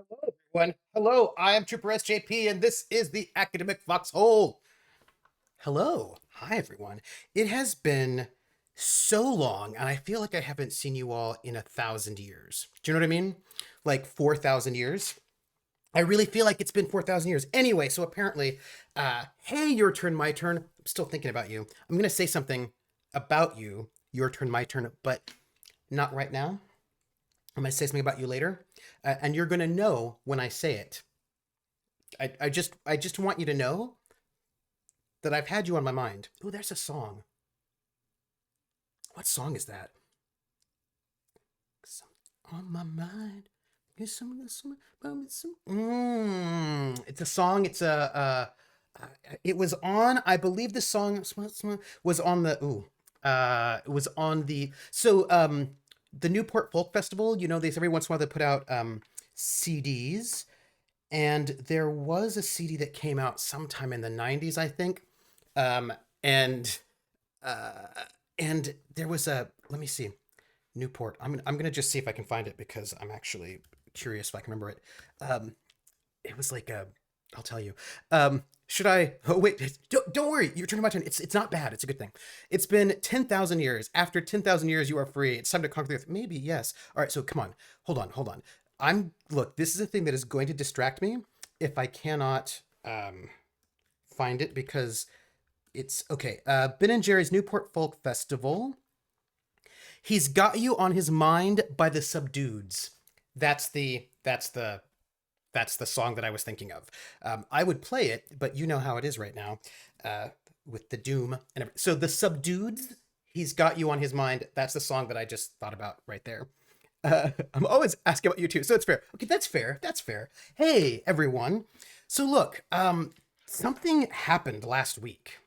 Hello, everyone. Hello, I am Trooper SJP, and this is the Academic Foxhole. Hello. Hi, everyone. It has been so long, and I feel like I haven't seen you all in 1,000 years. Do you know what I mean? Like 4,000 years. I really feel like it's been 4,000 years. Anyway, so apparently, hey, your turn, my turn. I'm still thinking about you. I'm going to say something about you, your turn, my turn, but not right now. I'm going to say something about you later, and you're going to know when I say it. I just want you to know that I've had you on my mind. Oh, there's a song. What song is that? On my mind. It's a song. It was on. I believe the song was on the. It was on the Newport Folk Festival. You know, they every once in a while they put out CDs, and there was a CD that came out sometime in the '90s, I think, um, and uh, and there was a. Let me see, Newport. I'm gonna just see if I can find it because I'm actually curious if I can remember it. It was like a. I'll tell you. Should I? Oh wait! Don't worry. You're turning my turn. It's not bad. It's a good thing. It's been 10,000 years. After 10,000 years, you are free. It's time to conquer the earth. Maybe yes. All right. So come on. Hold on. Look. This is a thing that is going to distract me if I cannot find it because it's okay. Ben and Jerry's Newport Folk Festival. He's got you on his mind by the Subdudes. That's the song that I was thinking of. I would play it, but you know how it is right now, with the doom and everything. So the Subdudes, he's got you on his mind. That's the song that I just thought about right there. I'm always asking about you too, so it's fair. Okay, that's fair. That's fair. Hey, everyone. So look, something happened last week.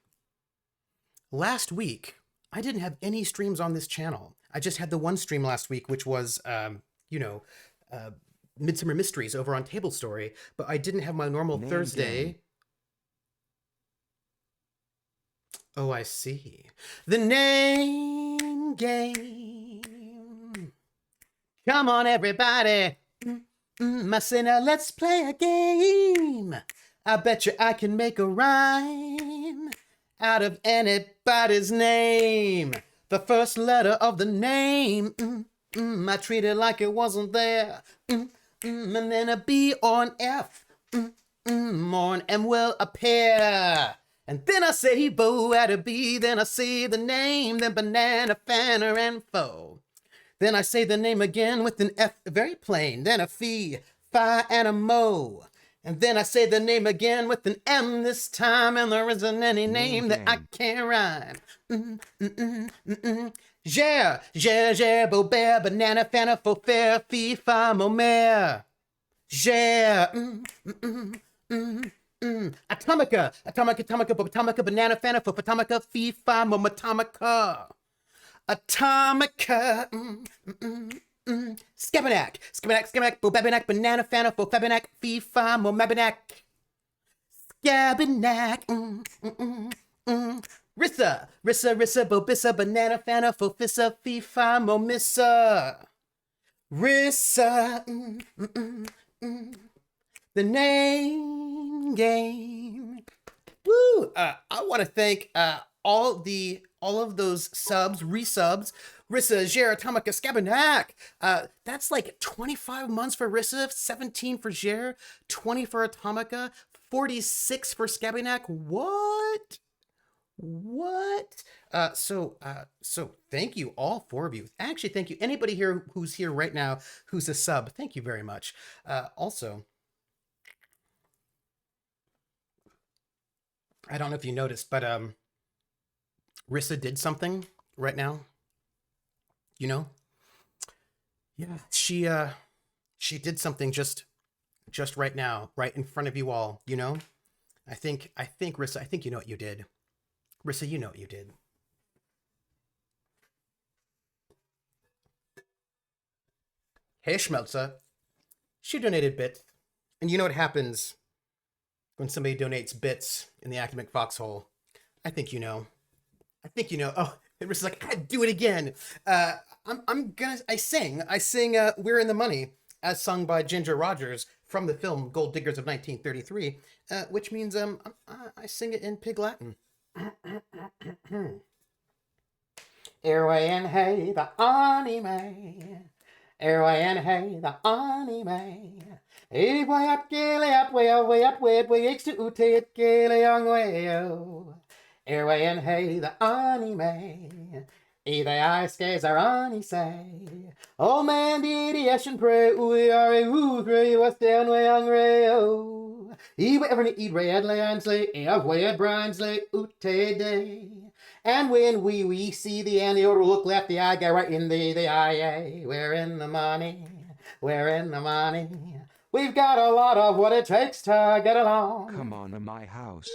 Last week, I didn't have any streams on this channel. I just had the one stream last week, which was, you know, uh, Midsummer Mysteries over on Table Story, but I didn't have my normal Name Thursday. game. Oh, I see. The name game. Come on, everybody. My sinner, let's play a game. I bet you I can make a rhyme out of anybody's name. The first letter of the name. I treat it like it wasn't there. And then a B or an F. Or an M will appear. And then I say bo at a B, then I say the name, then banana, fanner, and foe. Then I say the name again with an F, very plain, then a fee, fi, and a mo. And then I say the name again with an M this time, and there isn't any name that I can't rhyme. Ger, Bobert, banana, fanner, faux fair, fee, fi, mo, mare. Ger, atomica, banana, fanner, faux atomica, fee, fi, mo, atomica. Atomica, Scabenak, Bobabenak, Banana Fana, Fofabenak, Fifa, Momabenak, Scabenak, Rissa, Bobissa, Banana Fana, Fofissa, Fifa, Momissa, Rissa, the name game. Woo! I want to thank all of those resubs. Rissa, Jer, Atomica, Scabenak. That's like 25 months for Rissa, 17 for Jer, 20 for Atomica, 46 for Scabenak. What? What? So thank you, all four of you. Actually, thank you. Anybody here who's here right now who's a sub, thank you very much. Also, I don't know if you noticed, but Rissa did something right now. You know? Yeah. She did something just right now, right in front of you all, you know? I think Rissa, I think you know what you did. Rissa, you know what you did. Hey Schmelza, she donated bits. And you know what happens when somebody donates bits in the academic foxhole? I think you know. I think you know. Oh, Rissa's like, I'd do it again. I sing. We're in the money. as sung by Ginger Rogers from the film Gold Diggers of 1933, which means I sing it in Pig Latin. Airway and hey, the anime. Airway and hey, the anime. Hey, way up, gilly up, way up, way X to ute it, gilly young way, oh. Airway and hey, the anime. Either I skays are on say. Oh man, did yes and pray, we are a woo, three, what's down way young ray, oh. Eat ever eat ray at Landsley, of way at Bryansley, ute day. And when we see the and the other look left, the eye guy right in the eye. We're in the money. We're in the money. We've got a lot of what it takes to get along. Come on to my house.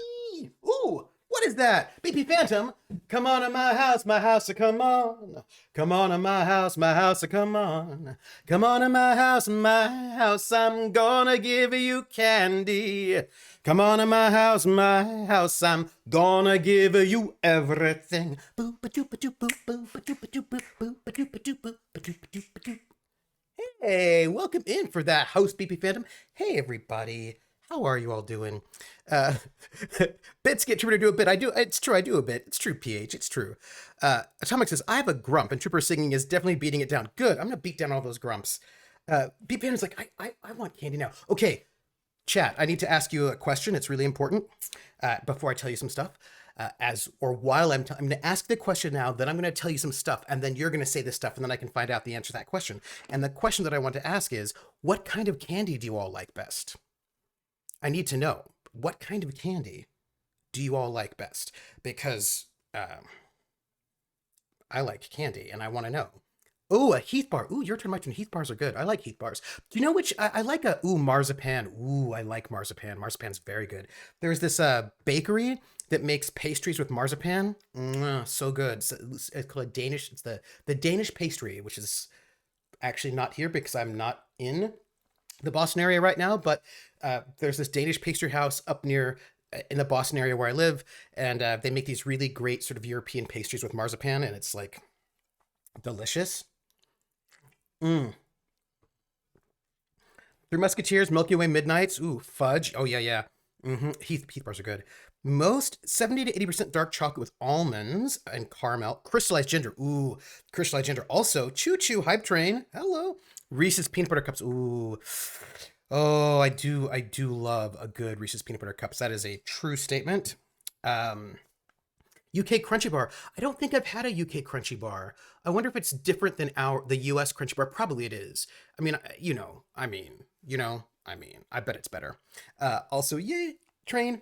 Ooh, what is that? BP Phantom. Come on to my house, come on. Come on to my house, come on. Come on to my house, I'm gonna give you candy. Come on to my house, I'm gonna give you everything. Hey, welcome in for that host, BP Phantom. Hey, everybody. How are you all doing? Bits get Trooper to do a bit. It's true, I do a bit. It's true, PH, it's true. Atomic says, I have a grump, and Trooper singing is definitely beating it down. Good, I'm gonna beat down all those grumps. BP Phantom's like, I want candy now. Okay, chat, I need to ask you a question. It's really important before I tell you some stuff. While I'm going to ask the question now, then I'm going to tell you some stuff, and then you're going to say this stuff, and then I can find out the answer to that question. And the question that I want to ask is, what kind of candy do you all like best? I need to know, what kind of candy do you all like best? Because I like candy, and I want to know. Ooh, a Heath bar. Ooh, your turn, my turn. Heath bars are good. I like Heath bars. Do you know which? I like marzipan. Ooh, I like marzipan. Marzipan's very good. There's this bakery that makes pastries with marzipan. So good. It's called a Danish. It's the Danish pastry, which is actually not here because I'm not in the Boston area right now. But there's this Danish pastry house up near in the Boston area where I live, and they make these really great sort of European pastries with marzipan, and it's like delicious. Three Musketeers, Milky Way Midnights. Ooh, fudge. Oh, yeah. Heath bars are good. Most 70 to 80% dark chocolate with almonds and caramel. Crystallized ginger. Ooh, crystallized ginger. Also, Choo Choo Hype Train. Hello. Reese's Peanut Butter Cups. Ooh. Oh, I do love a good Reese's Peanut Butter Cups. That is a true statement. UK Crunchy Bar. I don't think I've had a UK Crunchy Bar. I wonder if it's different than the US Crunchy Bar. Probably it is. I mean, I bet it's better. Also, yay, Train.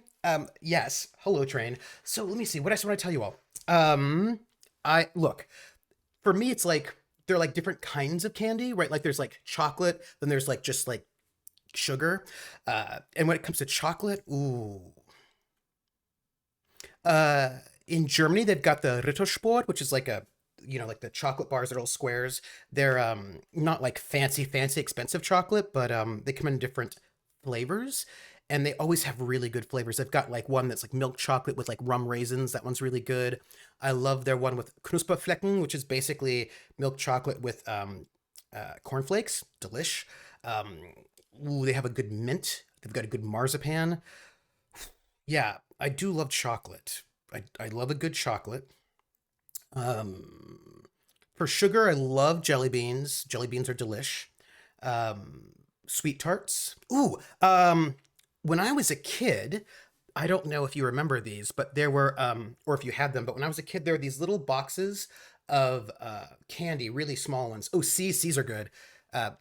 Yes. Hello, Train. So let me see. What else do I want to tell you all? Look, for me, it's like, they're like different kinds of candy, right? Like there's like chocolate, then there's like just like sugar. And when it comes to chocolate, ooh. In Germany, they've got the Rittersport, which is like like the chocolate bars that are all squares. They're not like fancy expensive chocolate, but they come in different flavors, and they always have really good flavors. They've got like one that's like milk chocolate with like rum raisins. That one's really good. I love their one with Knusperflecken, which is basically milk chocolate with cornflakes. Delish. They have a good mint. They've got a good marzipan. Yeah, I do love chocolate. I love a good chocolate. For sugar, I love jelly beans. Jelly beans are delish. Sweet tarts. Ooh, when I was a kid, I don't know if you remember these, but there were, or if you had them, but when I was a kid, there were these little boxes of candy, really small ones. Oh, C's are good.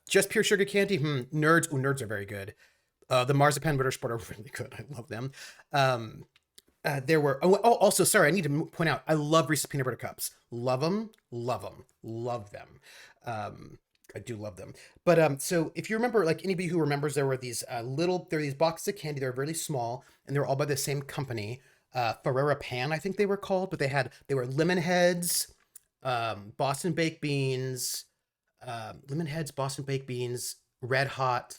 Just pure sugar candy. Nerds. Ooh, nerds are very good. The marzipan Rittersport are really good. I love them. There were, also, sorry, I need to point out, I love Reese's Peanut Butter Cups. Love them. I do love them. But so if you remember, like anybody who remembers, there were these there were these boxes of candy. They were really small, and they were all by the same company. Ferrera Pan, I think they were called, but they were lemon heads, Boston baked beans, Red Hot,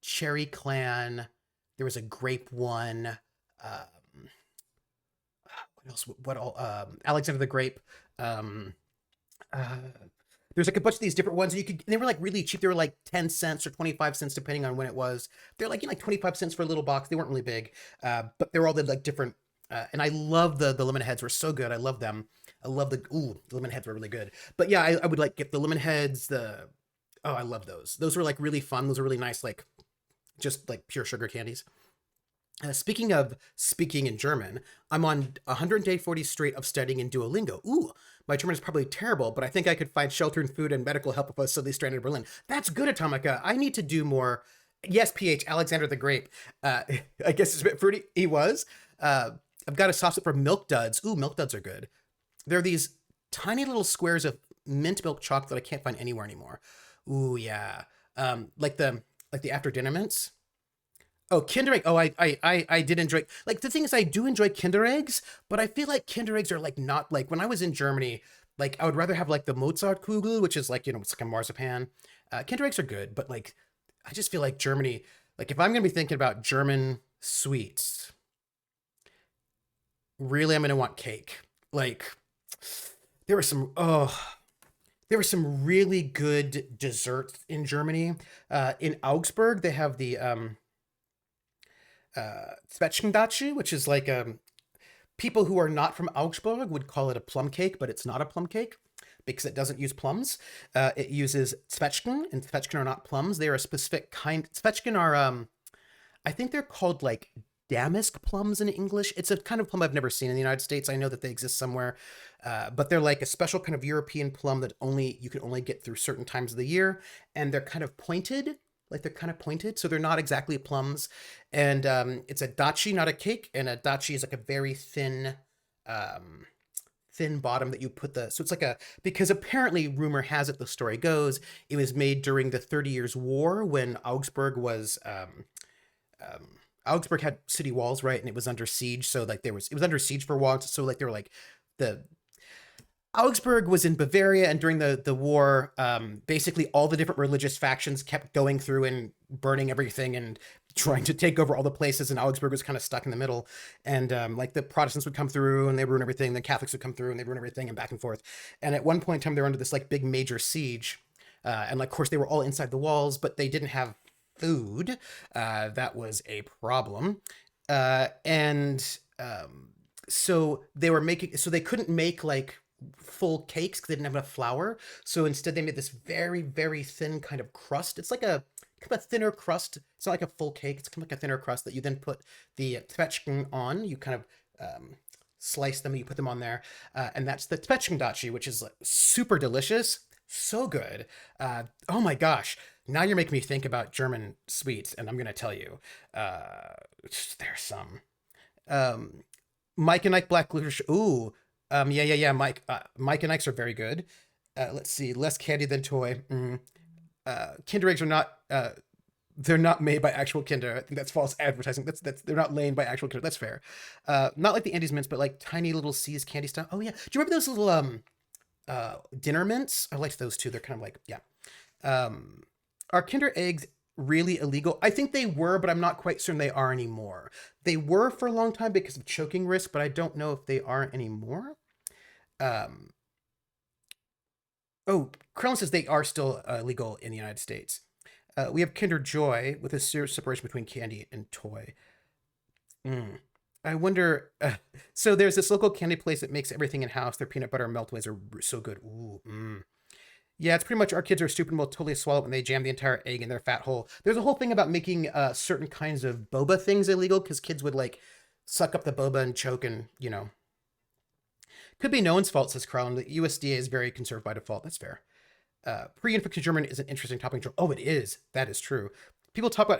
Cherry Clan. There was a grape one. What else? What all? Alexander the Grape. There's like a bunch of these different ones. They were like really cheap. They were like 10 cents or 25 cents, depending on when it was. They're like, 25 cents for a little box. They weren't really big, but they were all the like different. And I love the lemon heads were so good. I love them. I love the lemon heads were really good. But yeah, I would like get the lemon heads, oh, I love those. Those were like really fun. Those are really nice, like just like pure sugar candies. Speaking of speaking in German, I'm on 100 day 40 straight of studying in Duolingo. Ooh, my German is probably terrible, but I think I could find shelter and food and medical help if I was suddenly stranded in Berlin. That's good, Atomica. I need to do more. Yes, PH, Alexander the Grape. I guess it's a bit fruity. He was. I've got a soft spot for milk duds. Ooh, milk duds are good. They're these tiny little squares of mint milk chocolate that I can't find anywhere anymore. Ooh, yeah. Like the after dinner mints. Oh, Kinder Egg. Oh, I did enjoy. Like the thing is, I do enjoy Kinder Eggs, but I feel like Kinder Eggs are like not like when I was in Germany. Like I would rather have like the Mozartkugel, which is like it's like a marzipan. Kinder Eggs are good, but like I just feel like Germany. Like if I'm gonna be thinking about German sweets, really, I'm gonna want cake. Like there were some. Oh, there were some really good desserts in Germany. In Augsburg, they have the Zwetschgendatschi, which is like people who are not from Augsburg would call it a plum cake, but it's not a plum cake because it doesn't use plums. It uses Zwetschgen, and Zwetschgen are not plums. They are a specific kind. Zwetschgen are, I think they're called like damask plums in English. It's a kind of plum I've never seen in the United States. I know that they exist somewhere, but they're like a special kind of European plum that you can only get through certain times of the year, and they're kind of pointed. Like they're kind of pointed, so they're not exactly plums. And it's a dachi, not a cake. And a dachi is like a very um, thin bottom that you put so it's like because apparently rumor has it, the story goes, it was made during the 30 Years' War when um, Augsburg had city walls, right? And it was under siege. So like it was under siege for a while. So like they were like, the Augsburg was in Bavaria, and during the war, basically all the different religious factions kept going through and burning everything and trying to take over all the places, and Augsburg was kind of stuck in the middle. And like the Protestants would come through and they ruin everything, the Catholics would come through and they ruin everything, and back and forth. And at one point in time, they were under this like big major siege, and like of course they were all inside the walls, but they didn't have food. That was a problem, and so they couldn't make like full cakes because they didn't have enough flour. So instead, they made this very, very thin kind of crust. It's like kind of a thinner crust. It's not like a full cake. It's kind of like a thinner crust that you then put the Zwetschgen on. You kind of slice them and you put them on there. And that's the Zwetschgendatschi, which is like super delicious. So good. Oh my gosh. Now you're making me think about German sweets, and I'm going to tell you. There's some. Mike and Ike Black Licorice. Ooh. Yeah. Mike and Ike's are very good. Let's see. Less candy than toy. Kinder eggs are not. They're not made by actual Kinder. I think that's false advertising. That's they're not laid by actual Kinder. That's fair. Not like the Andes mints, but like tiny little C's candy stuff. Oh yeah. Do you remember those little dinner mints? I liked those too. They're kind of like yeah. Are Kinder eggs really illegal? I think they were, but I'm not quite certain they are anymore. They were for a long time because of choking risk, but I don't know if they aren't anymore. Um, oh, Krellin says they are still legal in the United States. We have Kinder Joy with a serious separation between candy and toy. Mm. I wonder. So there's this local candy place that makes everything in house. Their peanut butter and meltways are so good. Ooh, yeah, it's pretty much our kids are stupid and will totally swallow it when they jam the entire egg in their fat hole. There's a whole thing about making certain kinds of boba things illegal because kids would like suck up the boba and choke, and could be no one's fault, says Carl. The USDA is very conservative by default. That's fair. Pre-infected German is an interesting topic. Oh, it is. That is true. People talk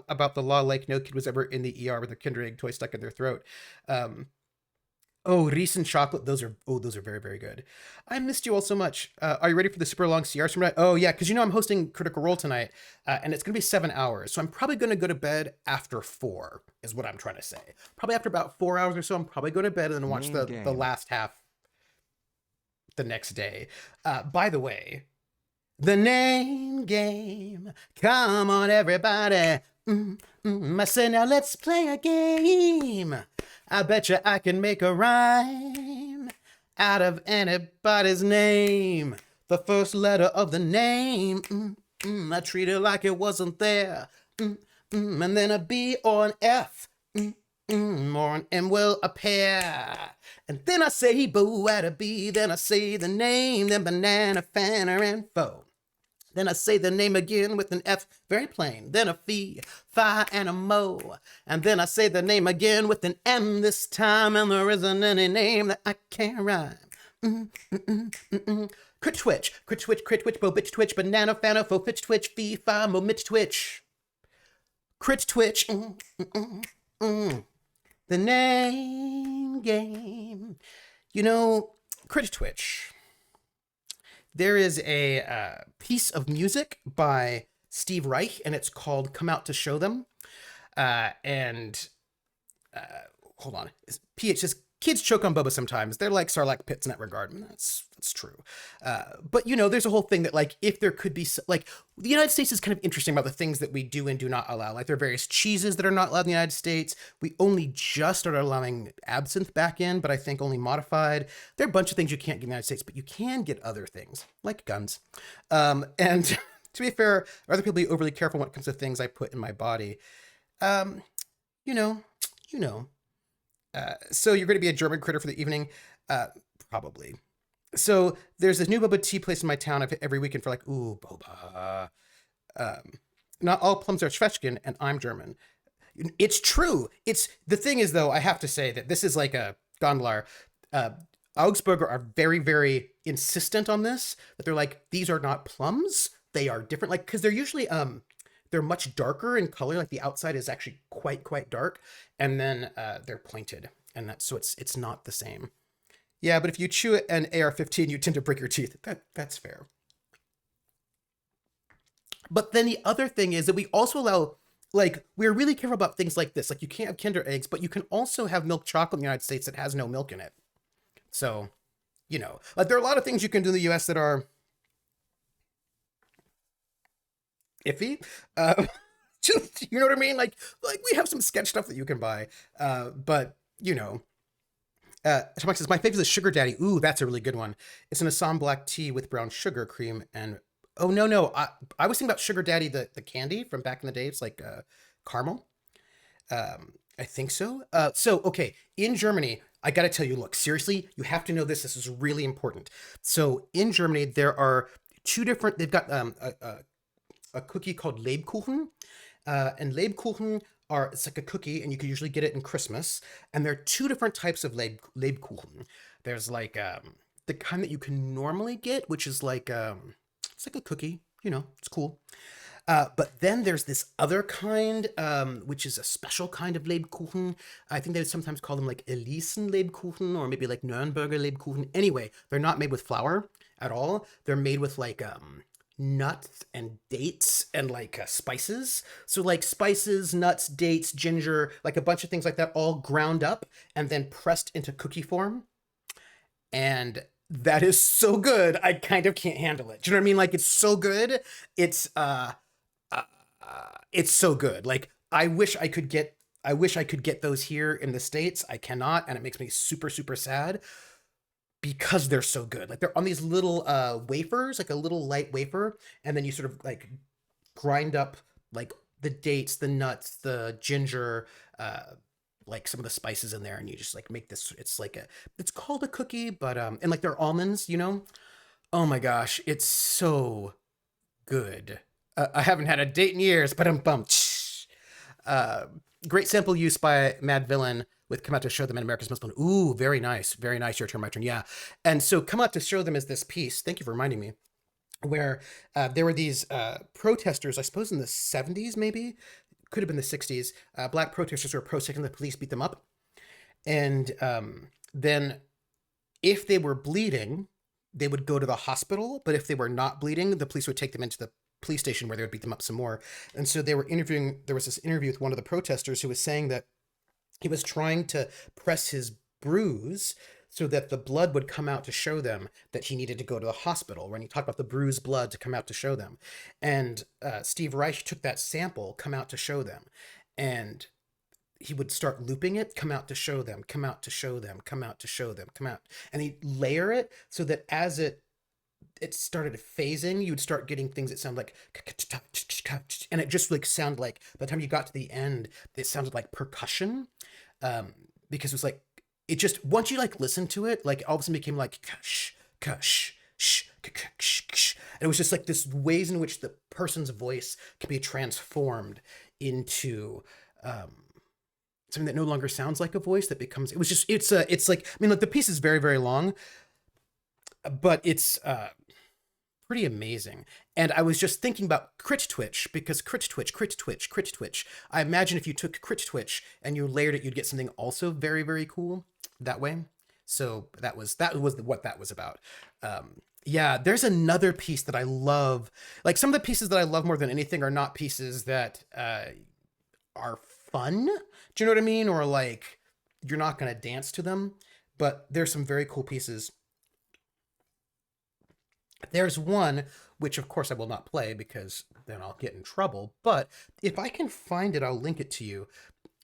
about the law like no kid was ever in the ER with a Kinder Egg toy stuck in their throat. Oh, Reese and chocolate. Those are very, very good. I missed you all so much. Are you ready for the super long CR stream tonight? Oh yeah, because I'm hosting Critical Role tonight, and it's gonna be 7 hours. So I'm probably gonna go to bed after 4, is what I'm trying to say. Probably after about 4 hours or so, I'm probably go to bed and then watch the last half the next day. By the way, the name game. Come on, everybody. I say now let's play a game. I bet you I can make a rhyme out of anybody's name. the first letter of the name. I treat it like it wasn't there. And then a B or an F. Or an M will appear. And then I say boo at a B. Then I say the name. Then banana, fanner, and foe. Then I say the name again with an F, very plain. Then a fee, fi, and a mo. And then I say the name again with an M this time, and there isn't any name that I can't rhyme. Crit twitch, bo bitch twitch, banana fana, fo pitch twitch, fee, fi, mo mitch twitch. Crit twitch, the name game. You know, crit twitch. There is a piece of music by Steve Reich, and it's called "Come Out to Show Them." And hold on, PH says kids choke on boba sometimes. They're like Sarlacc pits in that regard, and that's true. But you know, there's a whole thing that like if there could be like the United States is kind of interesting about the things that we do and do not allow. Like there are various cheeses that are not allowed in the United States. We only just started allowing absinthe back in, but I think only modified. There are a bunch of things you can't get in the United States, but you can get other things like guns. And to be fair, other people be overly careful when it comes to things I put in my body. You know. So you're going to be a German critter for the evening? Probably. So there's this new boba tea place in my town every weekend for like, ooh, boba. Not all plums are Schwätzchen, and I'm German. It's true. The thing is, though, I have to say that this is like a Gondlar. Augsburger are very, very insistent on this, that they're like, these are not plums. They are different. Like, because they're usually, they're much darker in color. Like the outside is actually quite dark. And then they're pointed. And so it's not the same. Yeah, but if you chew an AR-15, you tend to break your teeth. That's fair. But then the other thing is that we also allow, like, we're really careful about things like this. Like, you can't have Kinder eggs, but you can also have milk chocolate in the United States that has no milk in it. So, you know, like, there are a lot of things you can do in the U.S. that are iffy. Just, you know what I mean? Like we have some sketch stuff that you can buy. But, you know. Tomax says, my favorite is Sugar Daddy. Ooh, that's a really good one. It's an Assam black tea with brown sugar cream and... Oh, no. I was thinking about Sugar Daddy, the candy from back in the day. It's like caramel. I think so. Okay, in Germany, I got to tell you, look, seriously, you have to know this. This is really important. So in Germany, there are two different... They've got a cookie called Lebkuchen. And Lebkuchen... it's like a cookie, and you can usually get it in Christmas. And there are two different types of Lebkuchen. There's like the kind that you can normally get, which is like it's like a cookie, you know, it's cool. But then there's this other kind, which is a special kind of Lebkuchen. I think they would sometimes call them like Elisen Lebkuchen or maybe like Nürnberger Lebkuchen. Anyway, they're not made with flour at all. They're made with like nuts and dates and like spices. So like spices, nuts, dates, ginger, like a bunch of things like that, all ground up and then pressed into cookie form. And that is so good. I kind of can't handle it. Do you know what I mean? Like it's so good. It's so good. Like I wish I could get those here in the States. I cannot, and it makes me super, super sad because they're so good. Like they're on these little wafers, like a little light wafer, and then you sort of like grind up like the dates, the nuts, the ginger, like some of the spices in there, and you just like make this. It's called a cookie, but and like they're almonds, you know. Oh my gosh, it's so good. I haven't had a date in years, but I'm bummed. Great sample use by Mad Villain with Come Out to Show Them in America's Most Wanted. Ooh, very nice. Very nice. Your turn, my turn. Yeah. And so Come Out to Show Them is this piece. Thank you for reminding me. Where there were these protesters, I suppose in the 70s, maybe, could have been the 60s, black protesters who were protesting the police beat them up. And then if they were bleeding, they would go to the hospital. But if they were not bleeding, the police would take them into the police station where they would beat them up some more. And so there was this interview with one of the protesters who was saying that he was trying to press his bruise so that the blood would come out to show them that he needed to go to the hospital. When he talked about the bruised blood to come out to show them. And Steve Reich took that sample, Come Out to Show Them, and he would start looping it, come out to show them, come out to show them, come out to show them, come out. And he'd layer it so that as it it started phasing, you would start getting things that sound like, and it just like sound like by the time you got to the end, it sounded like percussion. Um, because it was like it just once you like listen to it, like all of a sudden became like kush, kush, shh, kush, kush. And it was just like this ways in which the person's voice can be transformed into something that no longer sounds like a voice that becomes it was just it's like I mean like the piece is very very long, but it's pretty amazing. And I was just thinking about crit twitch because crit twitch, crit twitch, crit twitch. I imagine if you took crit twitch and you layered it, you'd get something also very very cool that way. So that was what that was about. Yeah, there's another piece that I love. Like some of the pieces that I love more than anything are not pieces that are fun. Do you know what I mean? Or like you're not gonna dance to them. But there's some very cool pieces. There's one which, of course, I will not play because then I'll get in trouble. But if I can find it, I'll link it to you.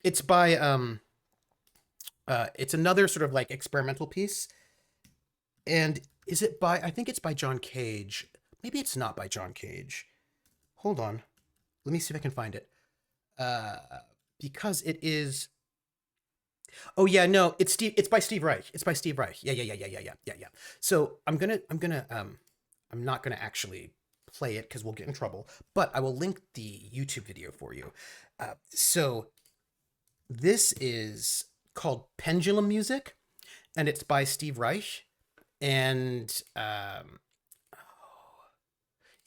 It's by it's another sort of like experimental piece. And is it by? I think it's by John Cage. Maybe it's not by John Cage. Hold on, let me see if I can find it. Uh, because it is. Oh yeah, no, it's Steve. It's by Steve Reich. It's by Steve Reich. Yeah, yeah, yeah, yeah, yeah, yeah, yeah, yeah. So I'm not gonna actually play it because we'll get in trouble. But I will link the YouTube video for you. So this is called Pendulum Music, and it's by Steve Reich. And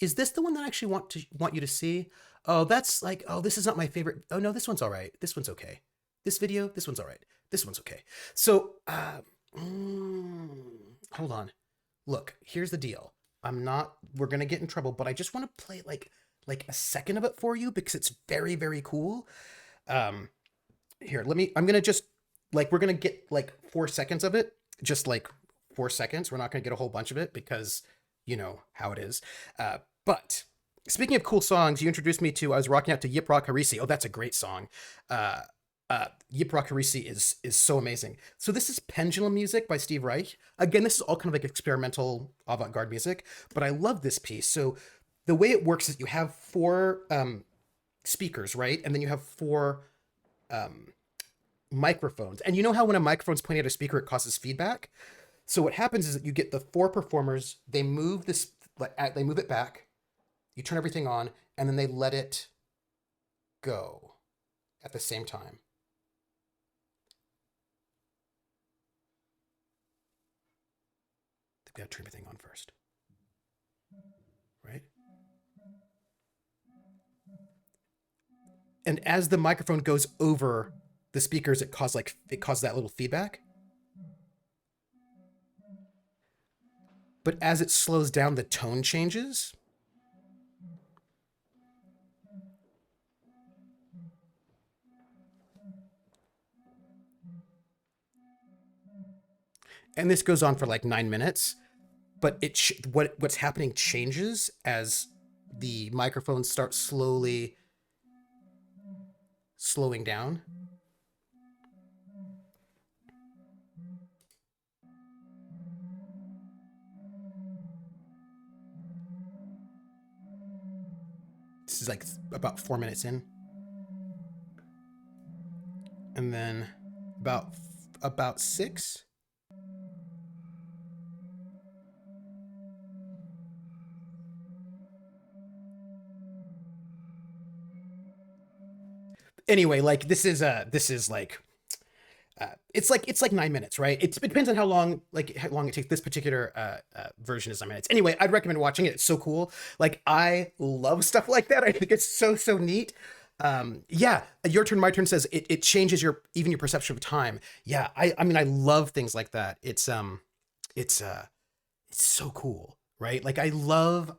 is this the one that I actually want you to see? Oh, that's like this is not my favorite. Oh no, this one's all right. This one's okay. This video, this one's all right. This one's okay. So mm, hold on. Look, here's the deal. I'm not. We're gonna get in trouble, but I just want to play like a second of it for you because it's very very cool. Um, here, let me. I'm gonna just like we're gonna get like 4 seconds of it, just like 4 seconds. We're not gonna get a whole bunch of it because you know how it is. But speaking of cool songs, you introduced me to. I was rocking out to Yip Rock Harisi. Oh, that's a great song. Uh, Yip Rock Harisi is so amazing. So this is Pendulum Music by Steve Reich. Again, this is all kind of like experimental avant-garde music, but I love this piece. So the way it works is you have four speakers, right? And then you have four um, microphones. And you know how when a microphone's pointing at a speaker, it causes feedback? So what happens is that you get the four performers, they move this, they move it back, you turn everything on, and then they let it go at the same time. They've got to turn everything on first, right? And as the microphone goes over the speakers, it causes that little feedback. But as it slows down, the tone changes. And this goes on for like 9 minutes. But what's happening changes as the microphones start slowing down. This is like about 4 minutes in, and then about six. Anyway, like this is like it's like 9 minutes, right? It depends on how long it takes. This particular version is 9 minutes. Anyway, I'd recommend watching it. It's so cool. Like I love stuff like that. I think it's so neat. Yeah, your turn, my turn says it changes even your perception of time. Yeah, I mean I love things like that. It's it's so cool, right? Like I love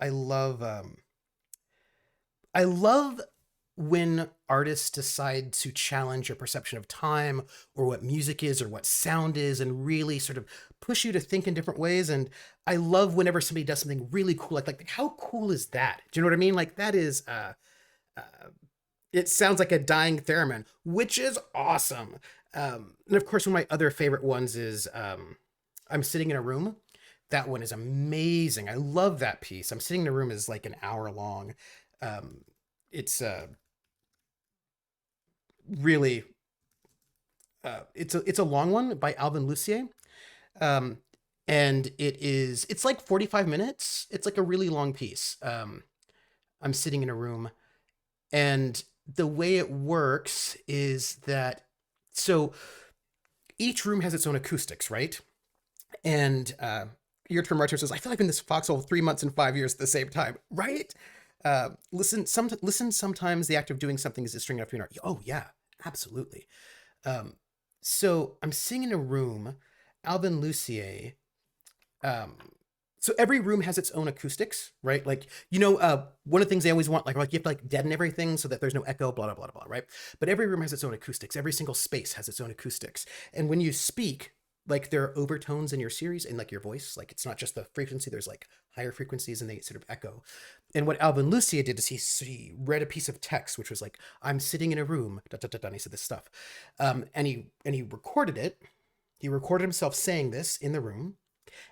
when artists decide to challenge your perception of time or what music is or what sound is and really sort of push you to think in different ways. And I love whenever somebody does something really cool, like how cool is that? Do you know what I mean? Like that is uh it sounds like a dying theremin, which is awesome. And of course, one of my other favorite ones is I'm sitting in a room That one is amazing. I love that piece. I'm Sitting in a Room is like an hour long. Um, it's really it's a long one by Alvin Lucier. Um, and it's like 45 minutes. It's like a really long piece. I'm Sitting in a Room, and the way it works is that so each room has its own acoustics, right? And your term writer says, I feel like I've been in this foxhole 3 months and 5 years at the same time, right? Listen. Sometimes the act of doing something is a string after another. Oh yeah, absolutely. Um, so I'm Sitting in a Room, Alvin Lucier. Um, so every room has its own acoustics, right? Like, one of the things they always want, like you have to like deaden everything so that there's no echo, blah, blah, blah, blah, right? But every room has its own acoustics. Every single space has its own acoustics. And when you speak, like there are overtones in your series and like your voice, like it's not just the frequency, there's like higher frequencies and they sort of echo. And what Alvin Lucier did is he read a piece of text, which was like, I'm sitting in a room, da, da, da, da, and he said this stuff. And he recorded it. He recorded himself saying this in the room.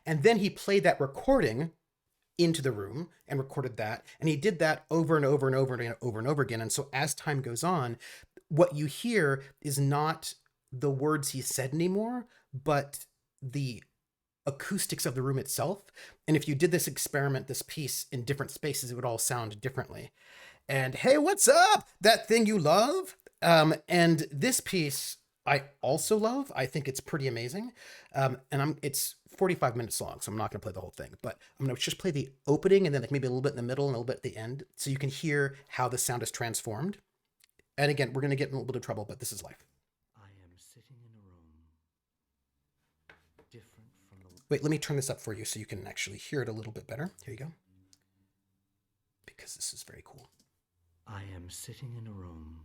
And then he played that recording into the room and recorded that. And he did that over and over and over and over and over again. And so as time goes on, what you hear is not the words he said anymore, but the acoustics of the room itself. And if you did this experiment, this piece in different spaces, it would all sound differently. And hey, what's up? That thing you love? And this piece I also love. I think it's pretty amazing. It's 45 minutes long, so I'm not going to play the whole thing, but I'm going to just play the opening and then like maybe a little bit in the middle and a little bit at the end so you can hear how the sound is transformed. And again, we're going to get in a little bit of trouble, but this is life. I am sitting in a room different from the... Wait, let me turn this up for you so you can actually hear it a little bit better. Here you go. Because this is very cool. I am sitting in a room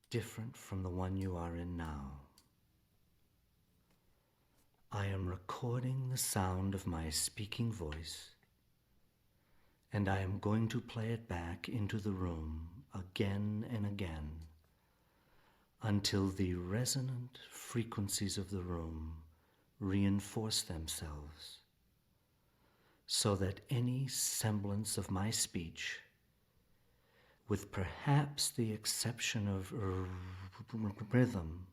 different from the one you are in now. I am recording the sound of my speaking voice, and I am going to play it back into the room again and again until the resonant frequencies of the room reinforce themselves so that any semblance of my speech, with perhaps the exception of rhythm,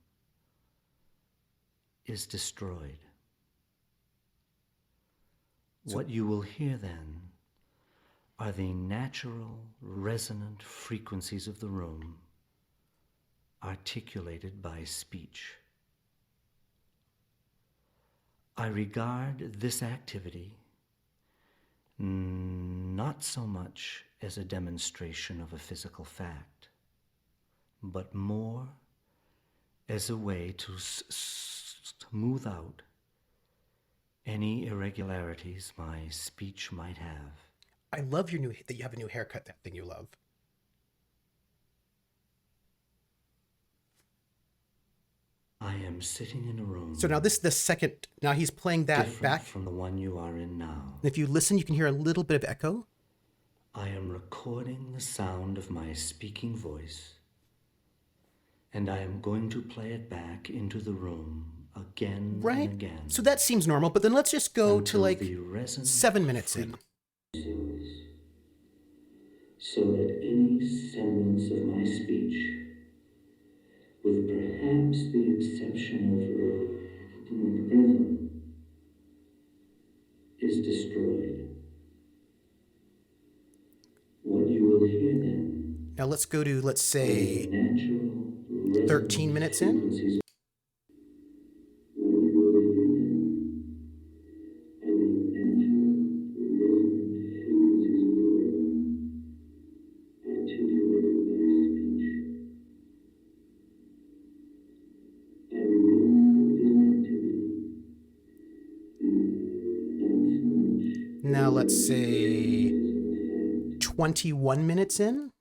is destroyed. What you will hear then are the natural resonant frequencies of the room articulated by speech. I regard this activity not so much as a demonstration of a physical fact, but more as a way to smooth out any irregularities my speech might have. I love that you have a new haircut, that thing you love. I am sitting in a room. So now this is the second, now he's playing that different back. from the one you are in now. And if you listen, you can hear a little bit of echo. I am recording the sound of my speaking voice, and I am going to play it back into the room again and again. So that seems normal, but then let's just go to like 7 minutes in. So that any semblance of my speech, with perhaps the exception of rhythm, is destroyed. What you will hear then. Now let's go to, let's say, 13 minutes in. Now let's say 21 minutes in.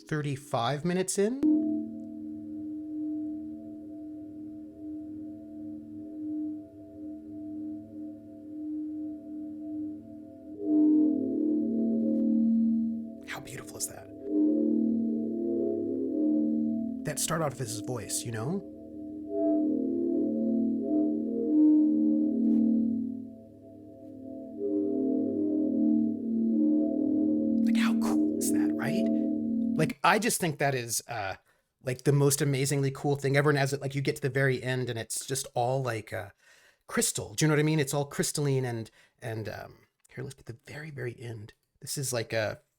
$35 minutes in. How beautiful is that? That start out of his voice, you know? Like, how cool is that, right? Like, I just think that is like the most amazingly cool thing ever. And as it like you get to the very end and it's just all like crystal. Do you know what I mean? It's all crystalline and here, let's get the very, very end. This is like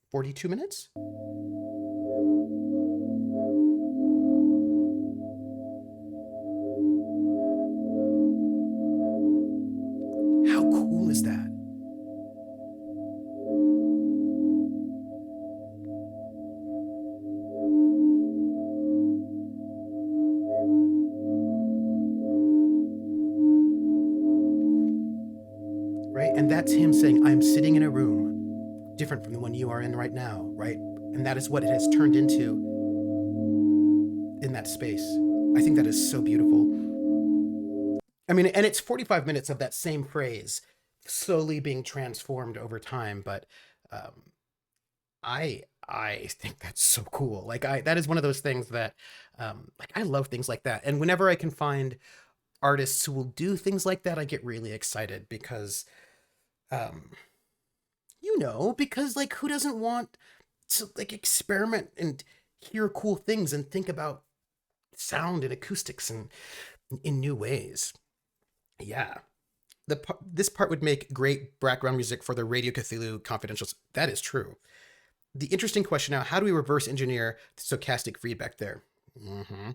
42 minutes. How cool is that? Right? And that's him saying, I'm sitting in a room different from the one you are in right now, right? And that is what it has turned into in that space. I think that is so beautiful. I mean, and it's 45 minutes of that same phrase slowly being transformed over time, but um, I think that's so cool. Like that is one of those things that like I love things like that. And whenever I can find artists who will do things like that, I get really excited because um because like who doesn't want to like experiment and hear cool things and think about sound and acoustics and in new ways. Yeah. This part would make great background music for the Radio Cthulhu Confidentials. That is true. The interesting question now: how do we reverse engineer the stochastic feedback there? Mm-hmm.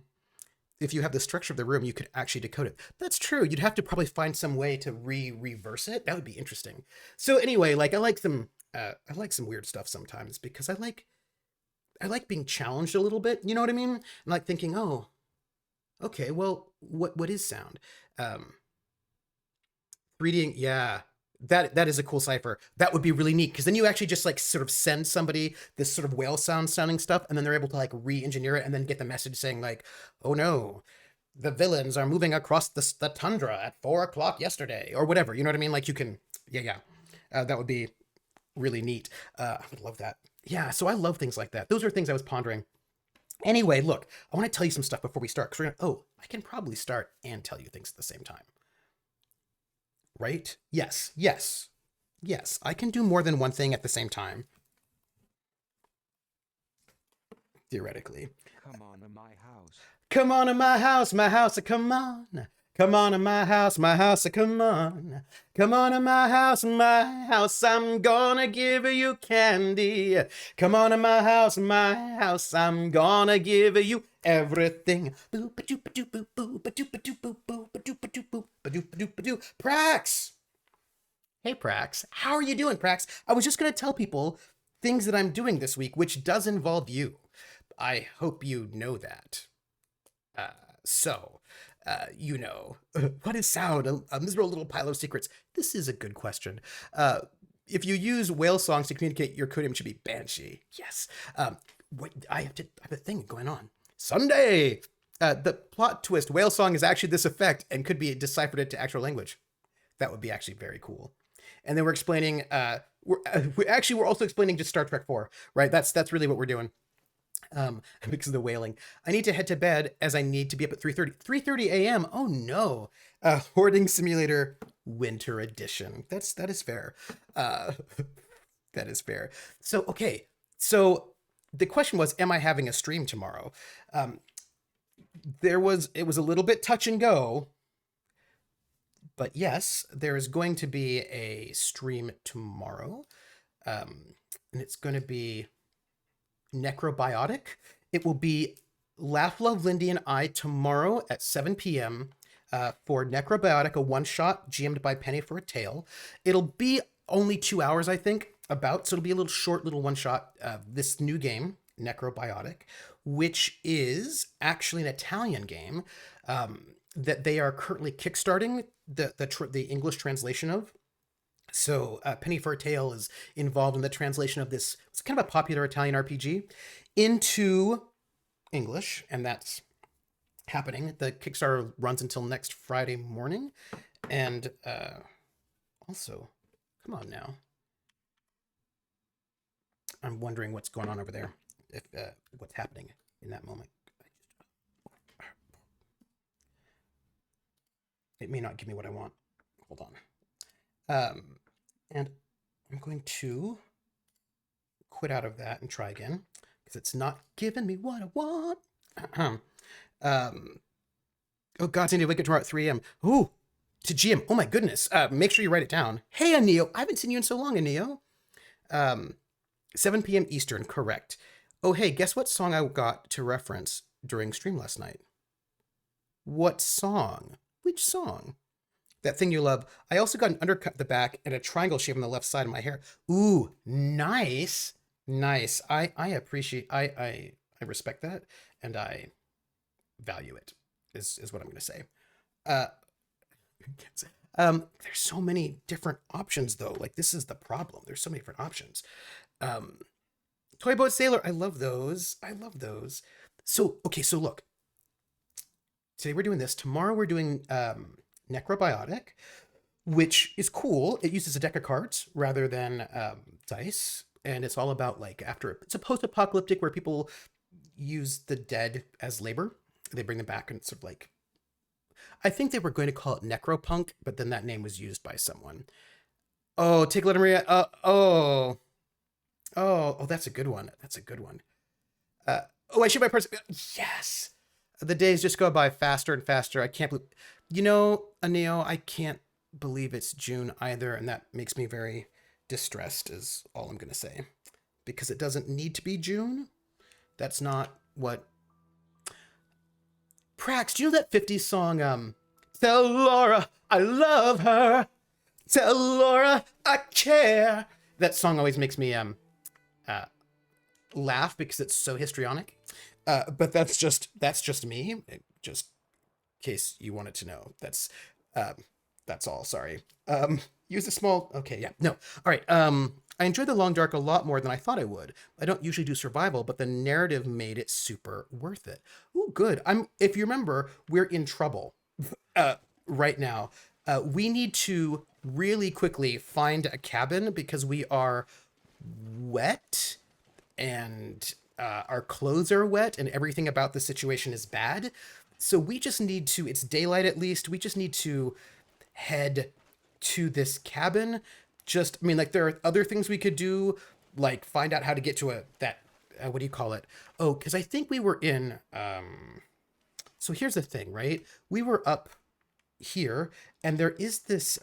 If you have the structure of the room, you could actually decode it. That's true. You'd have to probably find some way to reverse it. That would be interesting. So anyway, like I like some weird stuff sometimes because I like being challenged a little bit. You know what I mean? And like thinking, oh, okay, well, what is sound? Um, 3D, yeah, that is a cool cipher. That would be really neat because then you actually just like sort of send somebody this sort of whale sound sounding stuff, and then they're able to like re-engineer it and then get the message saying like, oh no, the villains are moving across the tundra at 4 o'clock yesterday or whatever. You know what I mean? Like you can, yeah. That would be really neat. I would love that. Yeah, so I love things like that. Those are things I was pondering. Anyway, look, I want to tell you some stuff before we start. Because I can probably start and tell you things at the same time. Right? Yes. I can do more than one thing at the same time, theoretically. Come on to my house. Come on to my house, come on. Come on to my house, come on. Come on to my house, I'm gonna give you candy. Come on to my house, I'm gonna give you everything. Prax! Hey, Prax. How are you doing, Prax? I was just gonna tell people things that I'm doing this week, which does involve you. I hope you know that. So, what is sound? A miserable little pile of secrets. This is a good question. If you use whale songs to communicate, your code name should be Banshee. Yes. I have a thing going on. Sunday! The plot twist, whale song is actually this effect and could be deciphered into actual language. That would be actually very cool. And then we're explaining, we're also explaining just Star Trek 4, right? That's really what we're doing. Because of the whaling. I need to head to bed as I need to be up at 3:30. 3:30 a.m. Oh no. Hoarding Simulator Winter Edition. That is fair. That is fair. So, okay. So the question was, am I having a stream tomorrow? It was a little bit touch and go, but yes, there is going to be a stream tomorrow. And it's going to be Necrobiotic. It will be Laugh Love Lindy and I tomorrow at 7 p.m. For Necrobiotic, a one-shot GM'd by Penny for a Tale. It'll be only 2 hours, I think, so it'll be a little short, little one-shot. This new game, Necrobiotic, which is actually an Italian game that they are currently kickstarting the English translation of. So Penny for a Tale is involved in the translation of this. It's kind of a popular Italian RPG into English, and that's happening. The Kickstarter runs until next Friday morning, and also, come on now. I'm wondering what's going on over there. If what's happening in that moment. It may not give me what I want. Hold on. And I'm going to quit out of that and try again because it's not giving me what I want. Oh, God's India, wake up tomorrow at 3 a.m. Ooh, to GM. Oh my goodness. Make sure you write it down. Hey, Aneo. I haven't seen you in so long, Aneo. 7 p.m. Eastern, correct. Oh, hey, guess what song I got to reference during stream last night? What song? Which song? That Thing You Love. I also got an undercut in the back and a triangle shape on the left side of my hair. Ooh, nice. Nice. I appreciate, I respect that, and I value it, is what I'm going to say. There's so many different options, though. Like, this is the problem. There's so many different options. Toy Boat Sailor, I love those. I love those. So, okay, so look. Today we're doing this. Tomorrow we're doing Necrobiotic, which is cool. It uses a deck of cards rather than dice. And it's all about, like, it's a post-apocalyptic where people use the dead as labor. They bring them back and sort of like, I think they were going to call it Necropunk, but then that name was used by someone. Oh, take a letter, Maria. Oh, that's a good one. That's a good one. I shoot my person. Yes. The days just go by faster and faster. I can't believe, Aneo, I can't believe it's June either. And that makes me very distressed is all I'm going to say, because it doesn't need to be June. That's not what Prax, do you know that 50s song, Tell Laura I love her, tell Laura I care? That song always makes me laugh because it's so histrionic. But that's just me. Just in case you wanted to know. That's all. Sorry. Use a small. Okay, yeah. No. All right. I enjoyed The Long Dark a lot more than I thought I would. I don't usually do survival, but the narrative made it super worth it. Ooh, good. If you remember, we're in trouble right now. We need to really quickly find a cabin because we are wet and our clothes are wet and everything about the situation is bad. So we just need to, it's daylight at least, we just need to head to this cabin. There are other things we could do, like find out how to get to what do you call it? Oh, because I think we were in, so here's the thing, right? We were up here and there is this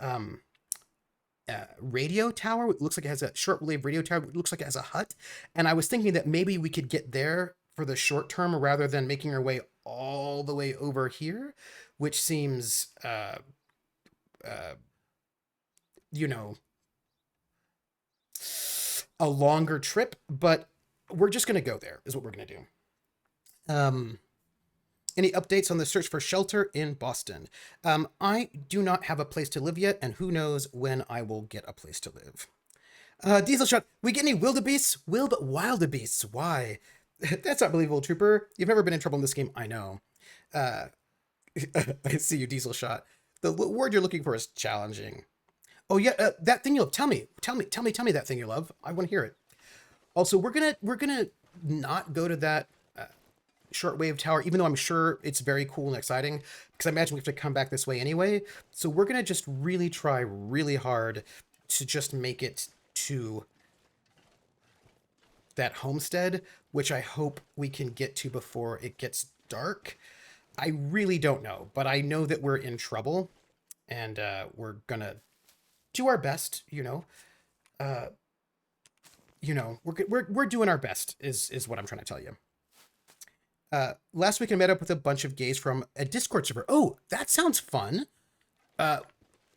radio tower. It looks like it has a shortwave radio tower. It looks like it has a hut. And I was thinking that maybe we could get there for the short term rather than making our way all the way over here, which seems, a longer trip, but we're just going to go there is what we're going to do. Any updates on the search for shelter in Boston? I do not have a place to live yet, and who knows when I will get a place to live. Diesel shot. We get any wildebeests? Wildebeests. Why? That's not believable, Trooper. You've never been in trouble in this game. I know. I see you, Diesel shot. The word you're looking for is challenging. Oh yeah, that thing you love. Tell me that thing you love. I want to hear it. Also, we're gonna not go to that shortwave tower, even though I'm sure it's very cool and exciting, because I imagine we have to come back this way anyway. So we're gonna just really try really hard to just make it to that homestead, which I hope we can get to before it gets dark. I really don't know, but I know that we're in trouble, and we're gonna do our best. We're doing our best is what I'm trying to tell you. Last week I met up with a bunch of gays from a Discord server. Oh, that sounds fun.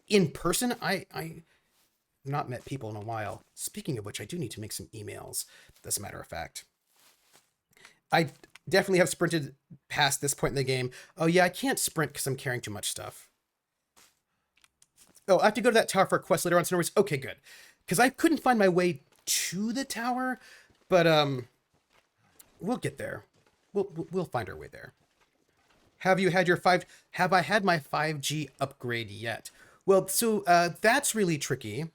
In person, I not met people in a while. Speaking of which, I do need to make some emails, as a matter of fact. I definitely have sprinted past this point in the game. Oh yeah, I can't sprint because I'm carrying too much stuff. Oh, I have to go to that tower for a quest later on. So okay, good. Because I couldn't find my way to the tower, but we'll get there. We'll find our way there. Have I had my 5G upgrade yet? Well, so that's really tricky.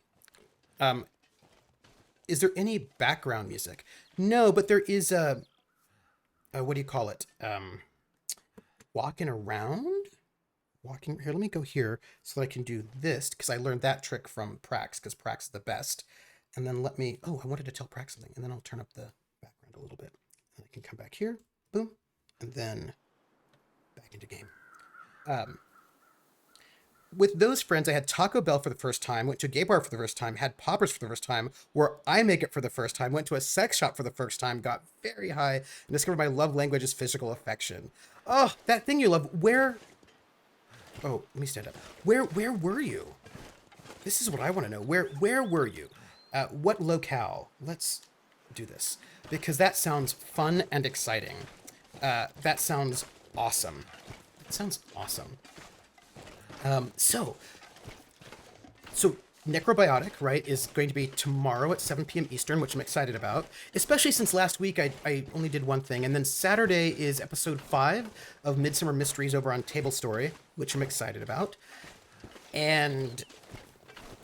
is there any background music? No, but there is a what do you call it? Walking around? Walking here, let me go here so that I can do this because I learned that trick from Prax because Prax is the best. And then let me, oh, I wanted to tell Prax something. And then I'll turn up the background a little bit. And I can come back here, boom, and then back into game. With those friends, I had Taco Bell for the first time, went to a gay bar for the first time, had poppers for the first time, wore eye makeup for the first time, went to a sex shop for the first time, got very high, and discovered my love language is physical affection. Oh, that thing you love. Where? Oh, let me stand up. Where were you? This is what I want to know. Where were you? What locale? Let's do this because that sounds fun and exciting. That sounds awesome. That sounds awesome. So Necrobiotic, right, is going to be tomorrow at 7 p.m. Eastern, which I'm excited about, especially since last week I only did one thing. And then Saturday is episode 5 of Midsummer Mysteries over on Table Story, which I'm excited about. And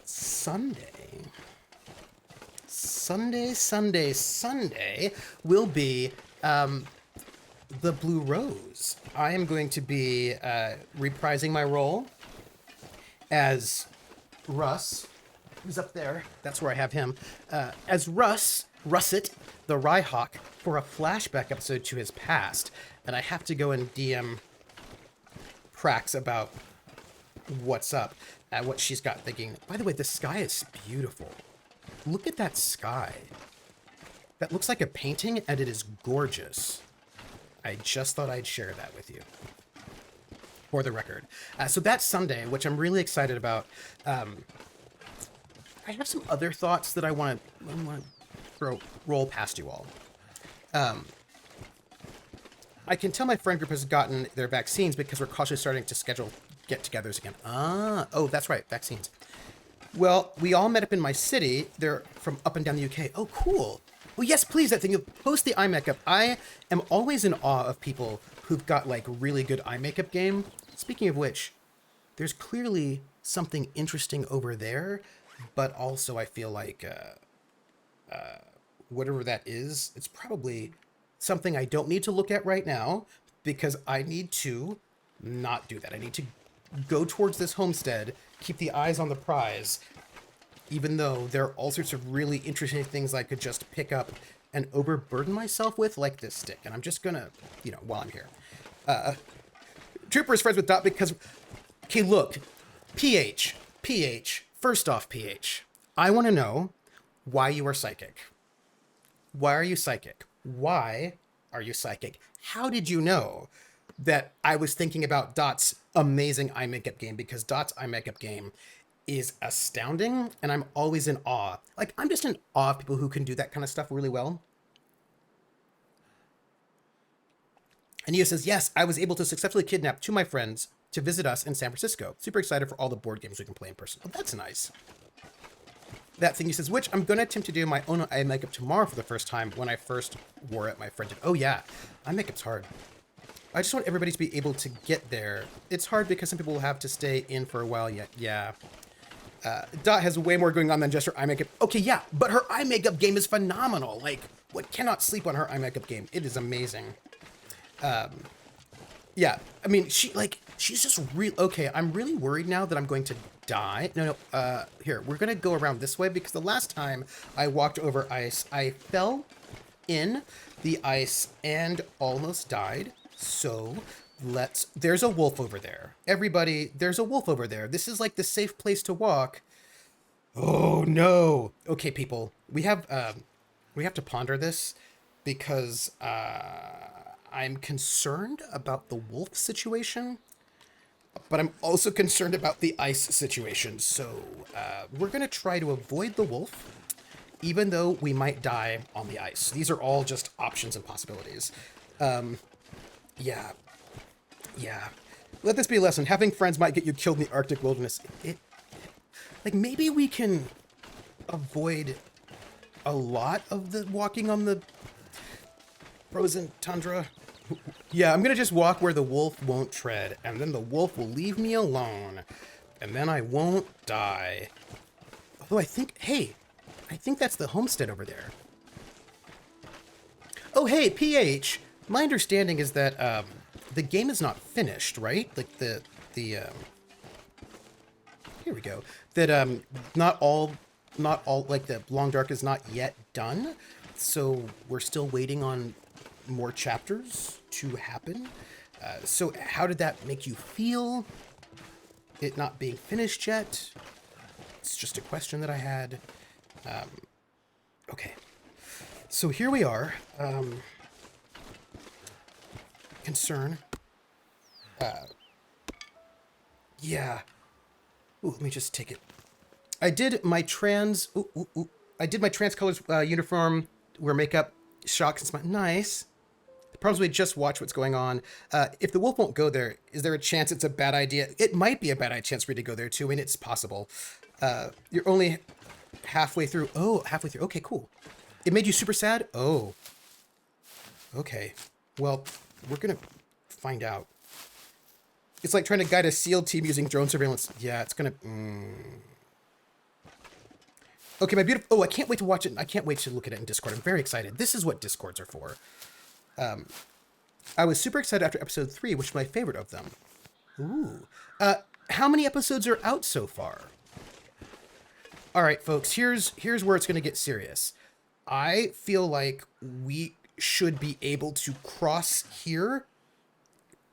Sunday will be the Blue Rose. I am going to be reprising my role as Russ, who's up there. That's where I have him. As Russet, the Rhyhawk, for a flashback episode to his past. And I have to go and DM Prax about what's up, what she's got thinking. By the way, the sky is beautiful. Look at that sky. That looks like a painting, and it is gorgeous. I just thought I'd share that with you. For the record. So that's Sunday, which I'm really excited about. I have some other thoughts that I want to roll past you all. I can tell my friend group has gotten their vaccines because we're cautiously starting to schedule get-togethers again. Oh, that's right, vaccines. Well, we all met up in my city. They're from up and down the UK. Oh, cool. Well, yes, please, that thing. You post the eye makeup. I am always in awe of people who've got, like, really good eye makeup game. Speaking of which, there's clearly something interesting over there, but also I feel like whatever that is, it's probably something I don't need to look at right now because I need to not do that. I need to go towards this homestead, keep the eyes on the prize, even though there are all sorts of really interesting things I could just pick up and overburden myself with, like this stick. And I'm just gonna, while I'm here. Trooper is friends with Dot because, okay, look, PH, first off, PH, I want to know why you are psychic. Why are you psychic? Why are you psychic? How did you know that I was thinking about Dot's amazing eye makeup game? Because Dot's eye makeup game is astounding, and I'm always in awe. Like, I'm just in awe of people who can do that kind of stuff really well. And Neo says, yes, I was able to successfully kidnap 2 of my friends to visit us in San Francisco. Super excited for all the board games we can play in person. Oh, that's nice. That thing he says, which I'm going to attempt to do my own eye makeup tomorrow for the first time when I first wore it. My friend did. Oh, yeah. Eye makeup's hard. I just want everybody to be able to get there. It's hard because some people will have to stay in for a while yet. Yeah. Dot has way more going on than just her eye makeup. Okay, yeah, but her eye makeup game is phenomenal. Like, what cannot sleep on her eye makeup game? It is amazing. Yeah, I mean, she's just real. Okay, I'm really worried now that I'm going to die. No, here, we're gonna go around this way because the last time I walked over ice, I fell in the ice and almost died. So there's a wolf over there. Everybody, there's a wolf over there. This is like the safe place to walk. Oh no. Okay, people, we have to ponder this because, I'm concerned about the wolf situation, but I'm also concerned about the ice situation. So we're going to try to avoid the wolf, even though we might die on the ice. These are all just options and possibilities. Yeah. Let this be a lesson. Having friends might get you killed in the Arctic wilderness. Like, maybe we can avoid a lot of the walking on the frozen tundra. Yeah, I'm gonna just walk where the wolf won't tread, and then the wolf will leave me alone, and then I won't die. Although I think I think that's the homestead over there. Oh, hey, PH. My understanding is that the game is not finished, right? Like the here we go. That not all like the Long Dark is not yet done. So we're still waiting on more chapters to happen. So how did that make you feel? It not being finished yet? It's just a question that I had. Okay. So here we are. Concern. Yeah. Ooh, let me just take it. I did my trans... I did my trans colors uniform, wear makeup, shocks and smile. Nice. The problem is we just watch what's going on. If the wolf won't go there, is there a chance it's a bad idea? It might be a bad chance for me to go there, too. I mean, it's possible. You're only halfway through. Oh, halfway through. Okay, cool. It made you super sad? Oh. Okay. Well, we're going to find out. It's like trying to guide a SEAL team using drone surveillance. Yeah, it's going to... Okay, my beautiful... Oh, I can't wait to watch it. I can't wait to look at it in Discord. I'm very excited. This is what Discords are for. I was super excited after episode 3, which is my favorite of them. Ooh. How many episodes are out so far? All right, folks, here's where it's going to get serious. I feel like we should be able to cross here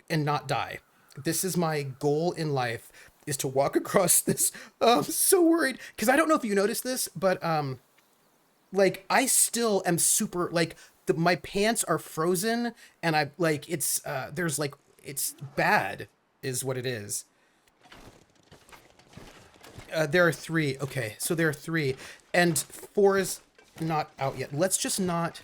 and not die. This is my goal in life, is to walk across this. I'm so worried, because I don't know if you noticed this, but like I still am super like my pants are frozen, and I like it's there's like it's bad is what it is. There are 3. Okay, so there are 3, and 4 is not out yet. Let's just not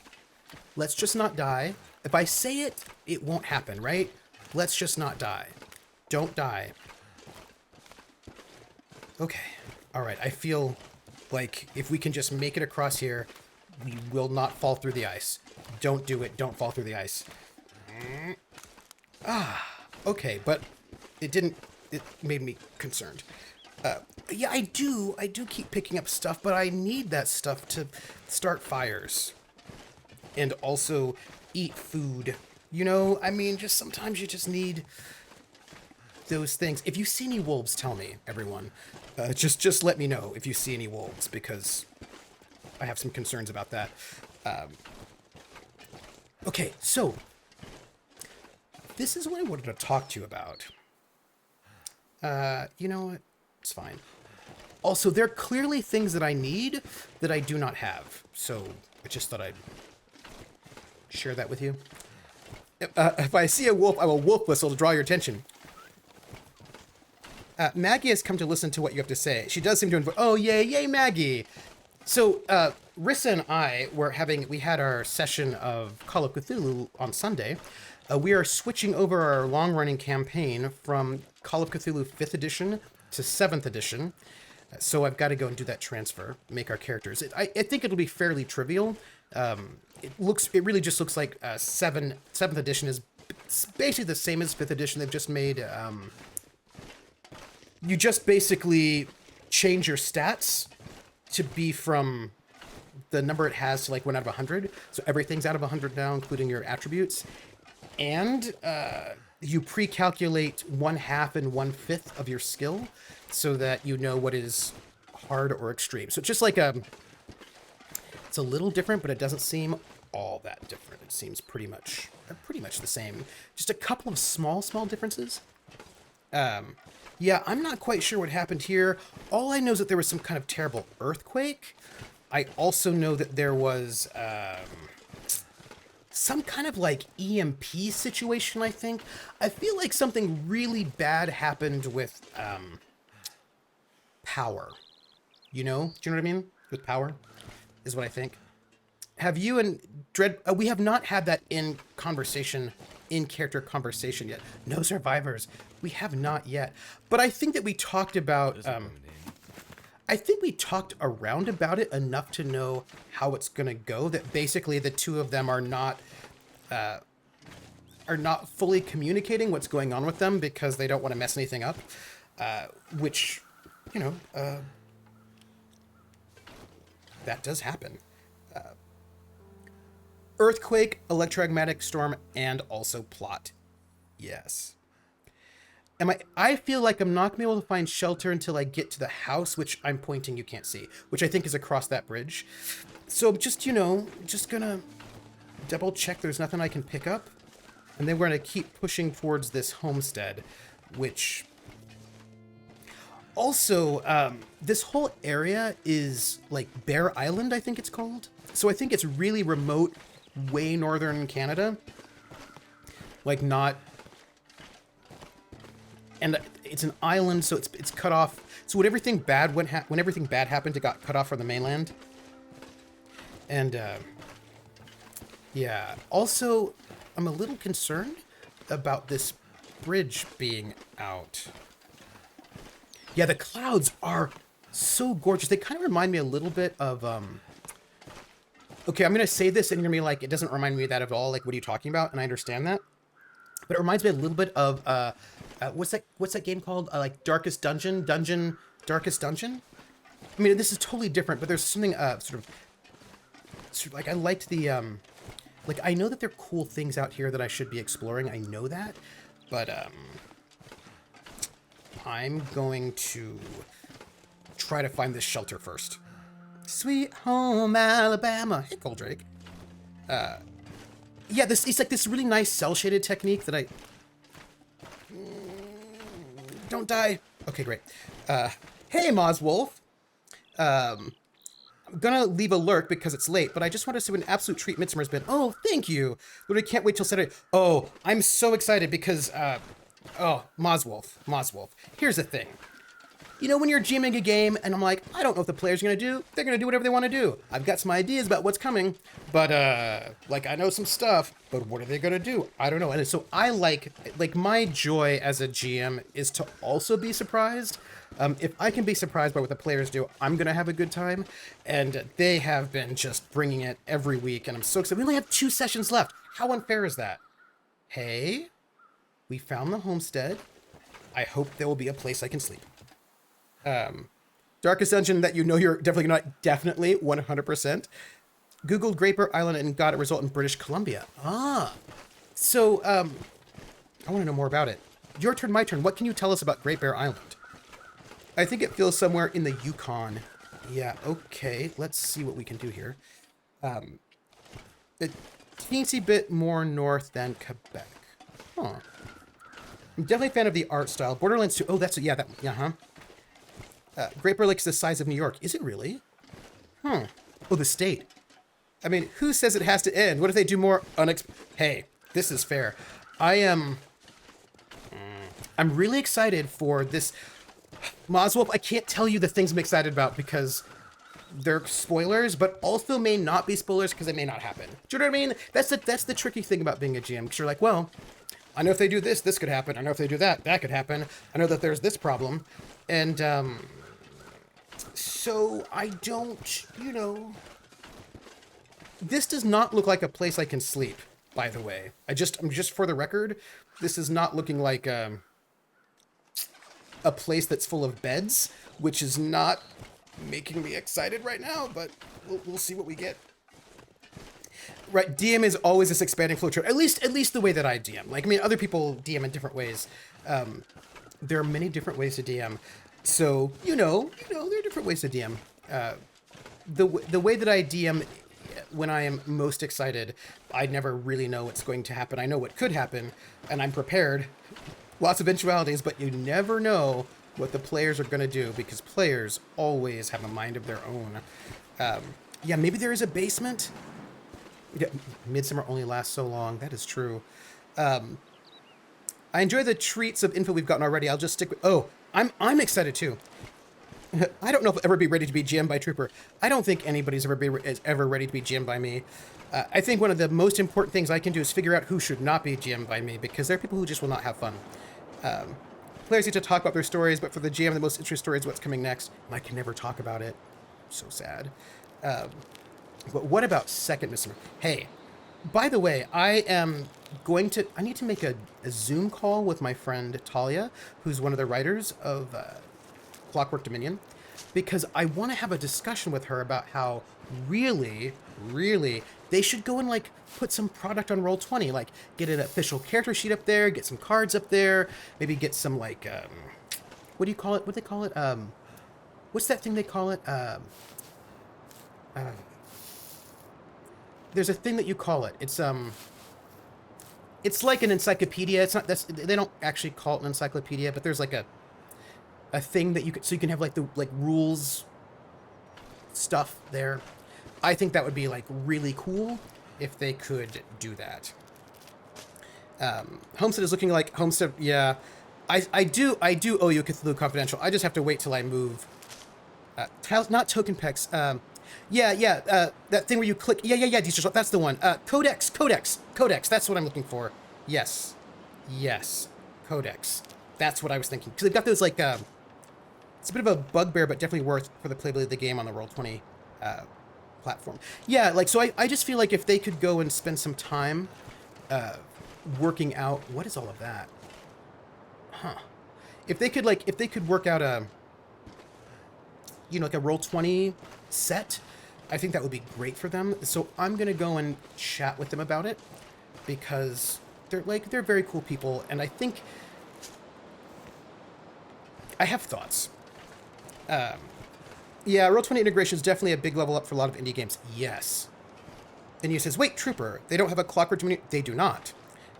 die. If I say it, it won't happen, right? Let's just not die. Don't die. Okay. All right. I feel like if we can just make it across here, we will not fall through the ice. Don't do it. Don't fall through the ice. Okay. But it didn't, it made me concerned. Yeah, I do keep picking up stuff, but I need that stuff to start fires and also eat food. You know, I mean, just sometimes you just need those things. If you see any wolves, tell me, everyone. Just let me know if you see any wolves, because I have some concerns about that. Okay, so this is what I wanted to talk to you about. You know what? It's fine. Also, there are clearly things that I need that I do not have. So I just thought I'd share that with you. If I see a wolf, I will wolf whistle to draw your attention. Maggie has come to listen to what you have to say. She does seem to enjoy... Oh, yay, Maggie! So, Rissa and I we had our session of Call of Cthulhu on Sunday. We are switching over our long-running campaign from Call of Cthulhu 5th edition to 7th edition. So I've got to go and do that transfer, make our characters. I think it'll be fairly trivial. It really just looks like 7th edition is basically the same as 5th edition. They've just made... you just basically change your stats to be from the number it has to like 1 out of 100. So everything's out of 100 now, including your attributes. And you pre-calculate 1/2 and 1/5 of your skill so that you know what is hard or extreme. So it's just like it's a little different, but it doesn't seem all that different. It seems pretty much the same. Just a couple of small differences. Yeah, I'm not quite sure what happened here. All I know is that there was some kind of terrible earthquake. I also know that there was some kind of like EMP situation, I think. I feel like something really bad happened with power. You know? Do you know what I mean? With power is what I think. Have you and Dread... we have not had that in character conversation yet. No survivors. We have not yet. But I think that we talked about... I think we talked around about it enough to know how it's going to go, that basically the two of them are not fully communicating what's going on with them because they don't want to mess anything up, which, you know... that does happen. Earthquake, electromagnetic storm, and also plot. Yes. I feel like I'm not going to be able to find shelter until I get to the house, which I'm pointing you can't see, which I think is across that bridge. So I'm just, just going to double check there's nothing I can pick up. And then we're going to keep pushing towards this homestead, which... Also, this whole area is like Bear Island, I think it's called. So I think it's really remote, way northern Canada. Like not... And it's an island, so it's cut off. So when everything bad when everything bad happened, it got cut off from the mainland. And yeah. Also, I'm a little concerned about this bridge being out. Yeah, the clouds are so gorgeous. They kind of remind me a little bit of okay, I'm gonna say this, and you're gonna be like, it doesn't remind me of that at all. Like, what are you talking about? And I understand that, but it reminds me a little bit of what's that game called? Like Darkest Dungeon. Darkest Dungeon. I mean, this is totally different, but there's something sort of like I liked the like I know that there are cool things out here that I should be exploring. I know that, but I'm going to try to find this shelter first. Sweet home Alabama. Hey, Goldrake. Yeah, it's like this really nice cell shaded technique that I don't die. Okay, great. Hey, Moswolf. I'm gonna leave a lurk because it's late, but I just want to say what an absolute treat Midsummer's been. Oh, thank you. But I can't wait till Saturday. Oh, I'm so excited because, oh, Moswolf. Here's the thing. You know, when you're GMing a game and I'm like, I don't know what the players are going to do. They're going to do whatever they want to do. I've got some ideas about what's coming, but, like, I know some stuff, but what are they going to do? I don't know. And so I like my joy as a GM is to also be surprised. If I can be surprised by what the players do, I'm going to have a good time. And they have been just bringing it every week. And I'm so excited. We only have 2 sessions left. How unfair is that? Hey, we found the homestead. I hope there will be a place I can sleep. Darkest Dungeon that you know you're definitely not, definitely 100%. Googled Great Bear Island and got a result in British Columbia. So, I want to know more about it. Your turn, my turn. What can you tell us about Great Bear Island? I think it feels somewhere in the Yukon. Yeah, okay. Let's see what we can do here. A teensy bit more north than Quebec. Huh. I'm definitely a fan of the art style. Borderlands 2. Oh, that's... Yeah, that... Yeah, Great Bear Lake's the size of New York. Is it really? Oh, the state. I mean, who says it has to end? What if they do more Hey, this is fair. I'm really excited for this... Moswolf, I can't tell you the things I'm excited about because they're spoilers, but also may not be spoilers because they may not happen. Do you know what I mean? That's the tricky thing about being a GM, because you're like, well, I know if they do this, this could happen. I know if they do that, that could happen. I know that there's this problem. And, so I don't, this does not look like a place I can sleep, by the way. I'm just for the record, this is not looking like, a place that's full of beds, which is not making me excited right now, but we'll see what we get. Right, DM is always this expanding flowchart. At least the way that I DM. Like, I mean, other people DM in different ways. There are many different ways to DM. So, there are different ways to DM. The way that I DM when I am most excited, I never really know what's going to happen. I know what could happen, and I'm prepared. Lots of eventualities, but you never know what the players are going to do because players always have a mind of their own. Yeah, maybe there is a basement. Yeah, Midsummer only lasts so long. That is true. I enjoy the treats of info we've gotten already. I'll just stick with... Oh, I'm excited too. I don't know if I'll ever be ready to be GM'd by Trooper. I don't think anybody's ever ready to be GM'd by me. I think one of the most important things I can do is figure out who should not be GM'd by me because there are people who just will not have fun. Players need to talk about their stories, but for the GM, the most interesting story is what's coming next. And I can never talk about it. So sad. But what about second Midsummer? Hey, by the way, I need to make a Zoom call with my friend Talia, who's one of the writers of Clockwork Dominion. because I want to have a discussion with her about how really, really they should go and like put some product on Roll20, like get an official character sheet up there, get some cards up there, maybe get some like what do you call it? What do they call it? What's that thing they call it? There's a thing that you call it. It's like an encyclopedia. It's not. They don't actually call it an encyclopedia, but there's like a thing that you can, so you can have like the like rules stuff there. I think that would be like really cool if they could do that. Homestead is looking like Homestead. Yeah, I do owe you Cthulhu Confidential. I just have to wait till I move. Tiles, not token packs. That thing where you click. Yeah. That's the one. Codex. That's what I'm looking for. Yes, Codex. That's what I was thinking. Because they've got those like. It's a bit of a bugbear, but definitely worth for the playability of the game on the Roll20 platform. Yeah, like so. I just feel like if they could go and spend some time working out what is all of that, huh? If they could work out a like a Roll20 set, I think that would be great for them. So I'm gonna go and chat with them about it because they're very cool people, and I think I have thoughts. Yeah, Roll20 integration is definitely a big level up for a lot of indie games. Yes. And he says, wait, Trooper, they don't have a clockwork community. They do not.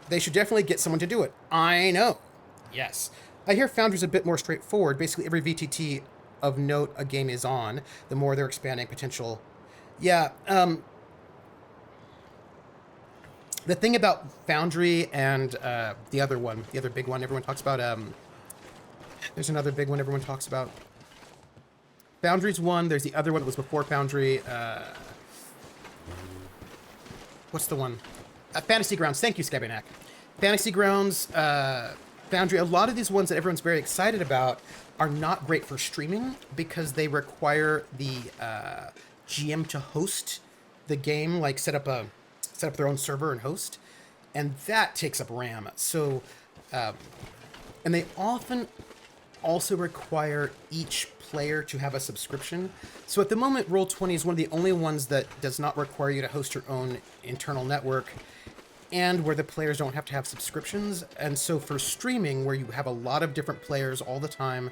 They should definitely get someone to do it. I know. Yes. I hear Foundry's a bit more straightforward. Basically, every VTT of note a game is on, the more they're expanding potential. Yeah. The thing about Foundry and the other big one everyone talks about, there's another big one everyone talks about. Foundry's one. There's the other one that was before Foundry. What's the one? Fantasy Grounds. Thank you, Scabinak. Fantasy Grounds, Foundry. A lot of these ones that everyone's very excited about are not great for streaming because they require the GM to host the game, like set up their own server and host, and that takes up RAM. So, and they often also require each player to have a subscription. So at the moment, Roll20 is one of the only ones that does not require you to host your own internal network and where the players don't have to have subscriptions. And so for streaming, where you have a lot of different players all the time,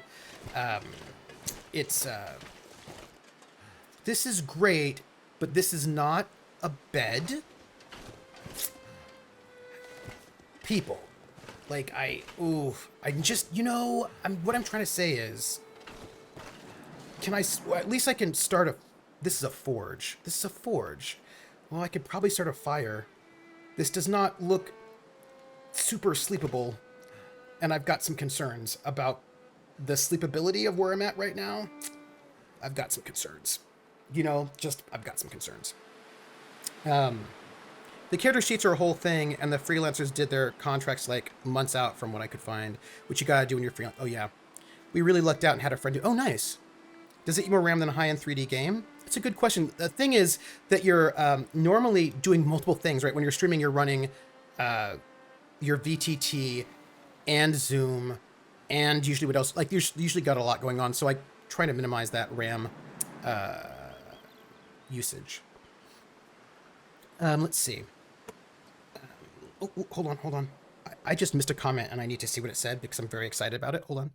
this is great, but this is not a bed. People. Like, what I'm trying to say is, at least I can start this is a forge. Well, I could probably start a fire. This does not look super sleepable, and I've got some concerns about the sleepability of where I'm at right now. I've got some concerns. I've got some concerns. The character sheets are a whole thing, and the freelancers did their contracts like months out from what I could find, which you gotta do when you're freelance. Oh yeah. We really lucked out and had a friend do. Oh, nice. Does it eat more RAM than a high-end 3D game? It's a good question. The thing is that you're normally doing multiple things, right? When you're streaming, you're running your VTT and Zoom and usually what else? Like, you usually got a lot going on, so I try to minimize that RAM usage. Let's see. Hold on. I just missed a comment, and I need to see what it said because I'm very excited about it. Hold on.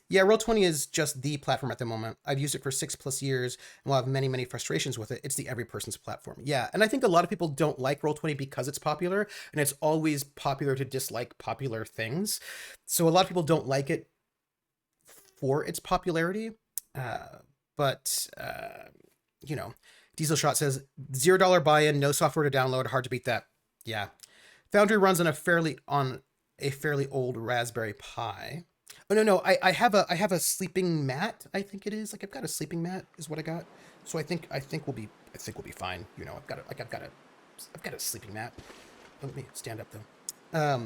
Yeah, Roll20 is just the platform at the moment. I've used it for 6+ years and will have many, many frustrations with it. It's the every person's platform. Yeah, and I think a lot of people don't like Roll20 because it's popular, and it's always popular to dislike popular things. So a lot of people don't like it for its popularity. But Diesel Shot says, $0 buy-in, no software to download, hard to beat that. Yeah. Foundry runs on a fairly old Raspberry Pi. Oh no, I have a sleeping mat. I think it is. Like, I've got a sleeping mat is what I got. So I think we'll be fine. I've got a sleeping mat. Let me stand up though.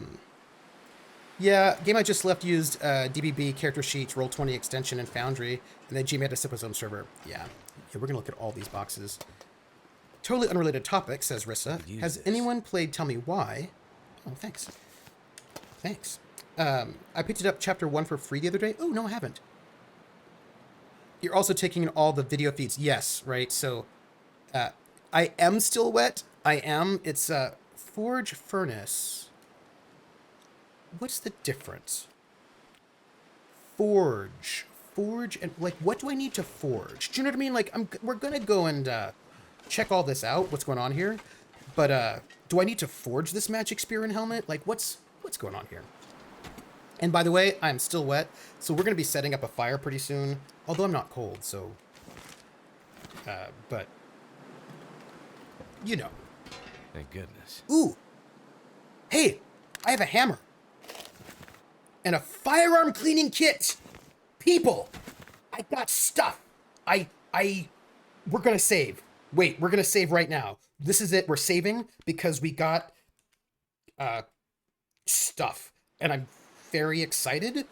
Yeah, game I just left used DBB, character sheets, Roll20 extension, and Foundry, and then GM had to set up his own server. Yeah, we're gonna look at all these boxes. Totally unrelated topic, says Rissa. Has anyone played Tell Me Why? Oh, thanks. I picked it up chapter 1 for free the other day. Oh, no, I haven't. You're also taking in all the video feeds. Yes, right? So I am still wet. I am. It's Forge Furnace. What's the difference? Forge. Forge and like what do I need to forge? Do you know what I mean? Like we're gonna go and check all this out, what's going on here. But do I need to forge this magic spear and helmet? Like what's going on here? And by the way, I'm still wet, so we're gonna be setting up a fire pretty soon. Although I'm not cold, so but you know. Thank goodness. Ooh. Hey, I have a hammer. And a firearm cleaning kit. People, I got stuff. We're gonna save. Wait, we're gonna save right now. This is it. We're saving because we got stuff, and I'm very excited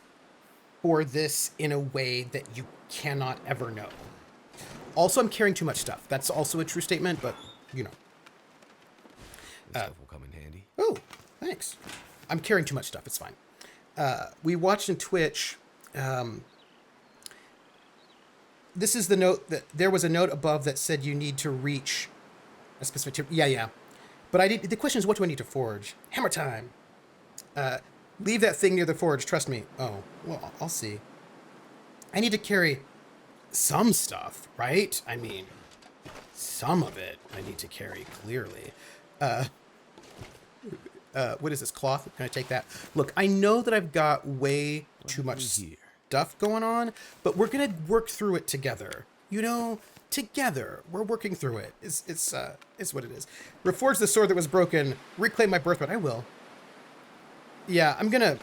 for this in a way that you cannot ever know. Also, I'm carrying too much stuff. That's also a true statement, but you know. This stuff will come in handy. Oh, thanks. I'm carrying too much stuff. It's fine. We watched in Twitch. This is the note that there was a note above that said you need to reach a specific. Yeah. But I did. The question is, what do I need to forge? Hammer time. Leave that thing near the forge. Trust me. Oh, well, I'll see. I need to carry some stuff, right? I mean, some of it I need to carry clearly. What is this, cloth? Can I take that? Look, I know that I've got way too much stuff going on, but we're gonna work through it together. You know, together. We're working through it. It's what it is. Reforge the sword that was broken. Reclaim my birthright. I will. Yeah, I'm gonna.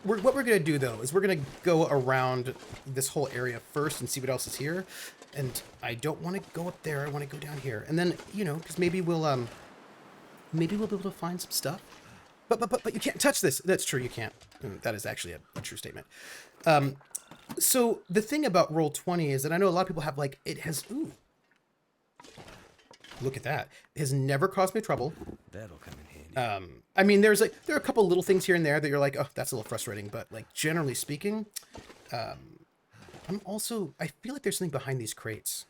What we're gonna do though is we're gonna go around this whole area first and see what else is here. And I don't want to go up there. I want to go down here, and then because maybe we'll be able to find some stuff. But you can't touch this. That's true. You can't. That is actually a true statement. So the thing about Roll20 is that I know a lot of people have like it has. Ooh. Look at that. It has never caused me trouble. That'll come in handy. I mean, there are a couple little things here and there that you're like, oh, that's a little frustrating. But like generally speaking, I feel like there's something behind these crates.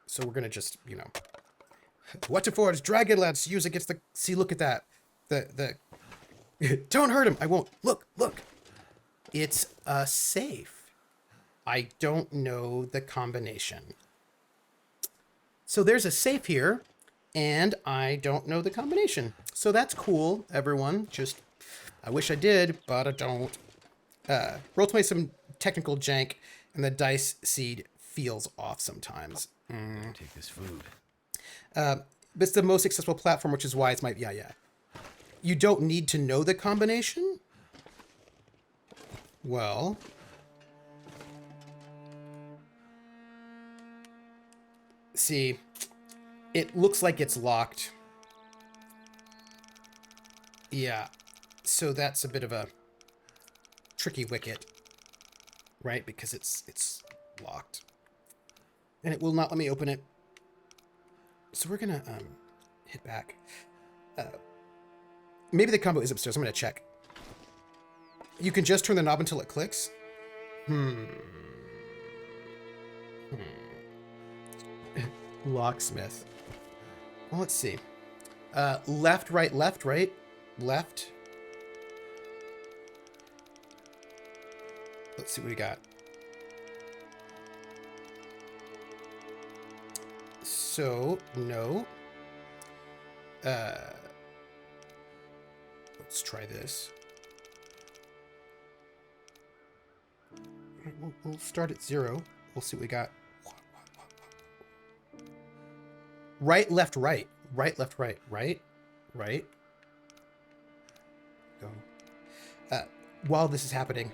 So we're gonna just, what to forge? Dragonlance use against the. See, look at that. The. Don't hurt him. I won't. Look. It's a safe. I don't know the combination. So there's a safe here, and I don't know the combination. So that's cool, everyone. Just, I wish I did, but I don't. Roll20 some technical jank, and the dice seed feels off sometimes. Take this food. But it's the most accessible platform, which is why it's my... Yeah. You don't need to know the combination? Well... See, it looks like it's locked. Yeah, so that's a bit of a tricky wicket, right? Because it's locked. And it will not let me open it. So we're gonna hit back. Maybe the combo is upstairs. I'm gonna check. You can just turn the knob until it clicks. Locksmith. Well, let's see. Left, right, left, right, left. Let's see what we got. So, no. Let's try this. We'll start at 0. We'll see what we got. Right, left, right. Right, left, right. Right, right. Go. While this is happening,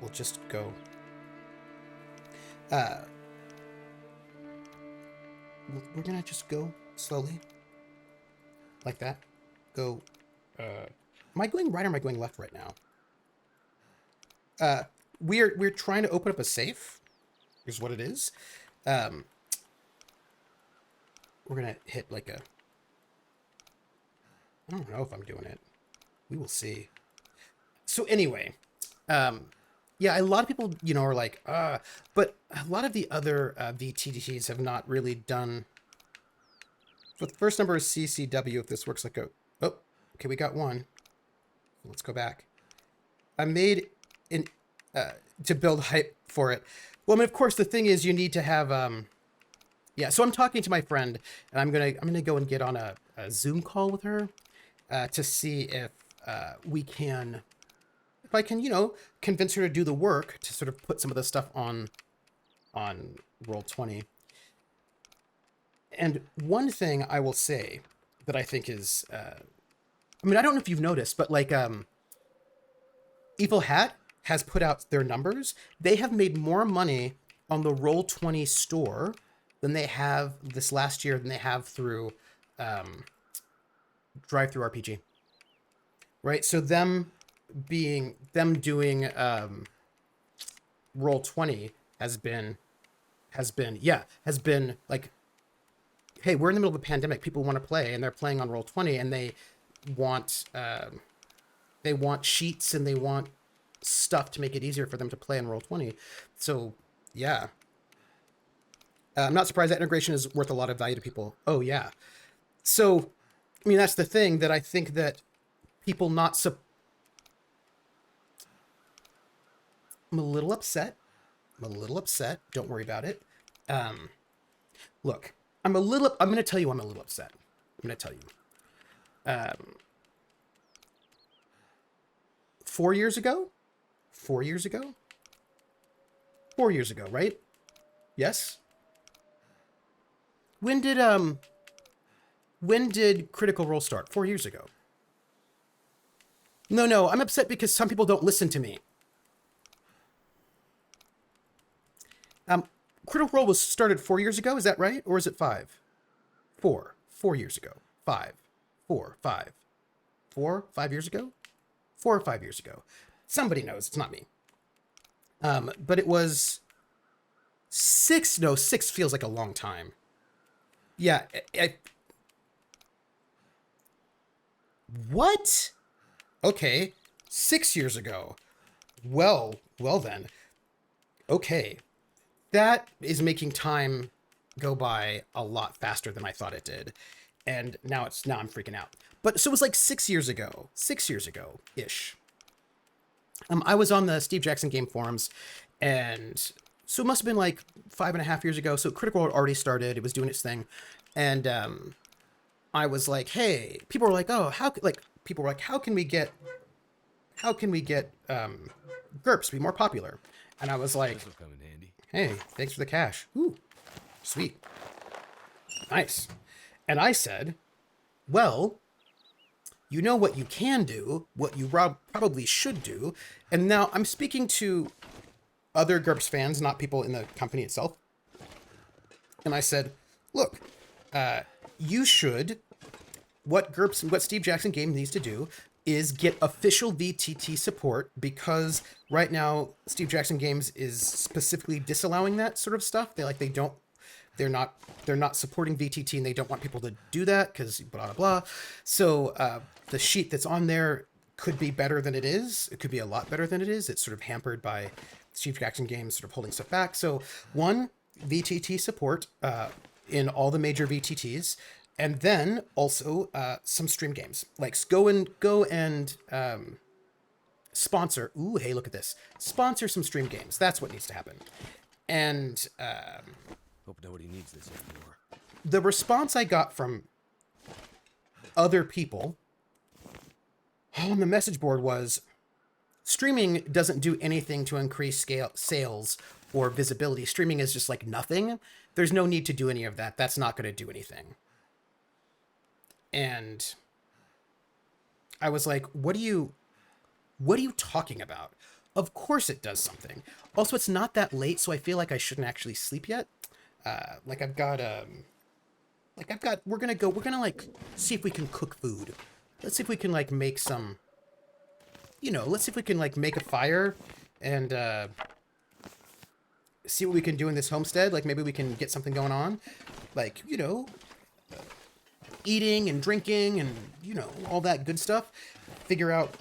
we'll just go. We're gonna just go slowly. Like that. Go. Am I going right or am I going left right now? We're trying to open up a safe. Is what it is. We're gonna hit like a... I don't know if I'm doing it. We will see. So anyway, yeah, a lot of people, are like, but a lot of the other VTTs have not really done. So the first number is CCW. If this works like a, oh, okay, we got one. Let's go back. I made an to build hype for it. Well, I mean, of course, the thing is, you need to have yeah. So I'm talking to my friend, and I'm gonna go and get on a Zoom call with her to see if we can, if I can, convince her to do the work to sort of put some of the stuff on Roll20. And one thing I will say that I think is, I mean, I don't know if you've noticed, but like, Evil Hat has put out their numbers. They have made more money on the Roll20 store than they have this last year than they have through Drive-Thru RPG. Right? So them doing Roll20 has been like, hey, we're in the middle of a pandemic. People want to play, and they're playing on Roll20, and they want sheets and they want stuff to make it easier for them to play on Roll20. So yeah, I'm not surprised that integration is worth a lot of value to people. Oh yeah. So I mean, that's the thing that I think that people not I'm a little upset. Don't worry about it. Look, I'm going to tell you I'm a little upset. I'm going to tell you. 4 years ago, right? Yes. When did Critical Role start? 4 years ago. No, I'm upset because some people don't listen to me. Critical Role was started 4 years ago, is that right? Or is it 5? 4 years ago. 5 years ago? 4 or 5 years ago. Somebody knows, it's not me. But it was 6 feels like a long time. Yeah. What? Okay. 6 years ago. Well then. Okay. That is making time go by a lot faster than I thought it did. And now I'm freaking out. But so it was like 6 years ago ish. I was on the Steve Jackson game forums, and so it must have been like 5.5 years ago. So Critical Role had already started. It was doing its thing. And I was like, hey, people were like, oh, how can we get GURPS be more popular? And I was like, This'll come in handy. hey, thanks for the cash. Ooh, sweet. Nice. And I said, well, you know what you can do, what you probably should do. And now I'm speaking to other GURPS fans, not people in the company itself. And I said, look, you should, what Steve Jackson Game needs to do is get official VTT support, because right now Steve Jackson Games is specifically disallowing that sort of stuff. They're not supporting VTT, and they don't want people to do that because blah, blah, blah. So the sheet that's on there could be better than it is. It could be a lot better than it is. It's sort of hampered by Steve Jackson Games sort of holding stuff back. So one, VTT support in all the major VTTs. And then also some stream games. Like go and sponsor. Ooh, hey, look at this. Sponsor some stream games. That's what needs to happen. And Hope nobody needs this anymore. the response I got from other people on the message board was, streaming doesn't do anything to increase sales or visibility. Streaming is just like nothing. There's no need to do any of that. That's not going to do anything. And I was like, what are you talking about? Of course it does something. Also, it's not that late, so I feel like I shouldn't actually sleep yet. We're gonna like see if we can cook food. Let's see if we can like make some, let's see if we can like make a fire and see what we can do in this homestead. Like maybe we can get something going on. Like, eating and drinking and, all that good stuff. figure out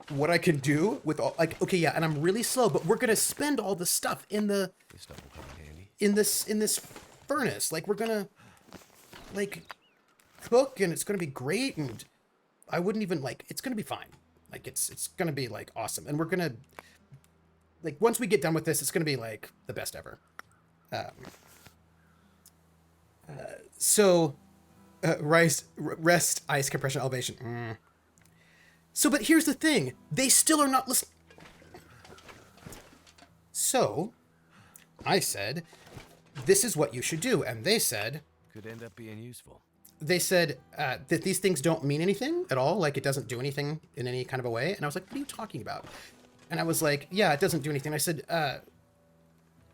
what I can do with all, like, okay, yeah, and I'm really slow, but we're gonna spend all the stuff in the This stuff will come in handy. in this furnace. Like, we're gonna like cook, and it's gonna be great, and I wouldn't even like. It's gonna be fine. Like, it's gonna be like awesome, and we're gonna like once we get done with this, it's gonna be like the best ever. So, rest, ice, compression, elevation. So, but here's the thing: they still are not listening. So, I said, "This is what you should do," and they said, Could end up being useful. that these things don't mean anything at all. Like, it doesn't do anything in any kind of a way. And I was like, "What are you talking about?" And I was like, "Yeah, it doesn't do anything." I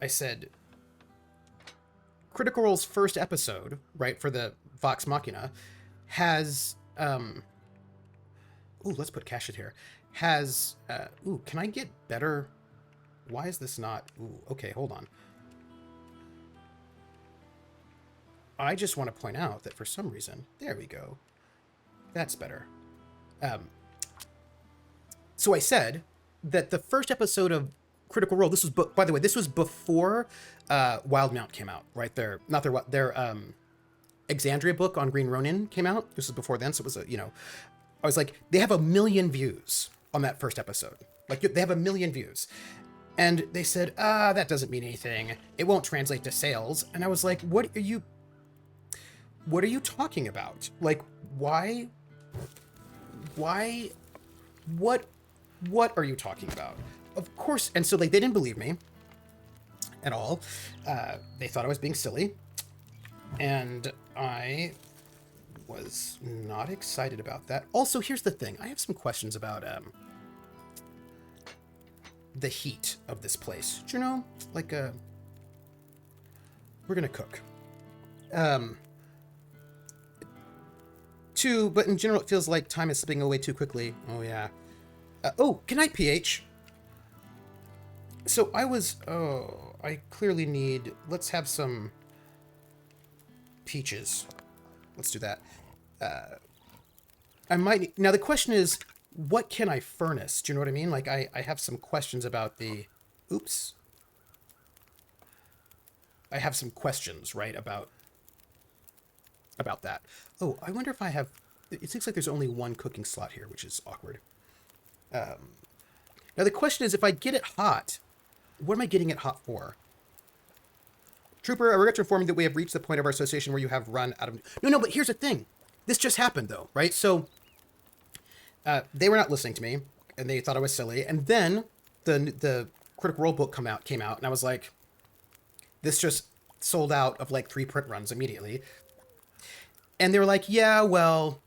said, Critical Role's first episode, right, for the Vox Machina, has, let's put cash it here, has, can I get better? Why is this not, okay, hold on. I just want to point out that for some reason, there we go. That's better. So I said that the first episode of Critical Role, this was, by the way, this was before Wildmount came out, right? Their Exandria book on Green Ronin came out. This was before then, so it was I was like, they have 1 million views on that first episode. Like, they have 1 million views. And they said, that doesn't mean anything. It won't translate to sales. And I was like, what are you talking about? Like, why, what are you talking about? Of course. And so, like, they didn't believe me at all. They thought I was being silly. And I was not excited about that. Also, here's the thing. I have some questions about the heat of this place. Do you know? Like, we're gonna cook. But in general, it feels like time is slipping away too quickly. Oh, yeah. Good night, PH. So I clearly need, let's have some peaches. Let's do that. I might, now the question is, what can I furnace? Do you know what I mean? Like, I have some questions about the, I have some questions, right, about that. Oh, I wonder if I have, it looks like there's only one cooking slot here, which is awkward. Now the question is, if I get it hot, what am I getting it hot for? Trooper, I regret to inform you that we have reached the point of our association where you have run out of... No, but here's the thing. This just happened, though, right? So, they were not listening to me, and they thought I was silly. And then the Critical Role book came out, and I was like, this just sold out of like 3 print runs immediately. And they were like, yeah, well,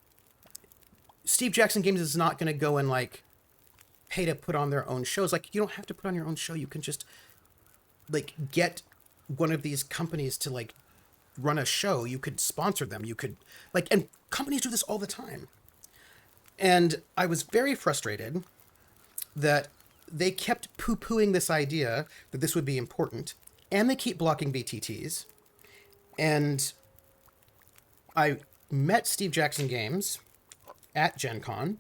Steve Jackson Games is not going to go and like pay to put on their own shows. Like, you don't have to put on your own show. You can just like get one of these companies to like run a show. You could sponsor them. You could like, and companies do this all the time. And I was very frustrated that they kept poo-pooing this idea that this would be important, and they keep blocking BTTs. And I met Steve Jackson Games at Gen Con,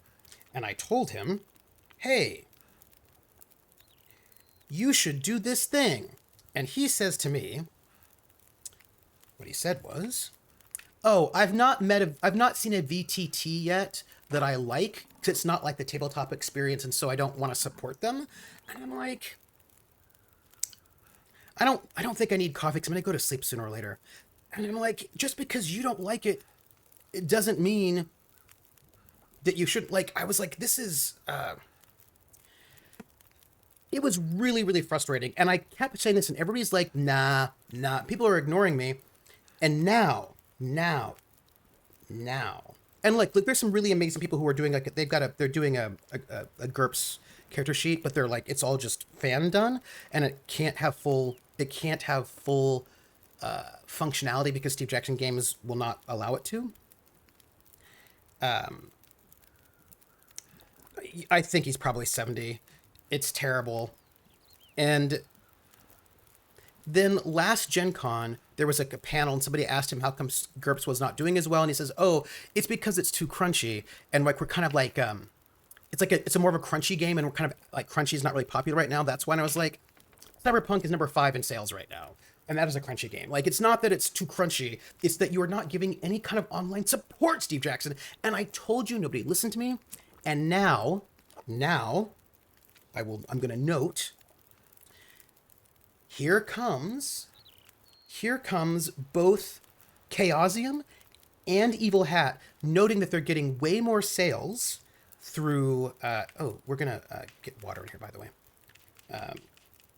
and I told him, hey, you should do this thing. And he says to me, what he said was, oh, I've not seen a VTT yet that I like, because it's not like the tabletop experience, and so I don't want to support them. And I'm like, I don't think I need coffee, because I'm going to go to sleep sooner or later. And I'm like, just because you don't like it, it doesn't mean that you should, like, I was like, this is, it was really, really frustrating. And I kept saying this, and everybody's like, nah. People are ignoring me. And now. And like, look, there's some really amazing people who are doing, like, they're doing a GURPS character sheet, but they're like, it's all just fan done, and it can't have full functionality because Steve Jackson Games will not allow it to. I think he's probably 70. It's terrible. And then last Gen Con, there was like a panel and somebody asked him how come GURPS was not doing as well, and he says, "Oh, it's because it's too crunchy, and like we're kind of like it's a more of a crunchy game, and we're kind of like crunchy is not really popular right now. That's why I was like, Cyberpunk is number 5 in sales right now, and that is a crunchy game. Like, it's not that it's too crunchy, it's that you are not giving any kind of online support, Steve Jackson. And I told you nobody listened to me, and now I'm gonna note. Here comes both Chaosium and Evil Hat, noting that they're getting way more sales through. We're gonna get water in here, by the way.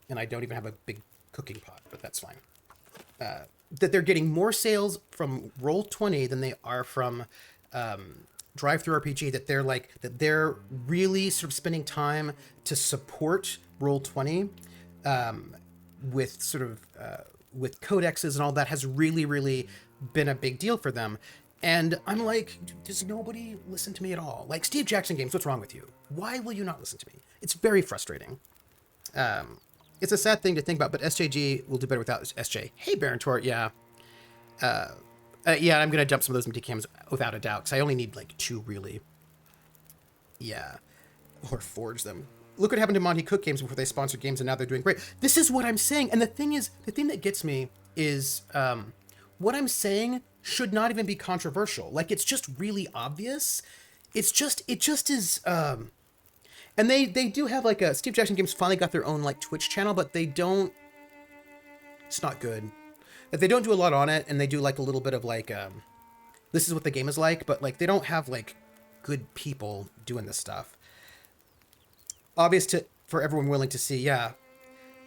And I don't even have a big cooking pot, but that's fine. That they're getting more sales from Roll20 than they are from Drive-Thru RPG. That they're really sort of spending time to support Roll20 with sort of with codexes and all that has really, really been a big deal for them. And I'm like, does nobody listen to me at all? Like, Steve Jackson Games, what's wrong with you? Why will you not listen to me? It's very frustrating. It's a sad thing to think about, but SJG will do better without SJ. Hey, Baron Tor, yeah. Yeah, I'm going to dump some of those MD cams without a doubt, because I only need, like, 2, really. Yeah. Or forge them. Look what happened to Monty Cook Games before they sponsored games, and now they're doing great. This is what I'm saying, and the thing that gets me is, what I'm saying should not even be controversial. Like, it's just really obvious. It just is, and they do have, like, Steve Jackson Games finally got their own, like, Twitch channel, but they don't, it's not good. They don't do a lot on it, and they do, like, a little bit of, like, this is what the game is like, but, like, they don't have, like, good people doing this stuff. Obvious for everyone willing to see, yeah.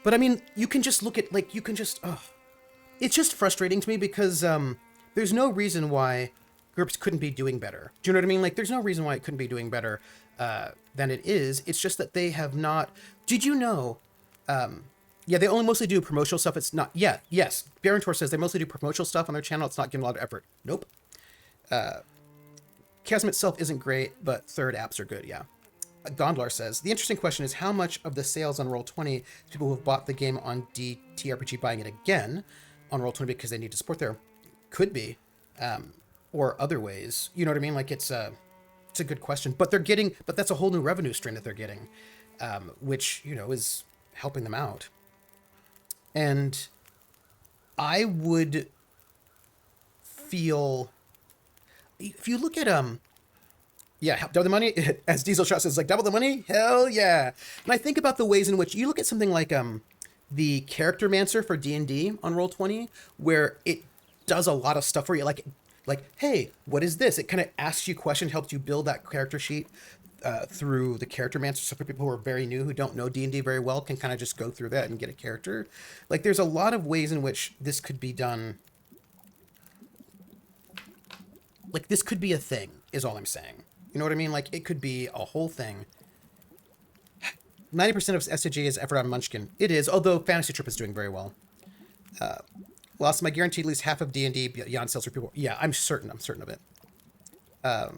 But, I mean, you can just look at, like, it's just frustrating to me because, there's no reason why GURPS couldn't be doing better. Do you know what I mean? Like, there's no reason why it couldn't be doing better than it is. It's just that they have not... Did you know... yeah, they only mostly do promotional stuff. It's not... Yeah, yes. Baron Tor says they mostly do promotional stuff on their channel. It's not giving a lot of effort. Nope. Chasm itself isn't great, but third apps are good, yeah. Gondlar says, the interesting question is how much of the sales on Roll20 people who have bought the game on DTRPG buying it again on Roll20 because they need to support there. Could be. Or other ways. You know what I mean? Like, it's a good question. But that's a whole new revenue stream that they're getting, which, you know, is helping them out. And I would feel, if you look at, yeah, double the money, as Diesel Shot says, like, double the money? Hell yeah. And I think about the ways in which you look at something like the Character Mancer for D&D on Roll20, where it does a lot of stuff for you, like, hey, what is this? It kind of asks you questions, helps you build that character sheet through the Character Mancer. So for people who are very new, who don't know D&D very well, can kind of just go through that and get a character. Like, there's a lot of ways in which this could be done. Like, this could be a thing, is all I'm saying. You know what I mean? Like, it could be a whole thing. 90% of SCG is effort on Munchkin. It is, although Fantasy Trip is doing very well. Lost my guaranteed at least half of D&D beyond sales for people. Yeah, I'm certain of it. I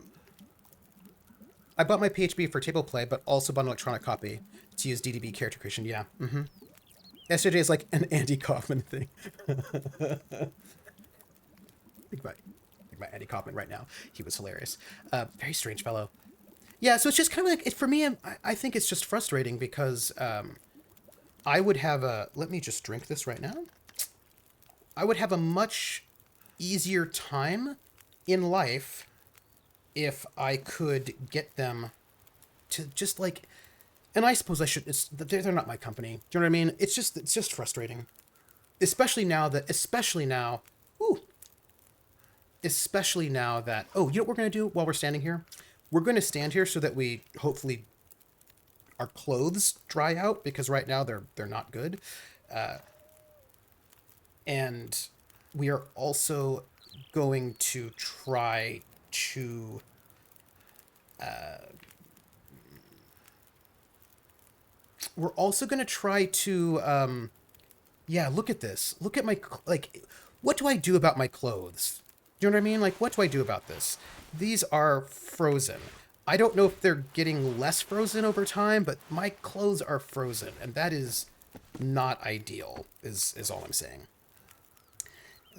bought my PHB for table play, but also bought an electronic copy to use DDB character creation. Yeah. Mm-hmm. SJJ is like an Andy Kaufman thing. Think about Andy Kaufman right now. He was hilarious. Very strange fellow. Yeah, so it's just kind of like, for me, I think it's just frustrating because I would have let me just drink this right now. I would have a much easier time in life if I could get them to just, like, and I suppose I should, they're not my company. Do you know what I mean? It's just frustrating. Especially now that, oh, you know what we're going to do while we're standing here? We're going to stand here so that we, hopefully, our clothes dry out, because right now they're not good. And we are also going to try to yeah, look at this. Look at my, like, what do I do about my clothes? Do you know what I mean? Like, what do I do about this? These are frozen. I don't know if they're getting less frozen over time, but my clothes are frozen, and that is not ideal, is all I'm saying.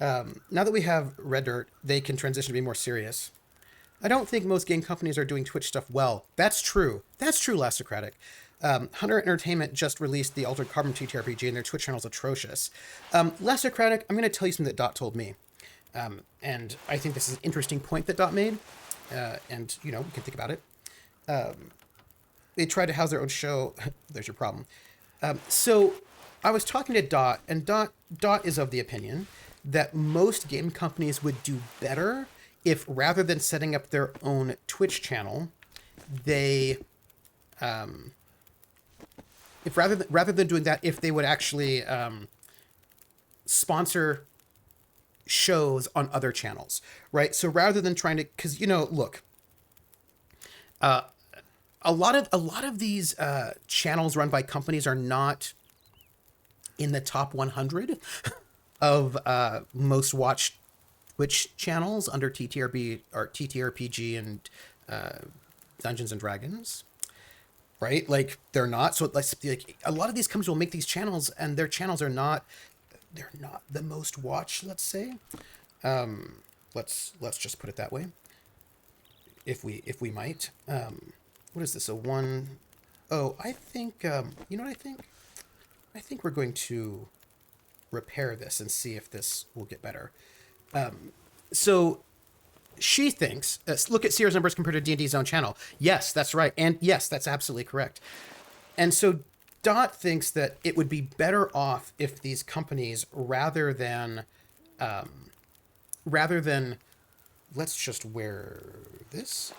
Now that we have Red Dirt, they can transition to be more serious. I don't think most game companies are doing Twitch stuff well. That's true. That's true, Lastocratic. Hunter Entertainment just released the Altered Carbon TTRPG, and their Twitch channel is atrocious. Lastocratic, I'm going to tell you something that Dot told me. And I think this is an interesting point that Dot made. And, you know, we can think about it. They tried to house their own show. There's your problem. So I was talking to Dot, and Dot is of the opinion that most game companies would do better if, rather than setting up their own Twitch channel, they, if rather than doing that, if they would actually sponsor shows on other channels, right? So rather than trying to, because, you know, look, a lot of these channels run by companies are not in the top 100 of most watched Twitch channels under TTRB or TTRPG and Dungeons and Dragons, right? Like they're not. So like a lot of these companies will make these channels, and their channels are not. They're not the most watched. Let's say. Let's just put it that way. If we might. What is this? A one? Oh, I think. You know what I think? I think we're going to repair this and see if this will get better. So she thinks, look at Sierra's numbers compared to D&D's own channel. Yes, that's right. And yes, that's absolutely correct. And so Dot thinks that it would be better off if these companies, rather than, let's just wear this.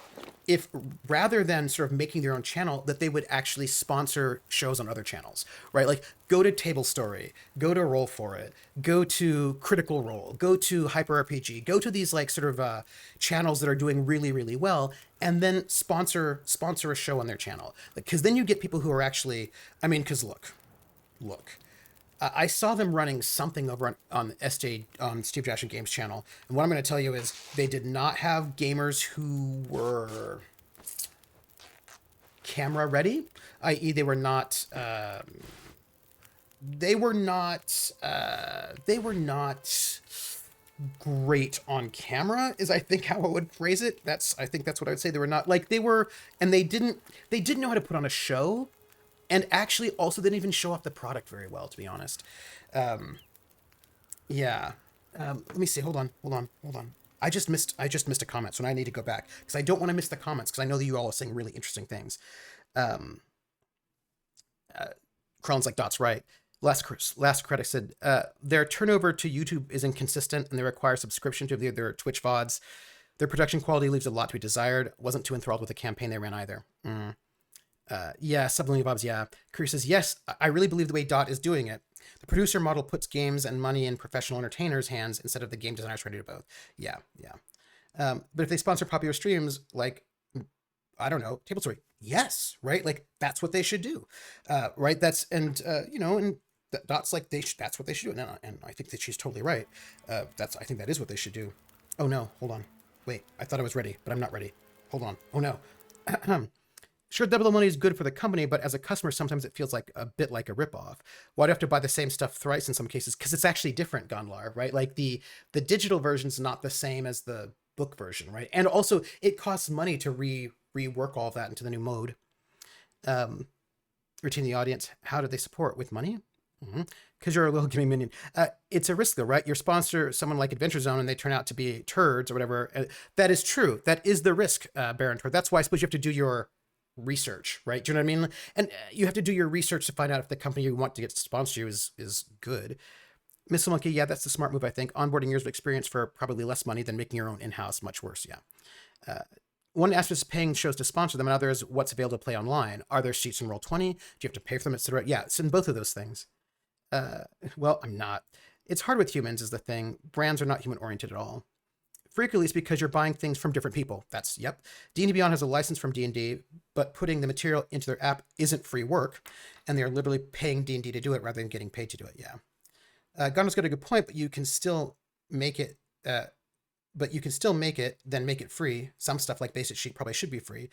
If rather than sort of making their own channel, that they would actually sponsor shows on other channels, right? Like go to Table Story, go to Roll For It, go to Critical Role, go to Hyper RPG, go to these like sort of channels that are doing really, really well, and then sponsor a show on their channel. Because then you get people who are actually, I mean, because look. I saw them running something over on SJ, on Steve Jackson Games channel. And what I'm going to tell you is they did not have gamers who were camera ready, i.e. they were not great on camera, is I think how I would phrase it. I think that's what I would say. They were not like they were, and they didn't know how to put on a show. And actually, also didn't even show off the product very well, to be honest. Yeah. Let me see. Hold on. I just missed a comment, so now I need to go back because I don't want to miss the comments because I know that you all are saying really interesting things. Cron's like Dot's right. Last critic said their turnover to YouTube is inconsistent and they require subscription to their Twitch VODs. Their production quality leaves a lot to be desired. Wasn't too enthralled with the campaign they ran either. Yeah, Subliminal Bobs, yeah. Career says, yes, I really believe the way Dot is doing it. The producer model puts games and money in professional entertainers' hands instead of the game designers trying to do both. Yeah. But if they sponsor popular streams, like, I don't know, Table Story, yes, right? Like, that's what they should do, right? That's, and, you know, and Dot's like, that's what they should do. And I think that she's totally right. I think that is what they should do. Oh, no, hold on. Wait, I thought I was ready, but I'm not ready. Hold on. Oh, no. Sure, double money is good for the company, but as a customer, sometimes it feels like a bit like a ripoff. Why do you have to buy the same stuff thrice in some cases? Because it's actually different, Gondlar, right? Like the digital version is not the same as the book version, right? And also, it costs money to rework all of that into the new mode. Retain the audience. How do they support? With money? Because you're a little gaming minion. It's a risk, though, right? You sponsor someone like Adventure Zone and they turn out to be turds or whatever. That is true. That is the risk, Baron Tor. That's why I suppose you have to do your research, right? Do you know what I mean? And you have to do your research to find out if the company you want to get to sponsor you is good. Missile Monkey, yeah, that's the smart move, I think. Onboarding years of experience for probably less money than making your own in-house, much worse, yeah. One aspect is paying shows to sponsor them, and other is what's available to play online. Are there seats in Roll20? Do you have to pay for them, etc.? Yeah, it's in both of those things. Well, I'm not. It's hard with humans is the thing. Brands are not human-oriented at all. Free release because you're buying things from different people. That's, yep. D&D Beyond has a license from D&D, but putting the material into their app isn't free work, and they're literally paying D&D to do it rather than getting paid to do it, yeah. Gunner's got a good point, but you can still make it, then make it free. Some stuff like Basic Sheet probably should be free.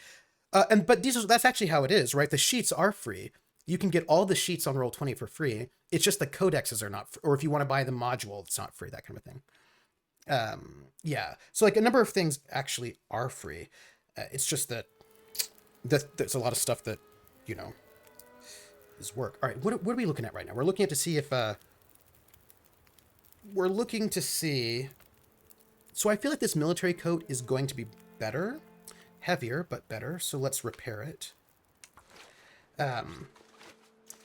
But that's actually how it is, right? The sheets are free. you can get all the sheets on Roll20 for free. It's just the codexes are not, or if you want to buy the module, it's not free, that kind of thing. Yeah. So like a number of things actually are free. It's just that there's a lot of stuff that, you know, is work. All right. What are we looking at right now? We're looking at to see if, we're looking to see. So I feel like this military coat is going to be better, heavier, but better. So let's repair it.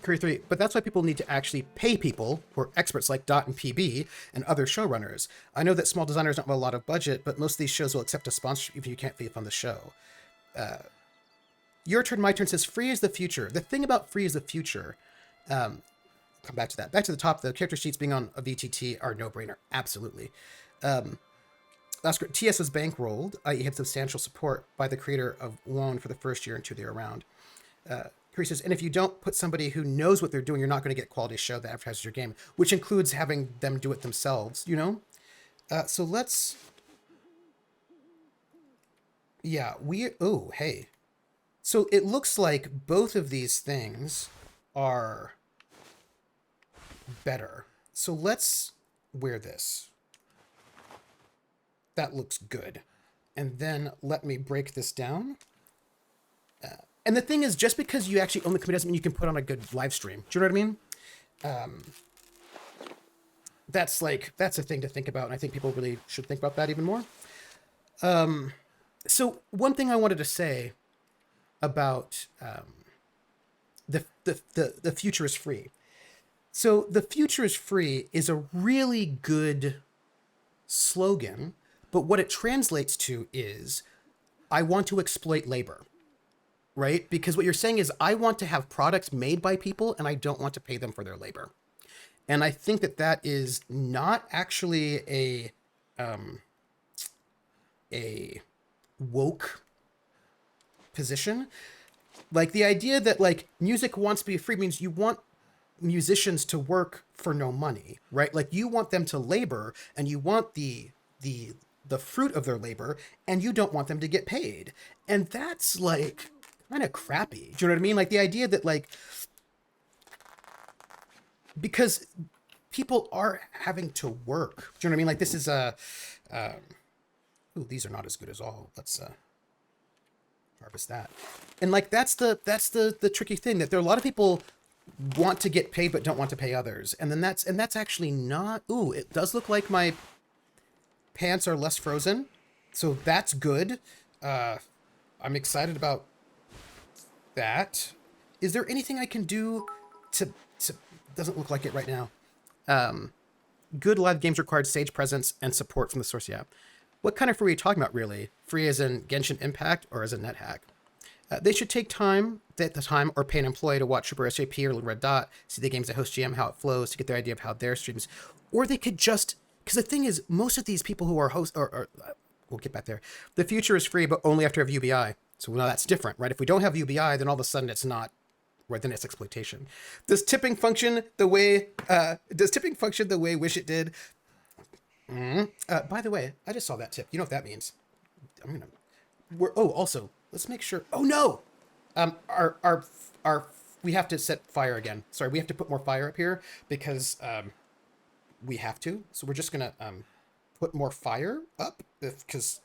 Career 3, but that's why people need to actually pay people who are experts like Dot and PB and other showrunners. I know that small designers don't have a lot of budget, but most of these shows will accept a sponsorship if you can't be on the show. Your Turn, My Turn says free is the future. The thing about free is the future, come back to that. Back to the top, the character sheets being on a VTT are no-brainer. Absolutely. Last TS was bankrolled, i.e. had substantial support by the creator of One for the first year and 2 year round. Curry says, and if you don't put somebody who knows what they're doing, you're not going to get quality show that advertises your game, which includes having them do it themselves, you know? So let's... Yeah, oh, hey. So it looks like both of these things are better. So let's wear this. That looks good. And then let me break this down. And the thing is, just because you actually own the company doesn't mean you can put on a good live stream. Do you know what I mean? That's a thing to think about. And I think people really should think about that even more. So one thing I wanted to say about the future is free. So the future is free is a really good slogan, but what it translates to is I want to exploit labor. Right? Because what you're saying is I want to have products made by people and I don't want to pay them for their labor. And I think that that is not actually a woke position. Like the idea that like music wants to be free means you want musicians to work for no money, right? Like you want them to labor and you want the fruit of their labor and you don't want them to get paid. And that's like kind of crappy. Do you know what I mean? Like the idea that like, because people are having to work. Do you know what I mean? Like this is ooh, these are not as good as all. Let's harvest that. And like that's the tricky thing, that there are a lot of people want to get paid but don't want to pay others. And then that's actually not. Ooh, it does look like my pants are less frozen. So that's good. I'm excited about that. Is there anything I can do to doesn't look like it right now. Good live games required stage presence and support from the source. Yeah. What kind of free are you talking about, really? Free as in Genshin Impact or as a net hack? They should take time at the time or pay an employee to watch Super SJP or Red Dot, see the games at Host GM, how it flows, to get their idea of how their streams. Or they could just, because the thing is, most of these people who are hosts, or we'll get back there. The future is free, but only after you have UBI. So now that's different, right? If we don't have UBI, then all of a sudden it's not, right? Then it's exploitation. Does tipping function the way Wish It did? By the way, I just saw that tip. You know what that means? Also, let's make sure. Oh no! We have to set fire again. Sorry, we have to put more fire up here because we have to. So we're just gonna put more fire up because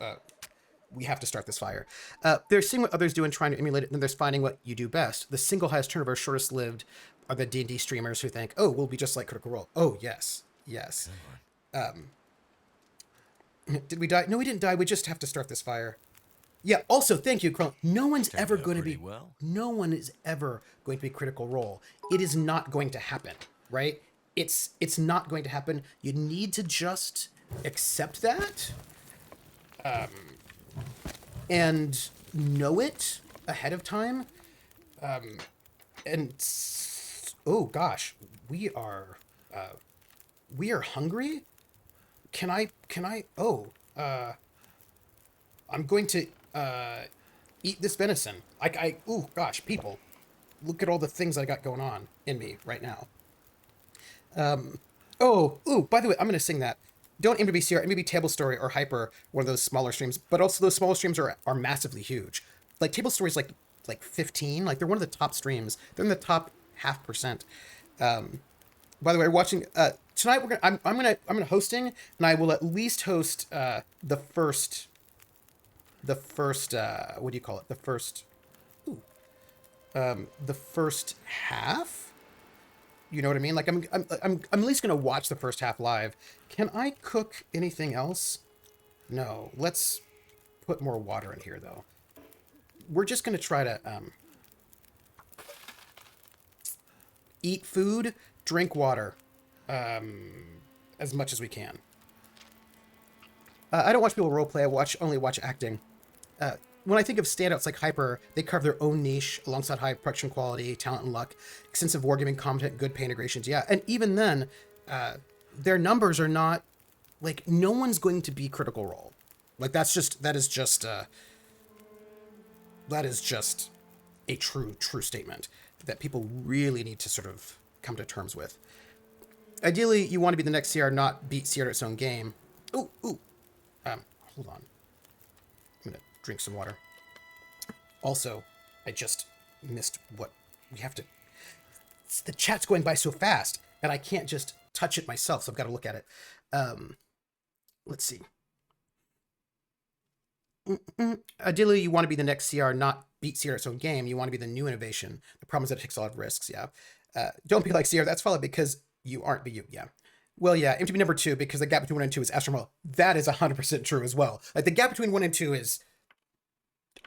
we have to start this fire. They're seeing what others do and trying to emulate it, and there's finding what you do best. The single highest turnover, shortest lived, are the D&D streamers who think, "Oh, we'll be just like Critical Role." Oh yes. Did we die? No, we didn't die. We just have to start this fire. Yeah. Also, thank you, Chrome. No one is ever going to be Critical Role. It is not going to happen, right? It's not going to happen. You need to just accept that, and know it ahead of time. Oh gosh, we are hungry. Can I, I'm going to, eat this venison. Oh gosh, people, look at all the things I got going on in me right now. By the way, I'm going to sing that. Don't aim to be CR, maybe Table Story or Hyper, one of those smaller streams, but also those smaller streams are massively huge. Like Table Story is like 15, like they're one of the top streams. They're in the top 0.5%. By the way, we're watching tonight. I'm gonna hosting, and I will at least host the first what do you call it? The first half. You know what I mean? Like I'm at least gonna watch the first half live. Can I cook anything else? No. Let's put more water in here though. We're just gonna try to eat food, drink water, as much as we can. I don't watch people roleplay. I only watch acting. When I think of standouts like Hyper, they carve their own niche alongside high production quality, talent and luck, extensive wargaming content, good pay integrations. Yeah, and even then, their numbers are not like no one's going to be Critical Role. Like that is just a true statement that people really need to sort of come to terms with. Ideally, you want to be the next CR, not beat CR at its own game. Ooh. Hold on. I'm gonna drink some water. Also, I just missed what we have to. The chat's going by so fast, and I can't just touch it myself, so I've got to look at it. Let's see. Ideally, you want to be the next CR, not beat CR at its own game. You want to be the new innovation. The problem is that it takes a lot of risks. Yeah. Don't be like CR. That's valid because you aren't be you. Yeah. Well, yeah, aim to be number 2 because the gap between 1 and 2 is astronomical. That is 100% true as well. Like the gap between 1 and 2 is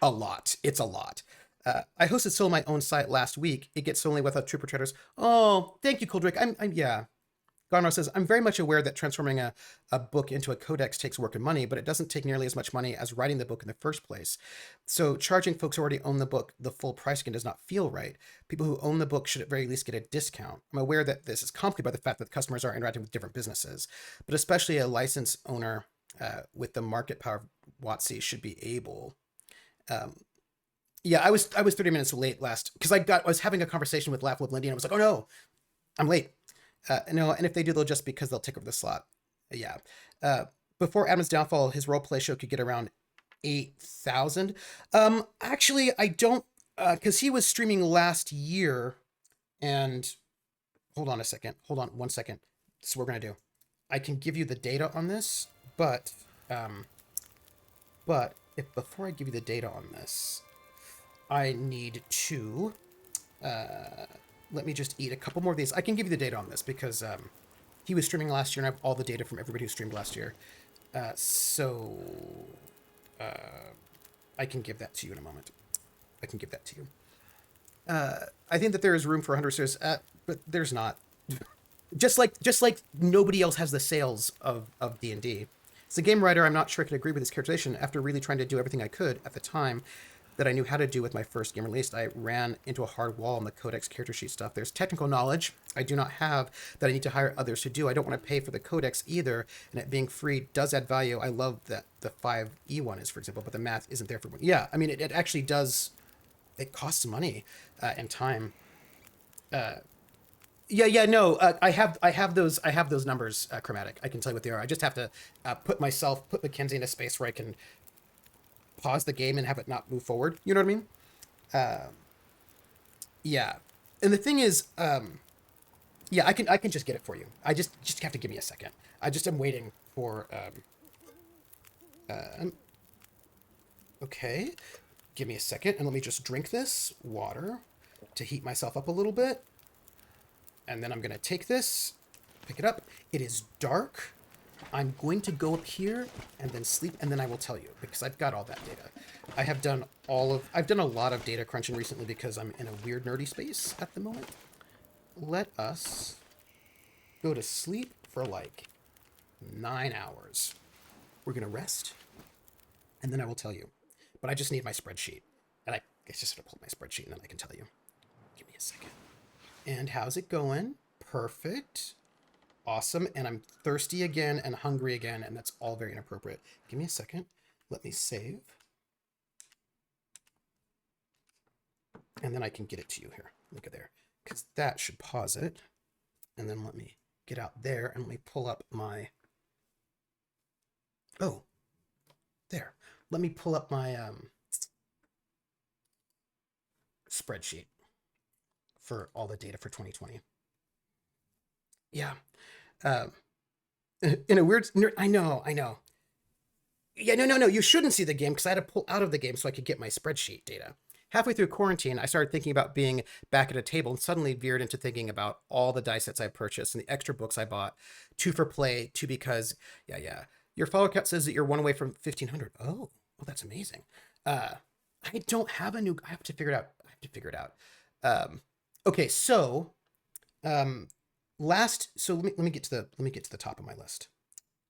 a lot. It's a lot. I hosted solo my own site last week. It gets only without trooper traders. Oh, thank you, Kuldrick. Yeah. Gonrar says, I'm very much aware that transforming a book into a codex takes work and money, but it doesn't take nearly as much money as writing the book in the first place. So charging folks who already own the book the full price again does not feel right. People who own the book should at very least get a discount. I'm aware that this is complicated by the fact that customers are interacting with different businesses, but especially a license owner with the market power of WotC should be able. Yeah, I was 30 minutes late last because I was having a conversation with Laugh with Lindy and I was like, oh no, I'm late. No, and if they do, they'll just because they'll take over the slot. Yeah. Before Adam's downfall, his roleplay show could get around 8,000. Actually, I don't, because he was streaming last year, and hold on 1 second. This is what we're gonna do. I can give you the data on this, but if before I give you the data on this, I need to. Let me just eat a couple more of these. I can give you the data on this because he was streaming last year and I have all the data from everybody who streamed last year. So I can give that to you in a moment. I can give that to you. I think that there is room for 100 stars, but there's not. Just like nobody else has the sales of D&D. As a game writer, I'm not sure I could agree with this characterization. After really trying to do everything I could at the time that I knew how to do with my first game released, I ran into a hard wall on the codex character sheet stuff. There's technical knowledge I do not have that I need to hire others to do. I don't want to pay for the codex either, and it being free does add value. I love that the 5e one is, for example, but the math isn't there for one. Yeah, I mean, it actually does. It costs money and time. No, I have those numbers, Chromatic. I can tell you what they are. I just have to put Mackenzie in a space where I can pause the game and have it not move forward. You know what I mean? Yeah. And the thing is, yeah, I can just get it for you. I just have to give me a second. I just am waiting for, okay. Give me a second and let me just drink this water to heat myself up a little bit. And then I'm going to take this, pick it up. It is dark. I'm going to go up here and then sleep, and then I will tell you because I've got all that data. I've done a lot of data crunching recently because I'm in a weird nerdy space at the moment. Let us go to sleep for like 9 hours. We're going to rest, and then I will tell you. But I just need my spreadsheet, and I just going to pull up my spreadsheet, and then I can tell you. Give me a second. And how's it going? Perfect. Awesome. And I'm thirsty again and hungry again, and that's all very inappropriate. Give me a second. Let me save. And then I can get it to you here. Look at there. Because that should pause it. And then let me get out there and let me pull up my... Oh, there. Let me pull up my spreadsheet for all the data for 2020. Yeah. Um, in a weird, I know. Yeah, no. You shouldn't see the game because I had to pull out of the game so I could get my spreadsheet data. Halfway through quarantine, I started thinking about being back at a table and suddenly veered into thinking about all the dice sets I purchased and the extra books I bought. 2 for play, 2 because, yeah. Your follower count says that you're 1 away from 1,500. Oh, well, that's amazing. I don't have a new. I have to figure it out. Okay, so so let me get to the top of my list.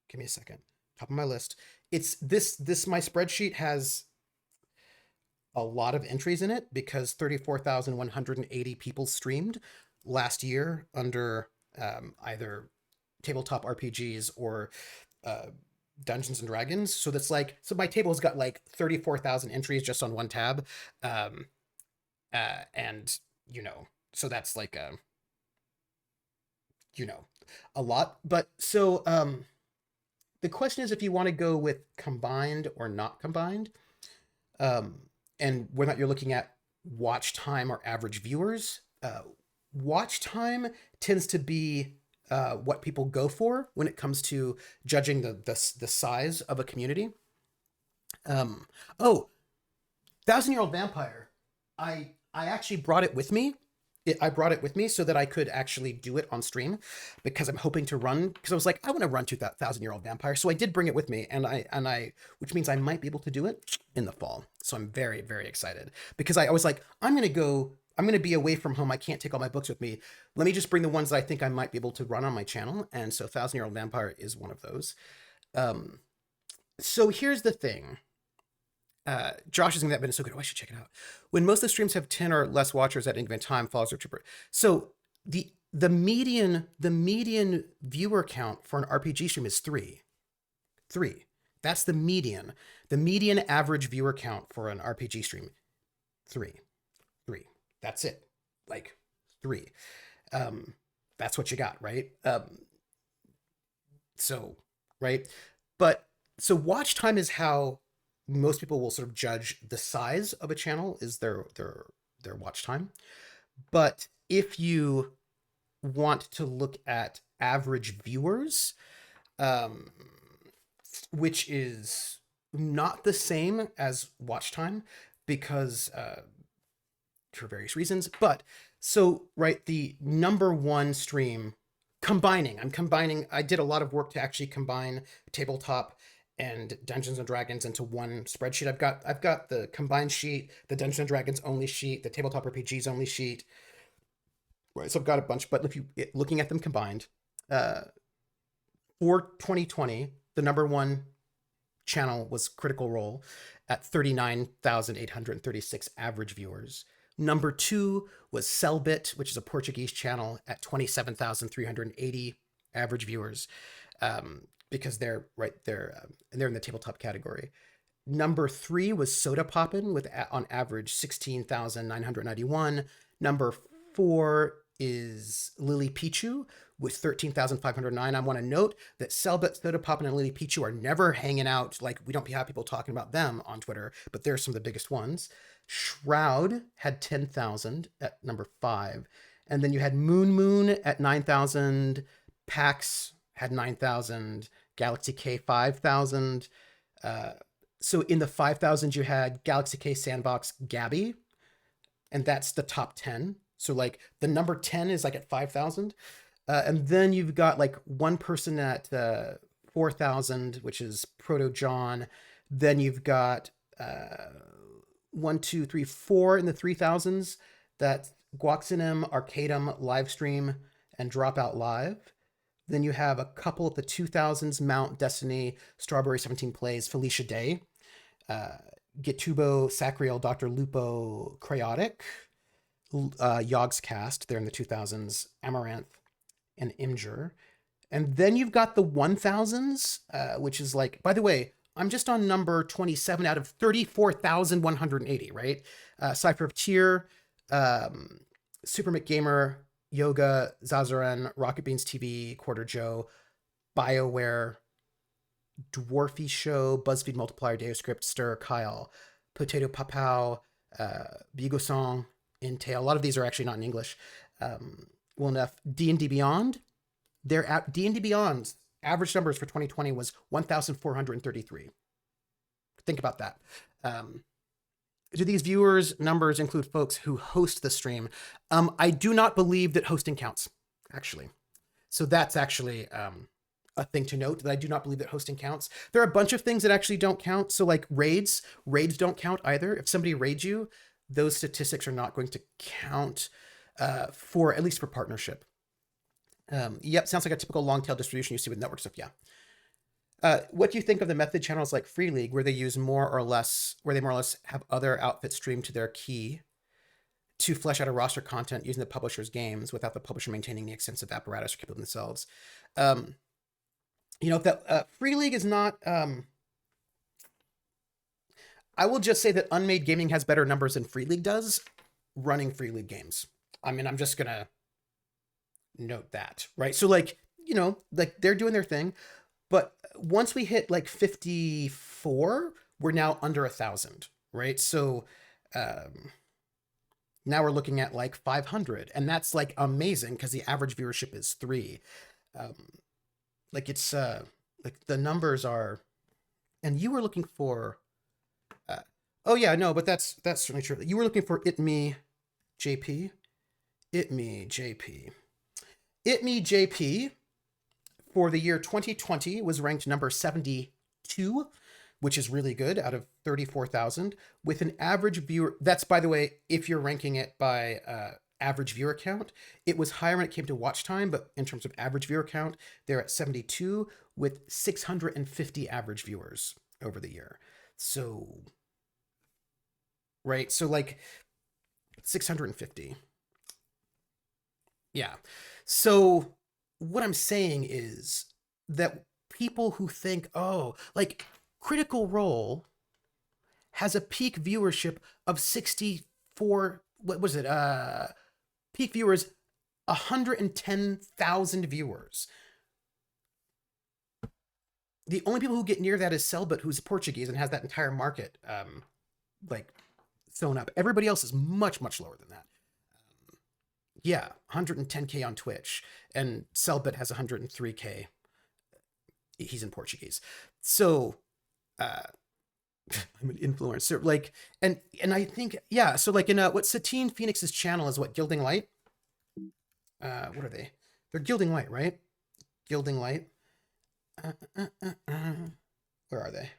Give me a second. Top of my list. It's this my spreadsheet has a lot of entries in it because 34,180 people streamed last year under either tabletop RPGs or Dungeons and Dragons. So that's like, so my table's got like 34,000 entries just on one tab. And so that's like a lot. But so the question is if you want to go with combined or not combined. And whether or not you're looking at watch time or average viewers. Watch time tends to be what people go for when it comes to judging the size of a community. Oh, 1,000-Year-Old Vampire. I actually brought it with me. I brought it with me so that I could actually do it on stream because I'm hoping to run, because I was like, I want to run 2,000-Year-Old Vampire. So I did bring it with me, and I, which means I might be able to do it in the fall. So I'm very, very excited because I was like, I'm going to be away from home. I can't take all my books with me. Let me just bring the ones that I think I might be able to run on my channel. And so 1,000-Year-Old Vampire is one of those. So here's the thing. Josh is saying that been so good. Oh, I should check it out. When most of the streams have 10 or less watchers at any given time, follows are cheaper. So the median viewer count for an RPG stream is 3. That's the median. The median average viewer count for an RPG stream, 3. That's it. Like 3. That's what you got, right? So, right. But so watch time is how most people will sort of judge the size of a channel is their watch time. But if you want to look at average viewers, which is not the same as watch time because for various reasons, but so right, the number one stream I did a lot of work to actually combine tabletop and Dungeons and Dragons into one spreadsheet. I've got the combined sheet, the Dungeons and Dragons only sheet, the tabletop RPGs only sheet. Right, so I've got a bunch, but if you looking at them combined, for 2020, the number one channel was Critical Role at 39,836 average viewers. Number 2 was Cellbit, which is a Portuguese channel at 27,380 average viewers. Because they're in the tabletop category. Number 3 was Soda Poppin' with on average 16,991. Number 4 is Lily Pichu with 13,509. I want to note that Cellbit, Soda Poppin', and Lily Pichu are never hanging out. Like, we don't have people talking about them on Twitter, but they're some of the biggest ones. Shroud had 10,000 at number 5. And then you had Moon at 9,000. Pax had 9,000. Galaxy K 5,000. So in the 5,000 you had Galaxy K Sandbox Gabby, and that's the top 10. So like the number 10 is like at 5,000. And then you've got like one person at 4,000, which is Proto John. Then you've got 1, 2, 3, 4 in the 3,000s. That's Guaxinem, Arcadum, Livestream, and Dropout Live. Then you have a couple at the 2000s, Mount, Destiny, Strawberry 17 Plays, Felicia Day, Gitubo, Sacriel, Dr. Lupo, Cryotic, Yogscast, they're in the 2000s, Amaranth, and Imgur. And then you've got the 1000s, which is like, by the way, I'm just on number 27 out of 34,180, right? Cypher of Tyr, Super McGamer, Yoga, Zazaran, Rocket Beans TV, Quarter Joe, BioWare, Dwarfy Show, BuzzFeed Multiplier, Deoscript, Stir, Kyle, Potato Papau, Bigosong, Intel. A lot of these are actually not in English. Well enough. D&D Beyond, D&D Beyond's average numbers for 2020 was 1,433. Think about that. Do these viewers' numbers include folks who host the stream? I do not believe that hosting counts, actually. So that's actually a thing to note, that I do not believe that hosting counts. There are a bunch of things that actually don't count. So like raids don't count either. If somebody raids you, those statistics are not going to count for, at least for partnership. Yep, sounds like a typical long tail distribution you see with network stuff. Yeah. What do you think of the method channels like Free League, where they use more or less have other outfits streamed to their key to flesh out a roster content using the publisher's games without the publisher maintaining the extensive apparatus or capability themselves? That Free League is not. I will just say that Unmade Gaming has better numbers than Free League does running Free League games. I mean, I'm just gonna note that, right? So like they're doing their thing. But once we hit like 54, we're now under 1,000, right? So now we're looking at like 500, and that's like amazing because the average viewership is 3. It's like the numbers are, and you were looking for, oh yeah, no, but that's certainly true. You were looking for It Me JP. For the year 2020 was ranked number 72, which is really good, out of 34,000, with an average viewer. That's, by the way, if you're ranking it by average viewer count. It was higher when it came to watch time, but in terms of average viewer count, they're at 72 with 650 average viewers over the year. So, right, so like 650. Yeah. So what I'm saying is that people who think, oh, like Critical Role has a peak viewership of 64, what was it? Peak viewers, 110,000 viewers. The only people who get near that is Selbit, who's Portuguese and has that entire market sewn up. Everybody else is much, much lower than that. Yeah, 110K on Twitch, and Selbit has 103K. He's in Portuguese. So, I'm an influencer. And I think, yeah, so in what Satine Phoenix's channel is what, Gilding Light? What are they? They're Gilding Light, right? Gilding Light. Where are they?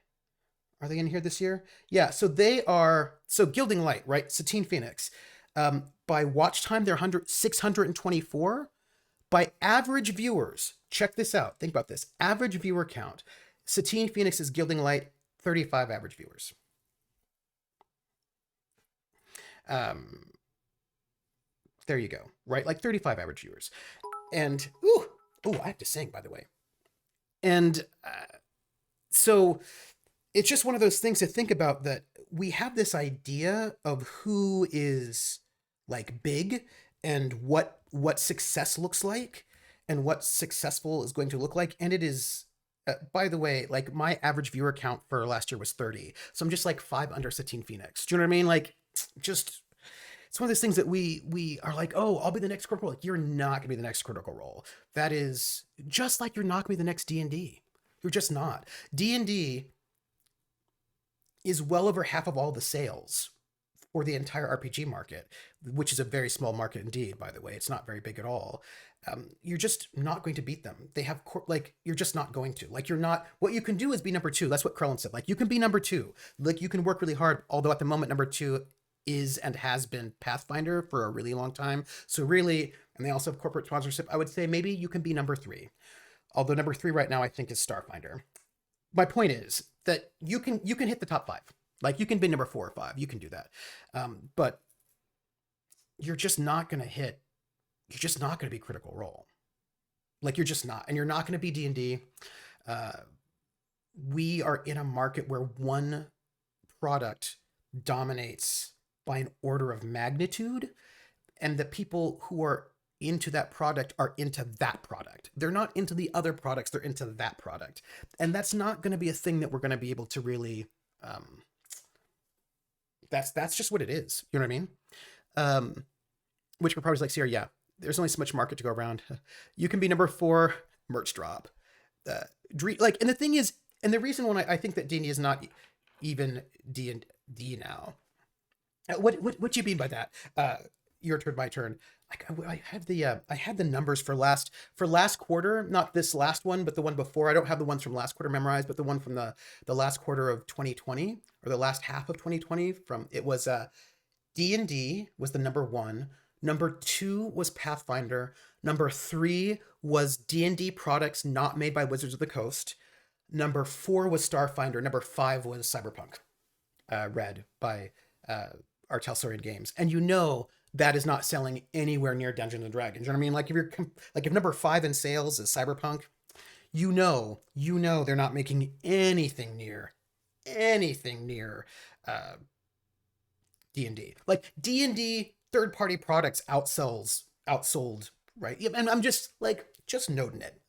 Are they in here this year? Yeah, so they are, so Gilding Light, right? Satine Phoenix. By watch time, they're 624. By average viewers, check this out. Think about this. Average viewer count. Satine Phoenix's Gilding Light, 35 average viewers. There you go, right? 35 average viewers. And, I have to sing, by the way. And so it's just one of those things to think about, that we have this idea of who is big and what success looks like and what successful is going to look like. And it is, by the way, my average viewer count for last year was 30. So I'm just 5 under Satine Phoenix. Do you know what I mean? Just, it's one of those things that we are oh, I'll be the next Critical Role. You're not gonna be the next Critical Role. That is just like you're not gonna be the next D&D. You're just not. D&D is well over half of all the sales for the entire RPG market, which is a very small market indeed, by the way. It's not very big at all. You're just not going to beat them. They have, you're just not going to. You're not, what you can do is be number 2. That's what Krellin said. You can be number 2. You can work really hard, although at the moment, number 2 is and has been Pathfinder for a really long time. So really, and they also have corporate sponsorship, I would say maybe you can be number 3. Although number 3 right now, I think, is Starfinder. My point is that you can hit the top 5. You can be number 4 or 5. You can do that. But you're just not going to hit, you're just not going to be Critical Role. You're just not. And you're not going to be D&D. We are in a market where one product dominates by an order of magnitude. And the people who are into that product are into that product. They're not into the other products. They're into that product. And that's not going to be a thing that we're going to be able to really... That's just what it is. You know what I mean? which we're probably like, Sierra, yeah, there's only so much market to go around. You can be number 4, merch drop. Like, and the thing is, and the reason why I think that D&D is not even D&D now. What do you mean by that? Your turn, my turn. Like I had the numbers for last quarter, not this last one, but the one before. I don't have the ones from last quarter memorized, but the one from the last quarter of 2020 or the last half of 2020. From it was D&D was the number 1. Number 2 was Pathfinder. Number 3 was D&D products not made by Wizards of the Coast. Number 4 was Starfinder. Number 5 was Cyberpunk, read by Artelsaurian Games. And you know that is not selling anywhere near Dungeons and Dragons. You know what I mean? Like if number 5 in sales is Cyberpunk, you know they're not making anything near D&D. Like D&D third-party products outsold, right? And I'm just noting it.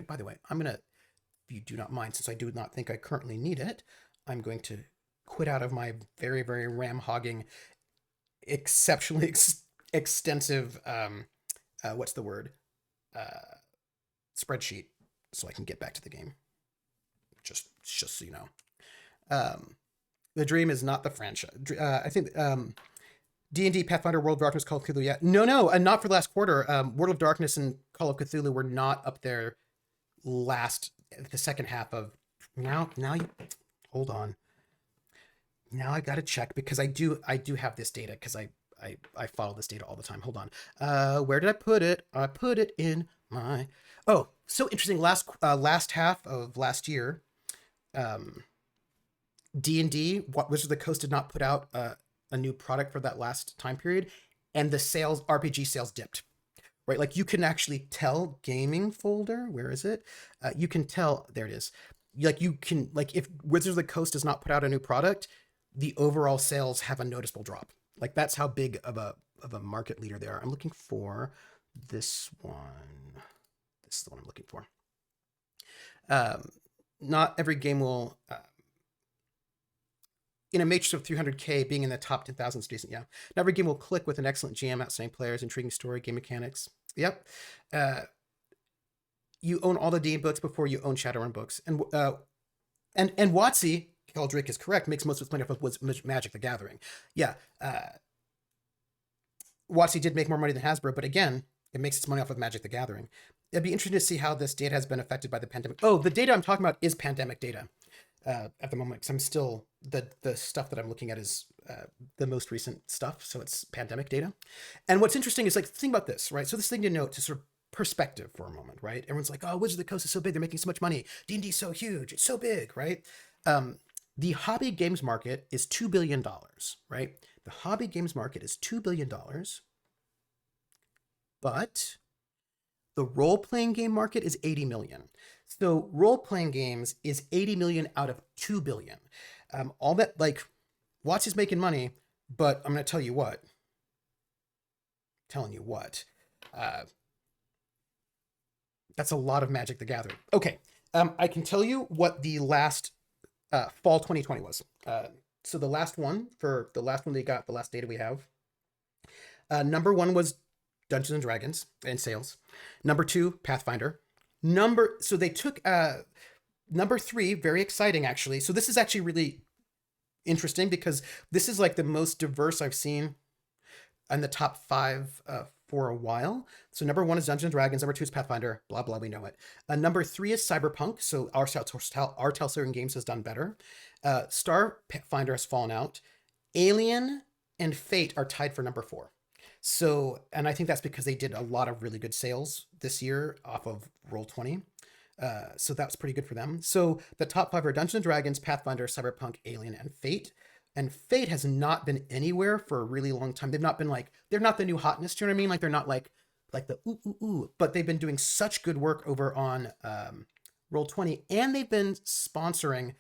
By the way, I'm gonna, if you do not mind, since I do not think I currently need it, I'm going to quit out of my very, very ram-hogging, exceptionally extensive, what's the word? Spreadsheet, so I can get back to the game. Just so you know. The dream is not the franchise. I think D&D, Pathfinder, World of Darkness, Call of Cthulhu. Yeah, no, and not for last quarter. World of Darkness and Call of Cthulhu were not up there the second half of now. You hold on. Now I gotta check because I do have this data because I follow this data all the time. Hold on. Where did I put it? I put it in my. Oh, so interesting. Last half of last year, D&D, Wizards of the Coast did not put out a new product for that last time period, and the RPG sales dipped. Right, like you can actually tell gaming folder. Where is it? You can tell. There it is. Like you can if Wizards of the Coast does not put out a new product, the overall sales have a noticeable drop. Like that's how big of a market leader they are. I'm looking for this one. This is the one I'm looking for. Not every game will. In a matrix of 300K, being in the top 10,000 is decent. Yeah, not every game will click with an excellent GM, outstanding players, intriguing story, game mechanics. Yep. You own all the D books before you own Shadowrun books, and WotC, Keldrick is correct, makes most of its money off of Magic the Gathering. Yeah, WotC did make more money than Hasbro, but again, it makes its money off of Magic the Gathering. It'd be interesting to see how this data has been affected by the pandemic. Oh, the data I'm talking about is pandemic data. At the moment, because I'm still the stuff that I'm looking at is the most recent stuff, so it's pandemic data. And what's interesting is think about this, right? So this thing to note to sort of perspective for a moment, right? Everyone's like, "Oh, Wizards of the Coast is so big; they're making so much money. D&D is so huge; it's so big, right?" The hobby games market is $2 billion, right? The hobby games market is $2 billion, but the role-playing game market is 80 million. So role-playing games is 80 million out of 2 billion. All that, WotC is making money, but I'm going to tell you what. That's a lot of Magic the Gathering. Okay, I can tell you what the last fall 2020 was. So the last one they got, the last data we have. Number 1 was Dungeons and Dragons in sales. Number 2, Pathfinder. So they took number 3, very exciting actually. So this is actually really interesting because this is the most diverse I've seen in the top 5 for a while. So number 1 is Dungeons and Dragons. Number 2 is Pathfinder. Blah blah. We know it. Number 3 is Cyberpunk. So our Artelsaurian Games has done better. Starfinder has fallen out. Alien and Fate are tied for number 4. So, and I think that's because they did a lot of really good sales this year off of Roll20. So that's pretty good for them. So the top 5 are Dungeons and Dragons, Pathfinder, Cyberpunk, Alien, and Fate. And Fate has not been anywhere for a really long time. They've not been they're not the new hotness. Do you know what I mean? They're not like the ooh, but they've been doing such good work over on Roll20, and they've been sponsoring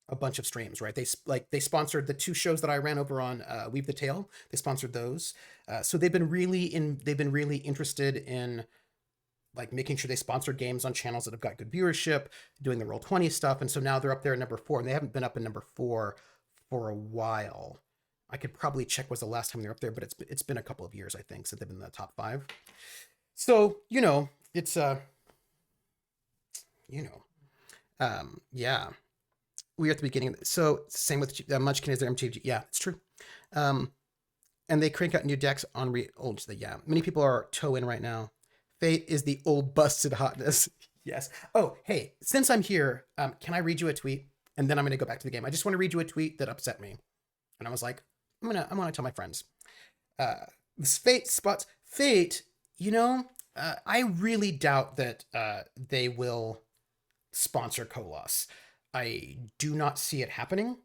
a bunch of streams, right? They sponsored the 2 shows that I ran over on Weave the Tale. They sponsored those. So they've been really interested in making sure they sponsored games on channels that have got good viewership, doing the Roll20 stuff. And so now they're up there at number 4, and they haven't been up in number 4 for a while. I could probably check was the last time they were up there, but it's been a couple of years, I think, since they've been in the top 5. So, it's yeah, we are at the beginning. So same with Munchkin is their MTG. Yeah, it's true. And they crank out new decks on old. Yeah, many people are toe in right now. Fate is the old busted hotness. Yes. Oh, hey, since I'm here, can I read you a tweet? And then I'm going to go back to the game. I just want to read you a tweet that upset me. And I was like, I'm gonna tell my friends. This Fate, I really doubt that they will sponsor Colos. I do not see it happening.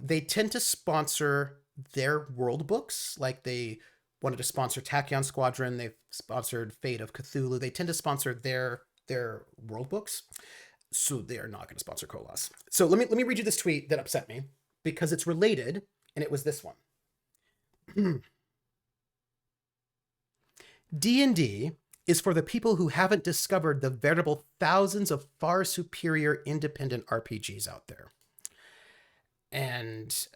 They tend to sponsor their world books, like they wanted to sponsor Tachyon Squadron. They've sponsored Fate of Cthulhu. They tend to sponsor their world books, so they are not going to sponsor Colos. So let me read you this tweet that upset me because it's related, and it was this one. D&D is for the people who haven't discovered the veritable thousands of far superior independent RPGs out there. And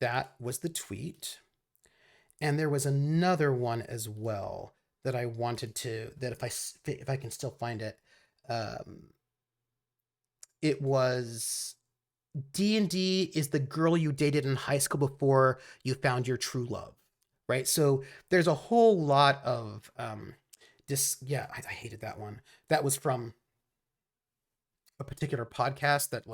that was the tweet. And there was another one as well that I wanted to, that if I can still find it, it was D&D is the girl you dated in high school before you found your true love, right? So there's a whole lot of I hated that one. That was from a particular podcast that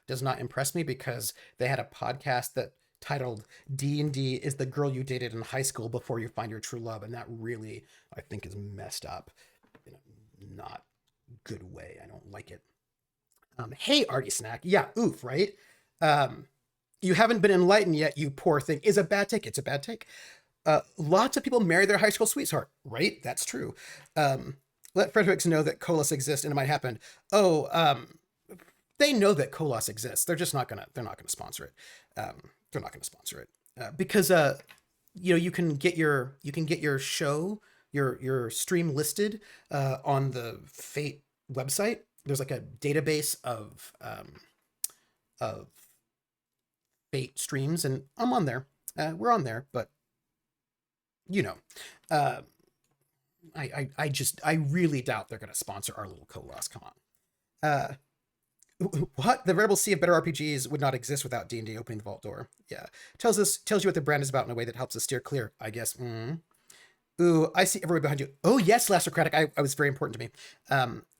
does not impress me because they had a podcast that titled D&D is the girl you dated in high school before you find your true love, and that really I think is messed up in a not good way. I don't like it. Hey, Artie Snack. Yeah, oof, right? You haven't been enlightened yet, you poor thing, is a bad take. It's a bad take. Lots of people marry their high school sweetheart, right? That's true. Let Fredericks know that Colos exists and it might happen. They know that Colos exists. They're just not gonna sponsor it. They're not gonna sponsor it because you can get your show, your stream listed on the Fate website. There's like a database of Fate streams, and I'm on there. We're on there, but I really doubt they're gonna sponsor our little Colos. Come on. What? The veritable sea of better RPGs would not exist without D&D opening the vault door. Yeah, tells you what the brand is about in a way that helps us steer clear, I guess. Ooh, I see everybody behind you. Oh yes, Lasterocratic. I was very important to me.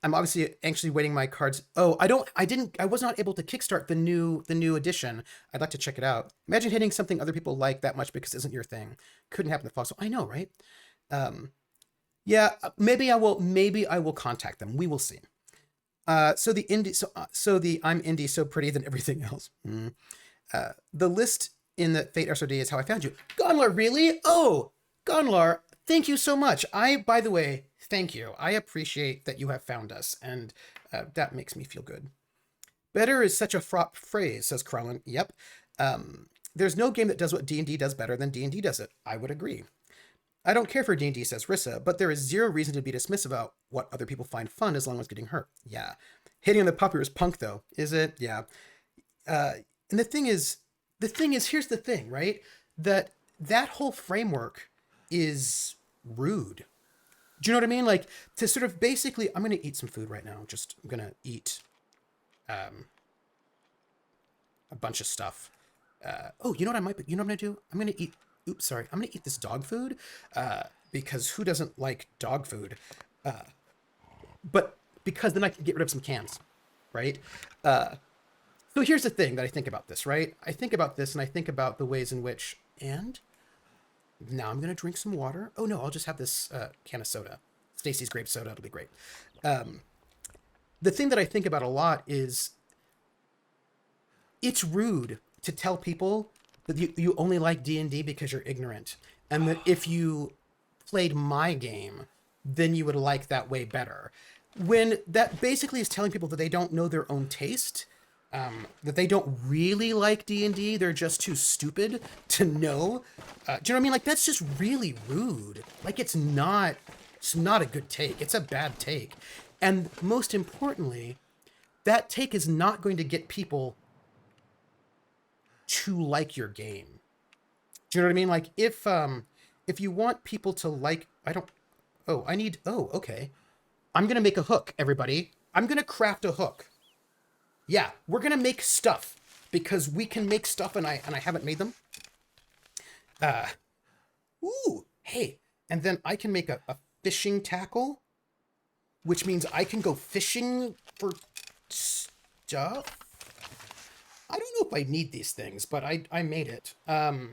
I'm obviously anxiously waiting my cards. Oh, I was not able to kickstart the new edition. I'd like to check it out. Imagine hitting something other people like that much because it isn't your thing. Couldn't happen to Fossil. I know, right? Yeah, maybe I will contact them. We will see. So the I'm indie so pretty than everything else. The list in the Fate SRD is how I found you. Gonlar, really? Oh, Gonlar, thank you so much. By the way, thank you. I appreciate that you have found us, and that makes me feel good. Better is such a fraught phrase, says Kralin. Yep. There's no game that does what D&D does better than D&D does it. I would agree. I don't care for D&D, says Rissa, but there is zero reason to be dismissive about what other people find fun as long as getting hurt. Yeah. Hitting on the puppy is punk, though. Is it? Yeah. And the thing is, here's the thing, right? That whole framework is rude. Do you know what I mean? Like, to sort of basically, I'm going to eat some food right now. I'm going to eat a bunch of stuff. You know what I'm going to do? I'm going to eat, I'm going to eat this dog food because who doesn't like dog food? But because then I can get rid of some cans, right? So here's the thing that I think about this, right? I think about this and I think about the ways in which, and now I'm going to drink some water. Oh no, I'll just have this can of soda. Stacy's grape soda, it'll be great. The thing that I think about a lot is it's rude to tell people that you only like D&D because you're ignorant. And that if you played my game, then you would like that way better. When that basically is telling people that they don't know their own taste, that they don't really like D&D, they're just too stupid to know. Do you know what I mean? Like, that's just really rude. Like, it's not a good take. It's a bad take. And most importantly, that take is not going to get people to like your game. Do you know what I mean? Like if you want people to like, okay. I'm going to make a hook, everybody. I'm going to craft a hook. Yeah, we're going to make stuff because we can make stuff and I haven't made them. Ooh, hey, and then I can make a fishing tackle, which means I can go fishing for stuff. I don't know if I need these things, but I made it. Oh,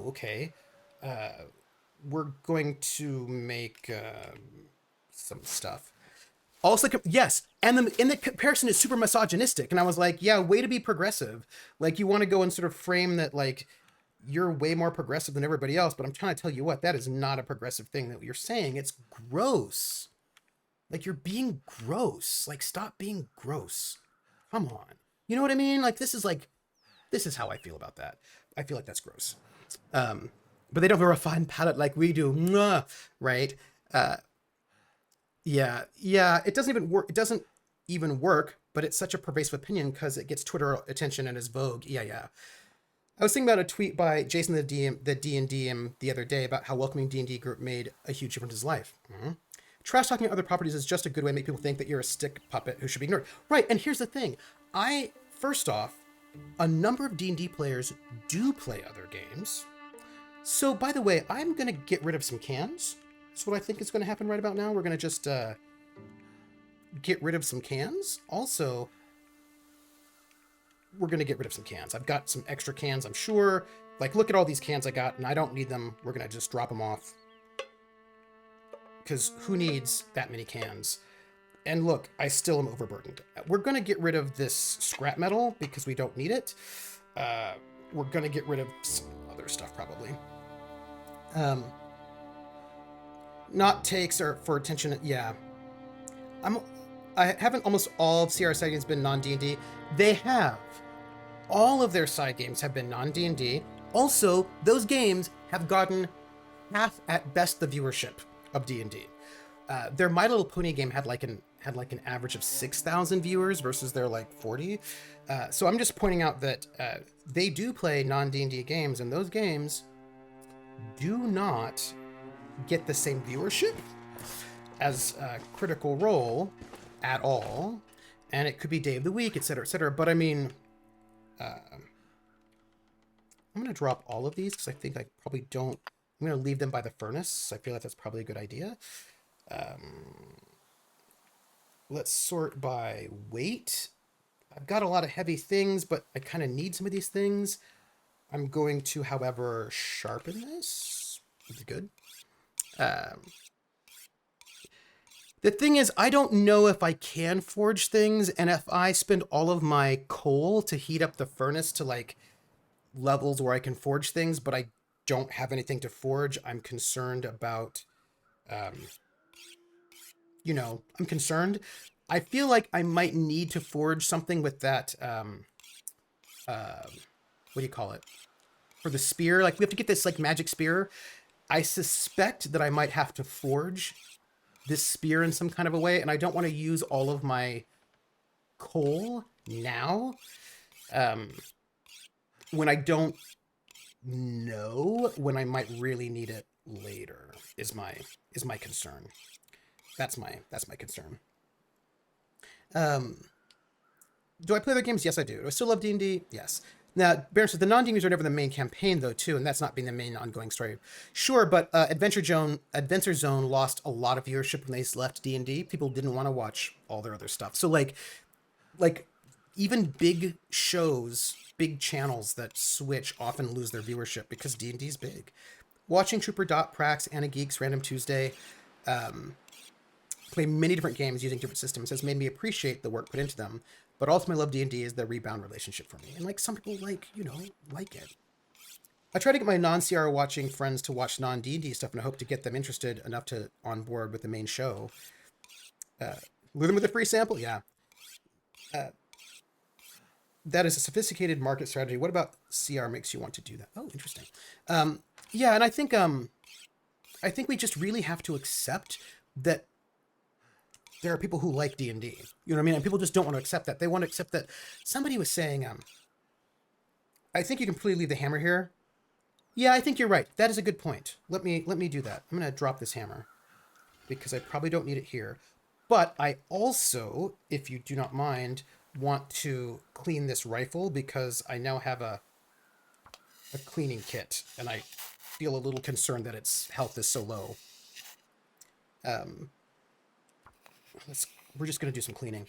okay. We're going to make some stuff. Also, yes, and the comparison is super misogynistic, and I was like, yeah, way to be progressive. Like, you want to go and sort of frame that, like, you're way more progressive than everybody else, but I'm trying to tell you what, that is not a progressive thing that you're saying. It's gross. Like, you're being gross. Like, stop being gross. Come on. You know what I mean? Like, this is how I feel about that. I feel like that's gross. But they don't have a refined palate like we do. Mwah, right? Yeah, it doesn't even work. It doesn't even work, but it's such a pervasive opinion because it gets Twitter attention and is vogue. Yeah. I was thinking about a tweet by Jason the D&D the other day about how welcoming D&D group made a huge difference in his life. Mm-hmm. Trash talking other properties is just a good way to make people think that you're a stick puppet who should be ignored. Right, and here's the thing. First off, a number of D&D players do play other games. So, by the way, I'm going to get rid of some cans. That's what I think is going to happen right about now. We're going to just get rid of some cans. Also, we're going to get rid of some cans. I've got some extra cans, I'm sure. Like, look at all these cans I got, and I don't need them. We're going to just drop them off. Because who needs that many cans? And look, I still am overburdened. We're going to get rid of this scrap metal because we don't need it. We're going to get rid of some other stuff, probably. Not takes or for attention. Yeah. I haven't almost all of CR side games been non-D&D. They have. All of their side games have been non-D&D. Also, those games have gotten half at best the viewership of D&D. Their My Little Pony game had like an average of 6,000 viewers versus their like 40. So I'm just pointing out that they do play non-D&D games, and those games do not get the same viewership as Critical Role at all. And it could be Day of the Week, etc., etc. But I mean, I'm going to drop all of these because I think I probably don't. I'm going to leave them by the furnace. I feel like that's probably a good idea. Let's sort by weight. I've got a lot of heavy things, but I kind of need some of these things. I'm going to, however, sharpen this. Would be good. The thing is, I don't know if I can forge things, and if I spend all of my coal to heat up the furnace to, like, levels where I can forge things, but I don't have anything to forge, I'm concerned about, I'm concerned. I feel like I might need to forge something with that, what do you call it? For the spear. Like, we have to get this, like, magic spear. I suspect that I might have to forge this spear in some kind of a way, and I don't want to use all of my coal now, when I don't know when I might really need it later is my concern. That's my concern. Do I play other games? Yes, I do. Do I still love D&D? Yes. Now, Baron says, the non-D&Ds are never the main campaign, though, too, and that's not being the main ongoing story. Sure, but Adventure Zone lost a lot of viewership when they left D&D. People didn't want to watch all their other stuff. So, like even big shows, big channels that switch often lose their viewership because D&D is big. Watching Trooper Dot, Prax, Anna Geeks, Random Tuesday, play many different games using different systems has made me appreciate the work put into them. But ultimately, I love D&D is the rebound relationship for me. And like some people like it. I try to get my non-CR watching friends to watch non-D&D stuff, and I hope to get them interested enough to on board with the main show. Lure them with a free sample? Yeah. That is a sophisticated market strategy. What about CR makes you want to do that? Oh, interesting. Yeah, and I think we just really have to accept that there are people who like D&D. You know what I mean? And people just don't want to accept that. They want to accept that. Somebody was saying, I think you can completely leave the hammer here. Yeah, I think you're right. That is a good point. Let me do that. I'm gonna drop this hammer because I probably don't need it here. But I also, if you do not mind, want to clean this rifle because I now have a cleaning kit, and I feel a little concerned that its health is so low. We're just gonna do some cleaning.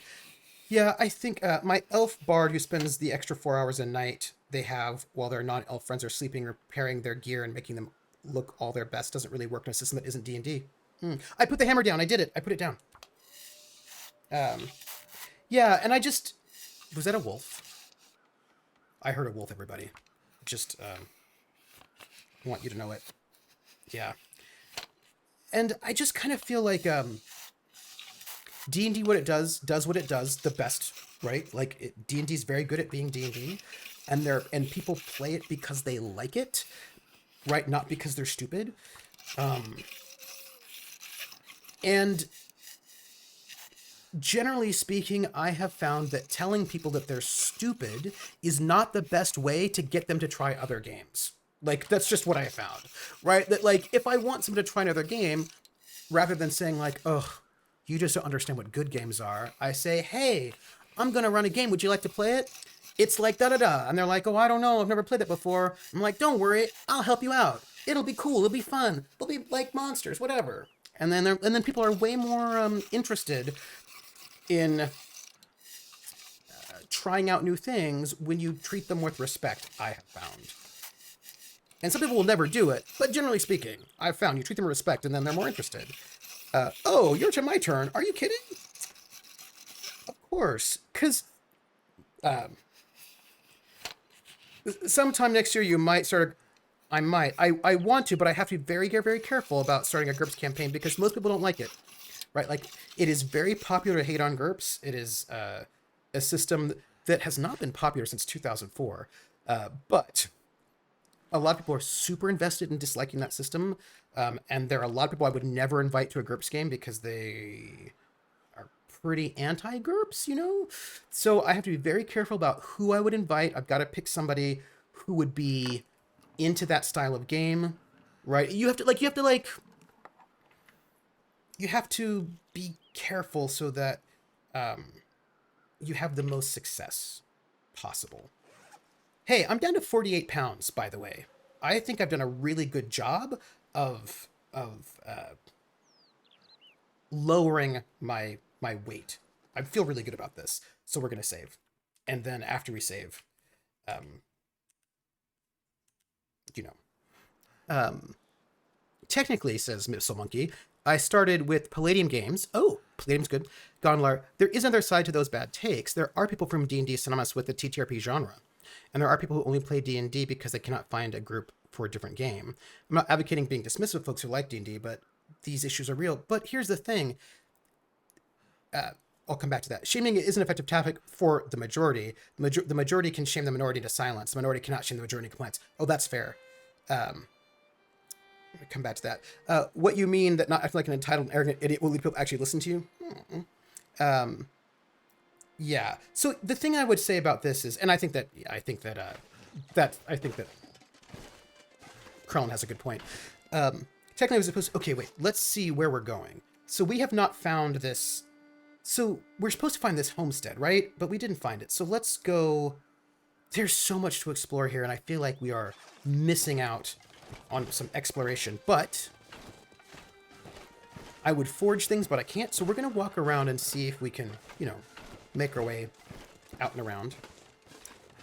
Yeah, I think my elf bard who spends the extra 4 hours a night they have while their non-elf friends are sleeping, repairing their gear and making them look all their best doesn't really work in a system that isn't D&D. I put the hammer down. I did it. I put it down. Yeah, and I just... Was that a wolf? I heard a wolf, everybody. Just want you to know it. Yeah. And I just kind of feel like D&D, what it does what it does the best, right? Like D&D is very good at being D&D, and people play it because they like it, right? Not because they're stupid. And generally speaking, I have found that telling people that they're stupid is not the best way to get them to try other games. Like, that's just what I have found, right? That, like, if I want someone to try another game, rather than saying, like, oh, you just don't understand what good games are, I say, hey, I'm going to run a game. Would you like to play it? It's like da-da-da. And they're like, oh, I don't know. I've never played that before. I'm like, don't worry. I'll help you out. It'll be cool. It'll be fun. It'll be like monsters, whatever. And then people are way more interested in trying out new things when you treat them with respect, I have found. And some people will never do it, but generally speaking, I've found you treat them with respect and then they're more interested. Oh, your turn, my turn. Are you kidding? Of course, because sometime next year you might start... I might. I want to, but I have to be very, very careful about starting a GURPS campaign because most people don't like it. Right? Like, it is very popular to hate on GURPS. It is a system that has not been popular since 2004. But a lot of people are super invested in disliking that system. And there are a lot of people I would never invite to a GURPS game because they are pretty anti-GURPS, you know? So I have to be very careful about who I would invite. I've got to pick somebody who would be into that style of game, right? You have to be careful so that you have the most success possible. Hey, I'm down to 48 pounds, by the way. I think I've done a really good job of lowering my weight. I feel really good about this. So we're going to save. And then after we save, technically, says Missile Monkey, I started with Palladium games. Oh, Palladium's good. Gondlar, there is another side to those bad takes. There are people from D&D synonymous with the TTRP genre. And there are people who only play D&D because they cannot find a group for a different game. I'm not advocating being dismissive of folks who like D&D, but these issues are real. But here's the thing. I'll come back to that. Shaming is an effective tactic for the majority. The majority can shame the minority into silence. The minority cannot shame the majority into compliance. Oh, that's fair. Come back to that. What you mean that not acting like an entitled, arrogant idiot will lead people actually listen to you? Yeah. So the thing I would say about this is, and I think that Krellin has a good point. Technically, we're supposed to, okay, wait, let's see where we're going. So we have not found this. So we're supposed to find this homestead, right? But we didn't find it. So let's go. There's so much to explore here, and I feel like we are missing out on some exploration, but I would forge things, but I can't. So we're going to walk around and see if we can, make our way out and around.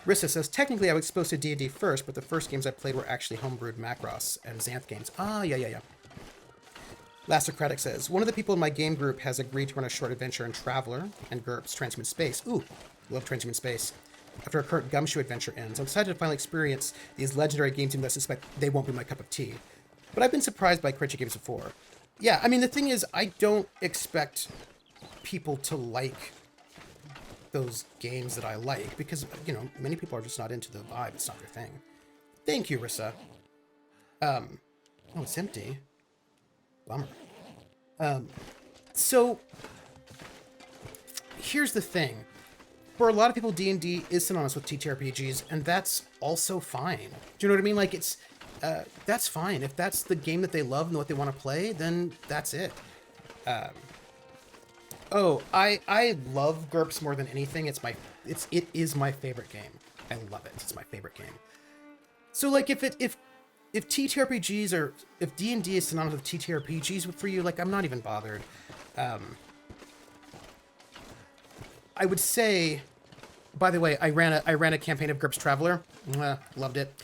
Rissa says, technically I was exposed to D&D first, but the first games I played were actually homebrewed Macross and Xanth games. Ah, yeah. Lastocratic says, one of the people in my game group has agreed to run a short adventure in Traveler and GURPS Transhuman Space. Ooh, love Transhuman Space. After our current Gumshoe adventure ends, I'm excited to finally experience these legendary games, even though I suspect they won't be my cup of tea. But I've been surprised by Crunchy games before. Yeah, I mean, the thing is, I don't expect people to like those games that I like, because, many people are just not into the vibe. It's not their thing. Thank you, Rissa. Oh, it's empty. Bummer. So, here's the thing. for a lot of people, D&D is synonymous with TTRPGs, and that's also fine. Do you know what I mean? Like, it's that's fine. If that's the game that they love and what they want to play, then that's it. Oh, I love GURPS more than anything. It is my favorite game. I love it. It's my favorite game. So like if TTRPGs or if D&D is synonymous with TTRPGs for you, like I'm not even bothered. I would say, by the way, I ran a campaign of GURPS Traveler. Loved it.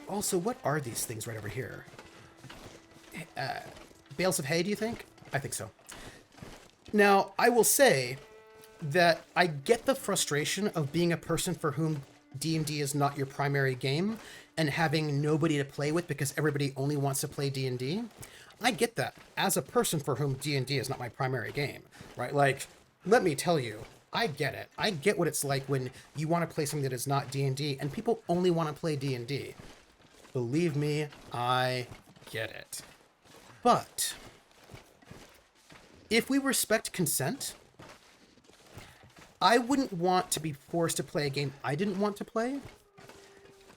Also, what are these things right over here? Bales of hay, do you think? I think so. Now, I will say that I get the frustration of being a person for whom D&D is not your primary game and having nobody to play with because everybody only wants to play D&D. I get that as a person for whom D&D is not my primary game, right? Like, let me tell you, I get it. I get what it's like when you want to play something that is not D&D and people only want to play D&D. Believe me, I get it. But if we respect consent, I wouldn't want to be forced to play a game I didn't want to play.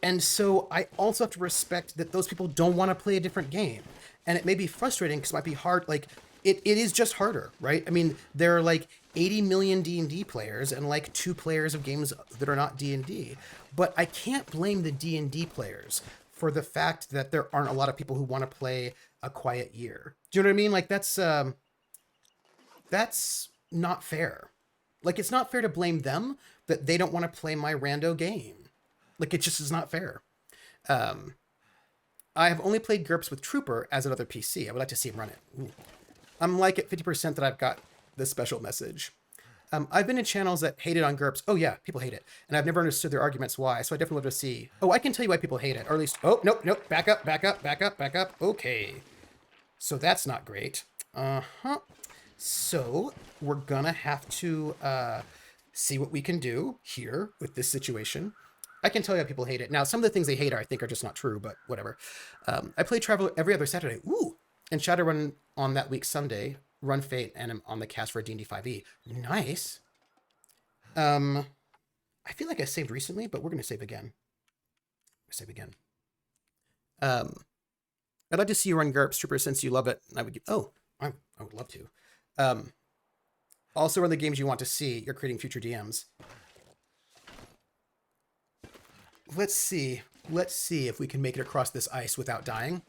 And so I also have to respect that those people don't want to play a different game. And it may be frustrating because it might be hard. Like, it is just harder, right? I mean, there are like 80 million D&D players and like 2 players of games that are not D&D. But I can't blame the D&D players for the fact that there aren't a lot of people who want to play A Quiet Year. Do you know what I mean? Like, that's not fair. Like, it's not fair to blame them that they don't want to play my rando game. Like, it just is not fair. I have only played GURPS with Trooper as another PC. I would like to see him run it. Ooh. I'm like at 50% that I've got this special message. I've been in channels that hated on GURPS. Oh yeah, people hate it. And I've never understood their arguments why, so I definitely love to see. Oh, I can tell you why people hate it. Or at least, oh, nope, back up. Okay. So that's not great. Uh-huh. So we're gonna have to see what we can do here with this situation. I can tell you how people hate it. Now, some of the things they hate I think are just not true, but whatever. I play Traveler every other Saturday. Ooh! And Shadowrun on that week's Sunday. Run Fate, and I'm on the cast for D&D 5e. Nice. I feel like I saved recently, but we're going to save again. I'd like to see you run GURPS, Trooper, since you love it. I would love to. Also run the games you want to see. You're creating future DMs. Let's see if we can make it across this ice without dying.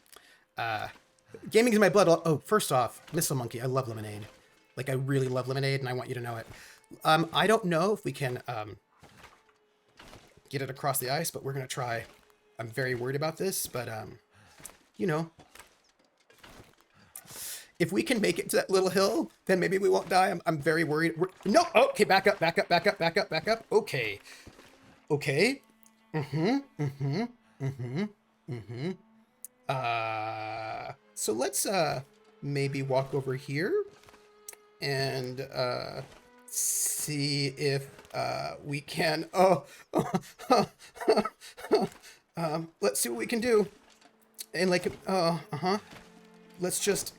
Gaming is my blood. Oh, first off, Missile Monkey, I love lemonade. Like, I really love lemonade, and I want you to know it. I don't know if we can get it across the ice, but we're going to try. I'm very worried about this, but, you know. If we can make it to that little hill, then maybe we won't die. I'm very worried. No! Oh, okay, back up. Okay. So let's maybe walk over here and see if we can. Let's see what we can do. And like, let's just.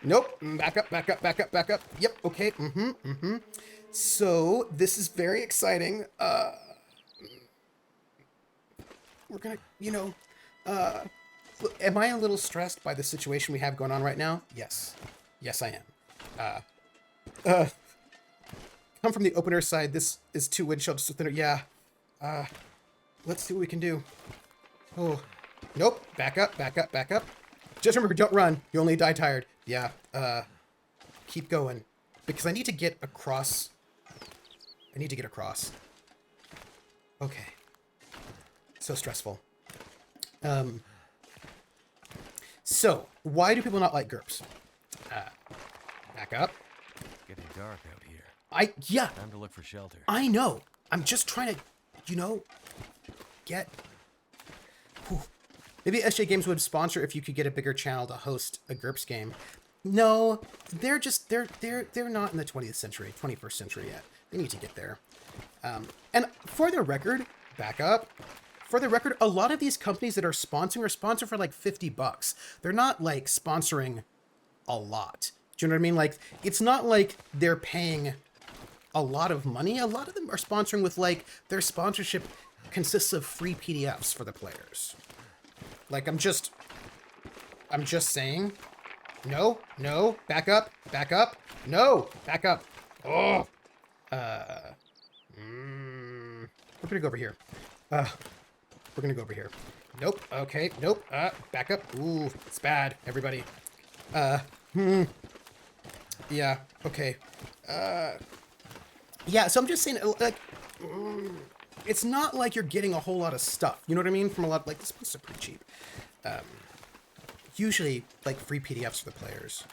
Nope. Back up. Yep. Okay. So this is very exciting. We're gonna, am I a little stressed by the situation we have going on right now? Yes, I am. Come from the opener side. This is 2 windshield thinner. Yeah. Let's see what we can do. Oh, nope. Back up. Just remember, don't run. You only die tired. Yeah. Keep going, because I need to get across. Okay. So stressful. So why do people not like GURPS? Back up. Getting dark out here. Yeah. Time to look for shelter. I know. I'm just trying to, get. Whew. Maybe SJ Games would sponsor if you could get a bigger channel to host a GURPS game. No, they're not in the 20th century, 21st century yet. They need to get there. And for the record, back up. For the record, a lot of these companies that are sponsoring for like $50. They're not like sponsoring a lot. Do you know what I mean? Like, it's not like they're paying a lot of money. A lot of them are sponsoring with, like, their sponsorship consists of free PDFs for the players. Like, I'm just saying. No, no, back up, no, back up. Oh, we're gonna go over here. We're gonna go over here. Nope. Okay. Nope. Back up. Ooh, it's bad. Everybody. Yeah. Okay. Yeah. So I'm just saying, like, it's not like you're getting a whole lot of stuff. You know what I mean? From a lot, like, this place is pretty cheap. Usually, like, free PDFs for the players.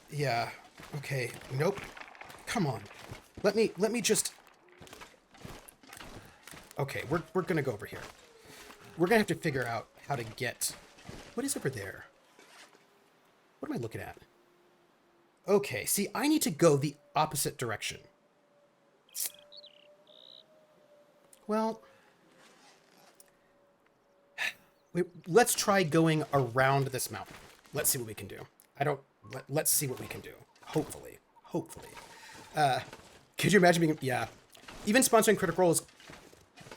Yeah. Okay. Nope. Come on. Let me just. Okay, we're gonna go over here. We're gonna have to figure out how to get. What is over there? What am I looking at? Okay, see, I need to go the opposite direction. Well, let's try going around this mountain. Let's see what we can do. Let's see what we can do. Hopefully. Could you imagine being, yeah. Even sponsoring Critical Role is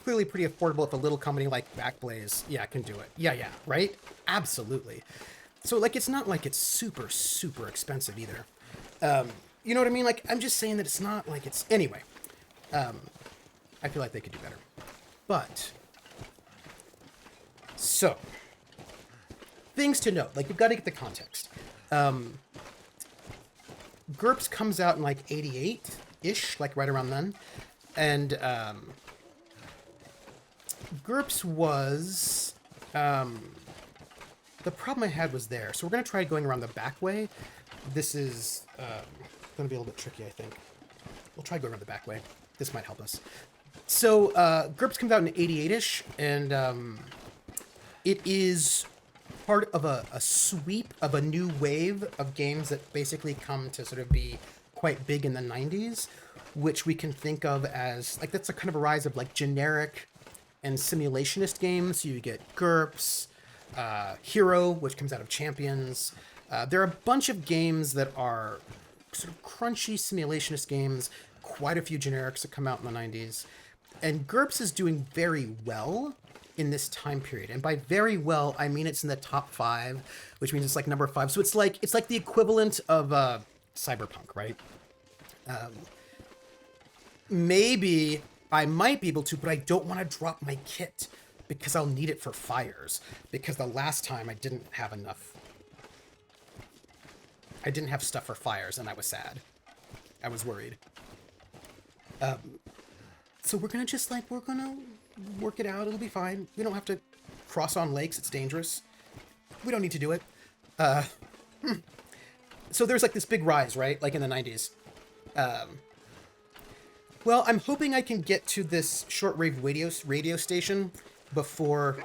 clearly pretty affordable if a little company like Backblaze, yeah, can do it. Yeah, right? Absolutely. So, like, it's not like it's super, super expensive either. You know what I mean? Like, I'm just saying that it's not like it's... Anyway. I feel like they could do better. But... So... Things to note. Like, you've got to get the context. GURPS comes out in, like, 88-ish, like, right around then. And, GURPS was... the problem I had was there. So we're going to try going around the back way. This is going to be a little bit tricky, I think. We'll try going around the back way. This might help us. So GURPS comes out in 88-ish, and it is part of a sweep of a new wave of games that basically come to sort of be quite big in the 90s, which we can think of as, like, that's a kind of a rise of, like, generic and simulationist games. So you get GURPS, Hero, which comes out of Champions. There are a bunch of games that are sort of crunchy simulationist games, quite a few generics that come out in the 90s. And GURPS is doing very well in this time period. And by very well, I mean it's in the top 5, which means it's like number 5. So it's like the equivalent of Cyberpunk, right? Maybe I might be able to, but I don't want to drop my kit because I'll need it for fires. Because the last time I didn't have enough. I didn't have stuff for fires, and I was sad. I was worried. So we're gonna just, like, we're gonna work it out. It'll be fine. We don't have to cross on lakes. It's dangerous. We don't need to do it. So there's, like, this big rise, right? Like in the 90s. Well, I'm hoping I can get to this shortwave radio station before...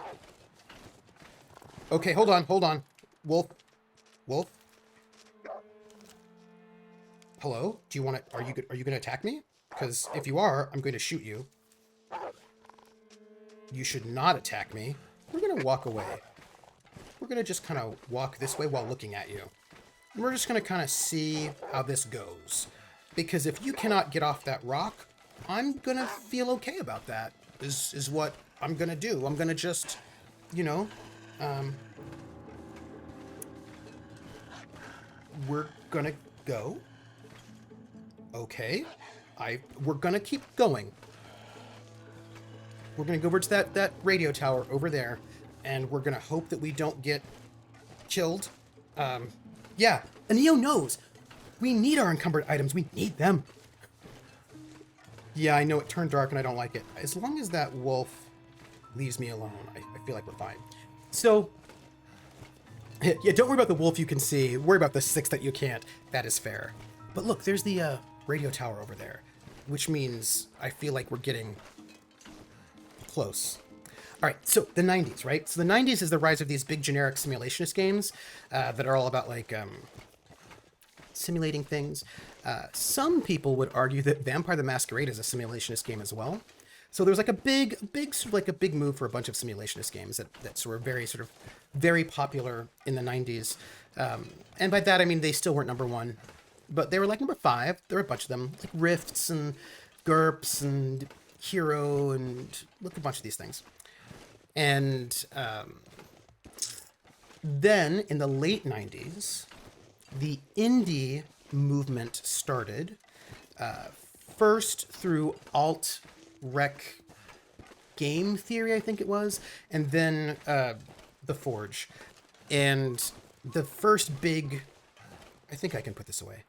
Okay, hold on. Wolf? Hello? Do you want to... Are you going to attack me? Because if you are, I'm going to shoot you. You should not attack me. We're going to walk away. We're going to just kind of walk this way while looking at you. And we're just going to kind of see how this goes. Because if you cannot get off that rock, I'm going to feel okay about that, is what I'm going to do. I'm going to just, you know, we're going to go. Okay. We're going to keep going. We're going to go over to that radio tower over there, and we're going to hope that we don't get killed. Yeah, and Neo knows. We need our encumbered items. We need them. Yeah, I know it turned dark and I don't like it. As long as that wolf leaves me alone, I feel like we're fine. So, yeah, don't worry about the wolf you can see. Worry about the 6 that you can't. That is fair. But look, there's the radio tower over there, which means I feel like we're getting close. All right, so the 90s, right? So the 90s is the rise of these big generic simulationist games that are all about, like, simulating things. Some people would argue that Vampire the Masquerade is a simulationist game as well. So there was like a big sort of like a big move for a bunch of simulationist games that sort of very popular in the 90s. And by that I mean they still weren't number one, but they were like number five. There were a bunch of them, like Rifts and GURPS and Hero and look a bunch of these things. And then in the late 90s, the indie movement started, first through alt-rec game theory, I think it was, and then The Forge. And the first big... I think I can put this away.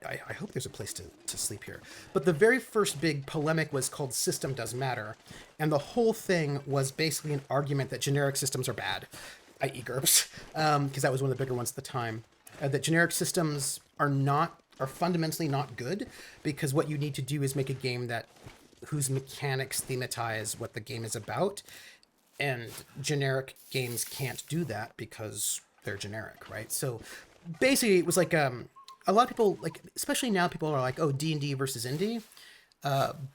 I hope there's a place to sleep here. But the very first big polemic was called System Does Matter. And the whole thing was basically an argument that generic systems are bad, i.e. GURPS, because that was one of the bigger ones at the time. That generic systems are fundamentally not good, because what you need to do is make a game whose mechanics thematize what the game is about. And generic games can't do that because they're generic, right? So basically it was like... a lot of people, like, especially now, people are like, oh, D&D versus indie.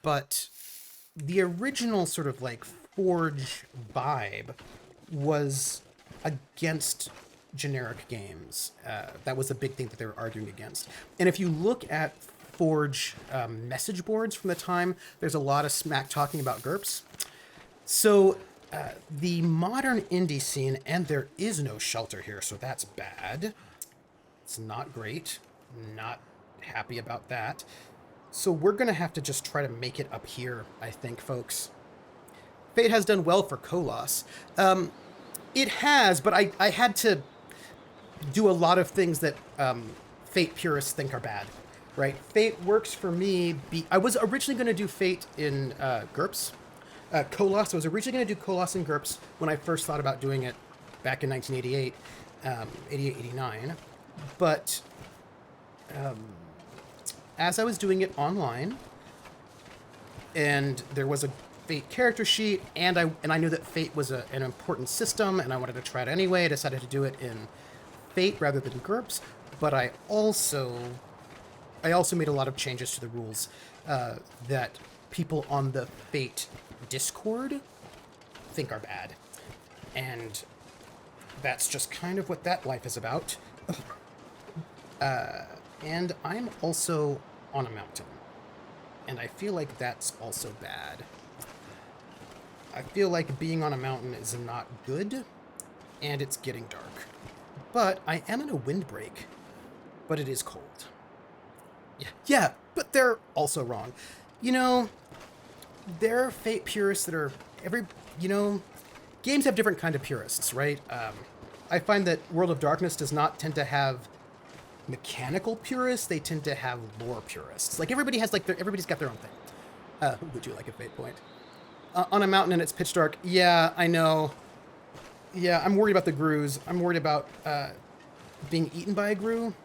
But the original sort of, like, Forge vibe was against generic games. That was a big thing that they were arguing against. And if you look at Forge message boards from the time, there's a lot of smack talking about GURPS. So the modern indie scene, and there is no Shelter here, so that's bad. It's not great. Not happy about that. So we're going to have to just try to make it up here, I think, folks. Fate has done well for Kolos. It has, but I had to do a lot of things that Fate purists think are bad, right? Fate works for me. I was originally going to do Fate in GURPS. Kolos, I was originally going to do Kolos in GURPS when I first thought about doing it back in 1988, 88, 89. But... as I was doing it online, and there was a Fate character sheet, and I knew that Fate was an important system, and I wanted to try it anyway. I decided to do it in Fate rather than GURPS, but I also made a lot of changes to the rules that people on the Fate Discord think are bad, and that's just kind of what that life is about. And I'm also on a mountain. And I feel like that's also bad. I feel like being on a mountain is not good, and it's getting dark. But I am in a windbreak, but it is cold. Yeah, but they're also wrong. You know, there are Fate purists that are games have different kind of purists, right? I find that World of Darkness does not tend to have mechanical purists. They tend to have lore purists. Like everybody's got their own thing. Would you like a Fate point? On a mountain and it's pitch dark. Yeah, I know. Yeah, I'm worried about the grues. I'm worried about being eaten by a grue.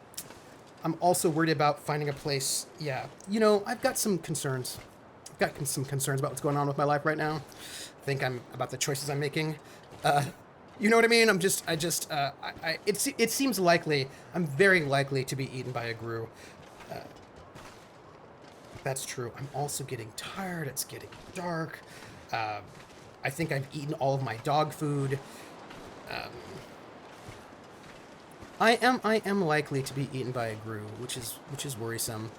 I'm also worried about finding a place. Yeah, I've got some concerns. I've got some concerns about what's going on with my life right now. I think about the choices I'm making. You know what I mean? It seems likely. I'm very likely to be eaten by a grue. That's true. I'm also getting tired. It's getting dark. I think I've eaten all of my dog food. I am likely to be eaten by a grue, which is worrisome.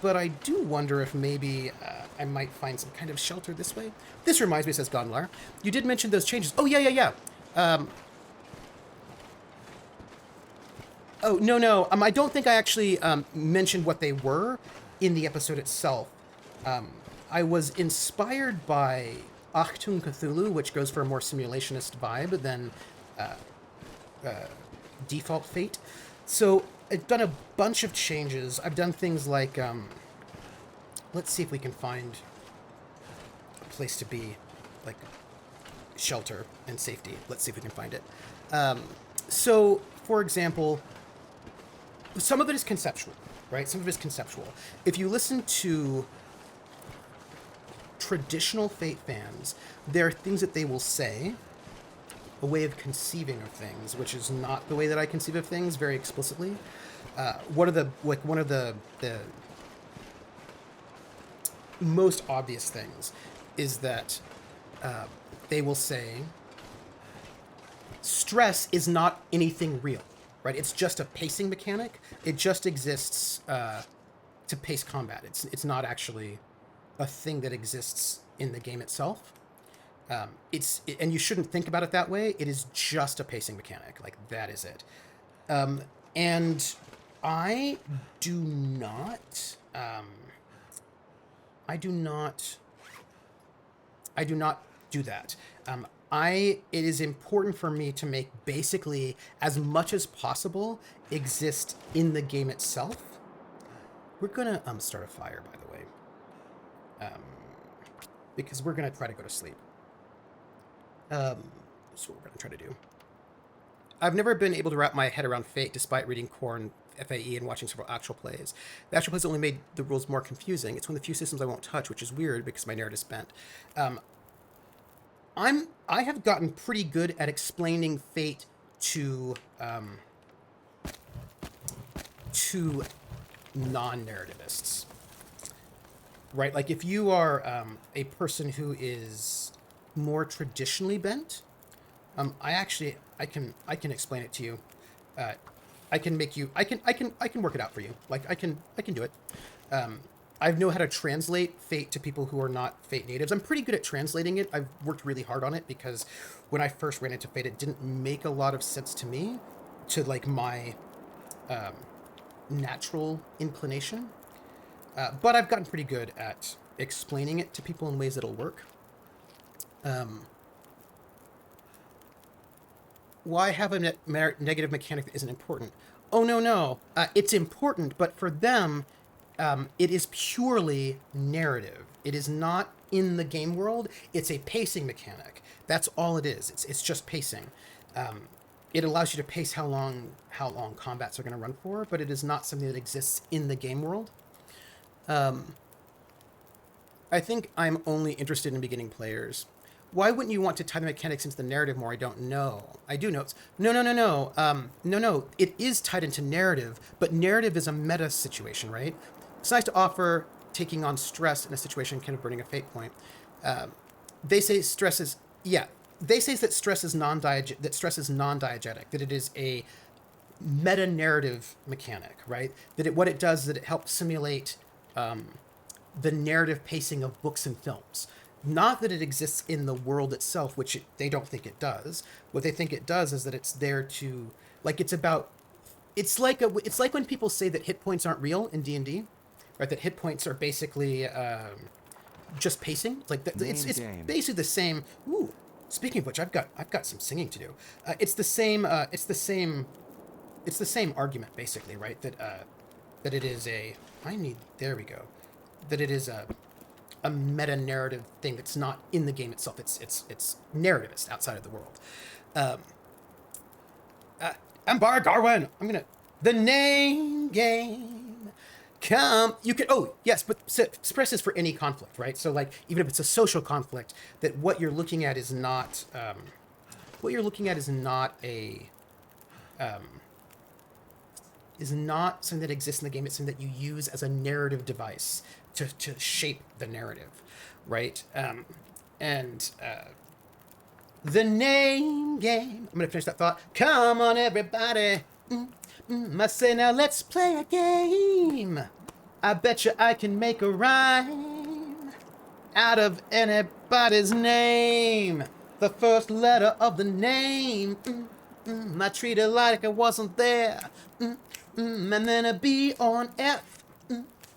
But I do wonder if maybe I might find some kind of shelter this way. This reminds me, says Gondlar. You did mention those changes. Oh, yeah. No. I don't think I actually mentioned what they were in the episode itself. I was inspired by Achtung Cthulhu, which goes for a more simulationist vibe than Default Fate. So I've done a bunch of changes. I've done things like, let's see if we can find a place to be, like shelter and safety. Let's see if we can find it. So, for example, some of it is conceptual, right? Some of it is conceptual. If you listen to traditional Fate fans, there are things that they will say, a way of conceiving of things, which is not the way that I conceive of things very explicitly. One of the most obvious things is that they will say stress is not anything real, right? It's just a pacing mechanic. It just exists to pace combat. It's not actually a thing that exists in the game itself. And you shouldn't think about it that way. It is just a pacing mechanic. Like, that is it. And I do not. I do not do that. It is important for me to make basically as much as possible exist in the game itself. We're gonna start a fire, by the way, because we're gonna try to go to sleep. That's what we're gonna try to do. I've never been able to wrap my head around Fate despite reading core and FAE and watching several actual plays. The actual plays only made the rules more confusing. It's one of the few systems I won't touch, which is weird because my narrative's bent. I have gotten pretty good at explaining Fate to non-narrativists, right? Like, if you are a person who is more traditionally bent, I can explain it to you. I can work it out for you. Like, I can do it. I know how to translate Fate to people who are not Fate natives. I'm pretty good at translating it. I've worked really hard on it because when I first ran into Fate, it didn't make a lot of sense to me, to like my natural inclination. But I've gotten pretty good at explaining it to people in ways that'll work. Why have a negative mechanic that isn't important? Oh, no. It's important, but for them, it is purely narrative. It is not in the game world. It's a pacing mechanic. That's all it is. It's just pacing. It allows you to pace how long combats are going to run for, but it is not something that exists in the game world. I think I'm only interested in beginning players. Why wouldn't you want to tie the mechanics into the narrative more? I don't know. I do know. No. It is tied into narrative, but narrative is a meta situation, right? It's nice to offer taking on stress in a situation kind of burning a fate point. They say stress is, they say that stress is non-diegetic, that it is a meta-narrative mechanic, right? That what it does is that it helps simulate the narrative pacing of books and films. Not that it exists in the world itself, which they don't think it does. What they think it does is that it's there to, like, it's like when people say that hit points aren't real in D&D, right? That hit points are basically just pacing. Like, it's basically the same. Ooh, speaking of which, I've got some singing to do. It's the same argument, basically, right? That it is that it is a meta-narrative thing that's not in the game itself. It's narrativist outside of the world. Ambar Garwin, the name game. You can, yes, but stress is for any conflict, right? So, like, even if it's a social conflict, that what you're looking at is not, is not something that exists in the game. It's something that you use as a narrative device to shape the narrative, right? The name game. I'm gonna finish that thought. Come on, everybody. I say now, let's play a game. I bet you I can make a rhyme out of anybody's name. The first letter of the name. I treat it like I wasn't there. And then a B on F.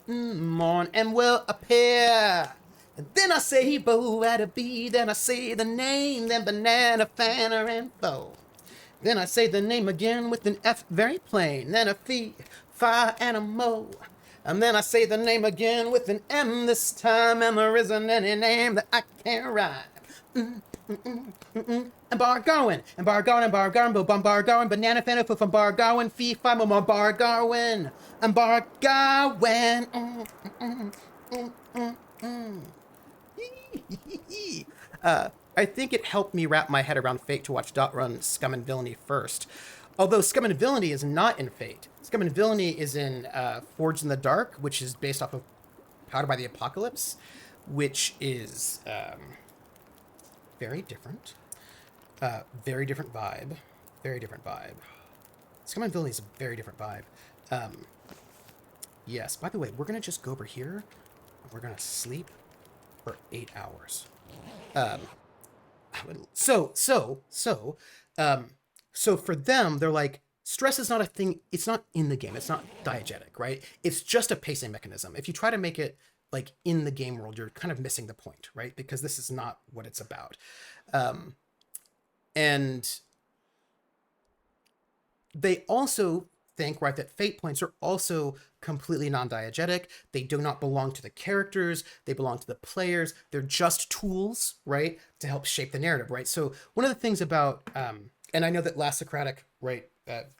On M will appear. And then I say bo at a B. Then I say the name. Then banana, fanner, and foe. Then I say the name again with an F very plain. Then a fee, fi, and a mo. And then I say the name again with an M this time. And there isn't any name that I can't rhyme. And bar Garwin, bo bum bar Garwin, banana fan from bar Garwin, fee fi mo bar Garwin, and bar Garwin. I think it helped me wrap my head around Fate to watch Dot run Scum and Villainy first. Although Scum and Villainy is not in Fate. Scum and Villainy is in Forged in the Dark, which is based off of Powered by the Apocalypse, which is very different. Very different vibe. Very different vibe. Skyline Villainy is a very different vibe. Yes, by the way, we're going to just go over here. We're going to sleep for 8 hours. So for them, they're like, stress is not a thing. It's not in the game. It's not diegetic, right? It's just a pacing mechanism. If you try to make it like in the game world, you're kind of missing the point, right? Because this is not what it's about. And they also think, right, that fate points are also completely non-diegetic. They do not belong to the characters. They belong to the players. They're just tools, right, to help shape the narrative, right? So one of the things about, and I know that Last Socratic, right,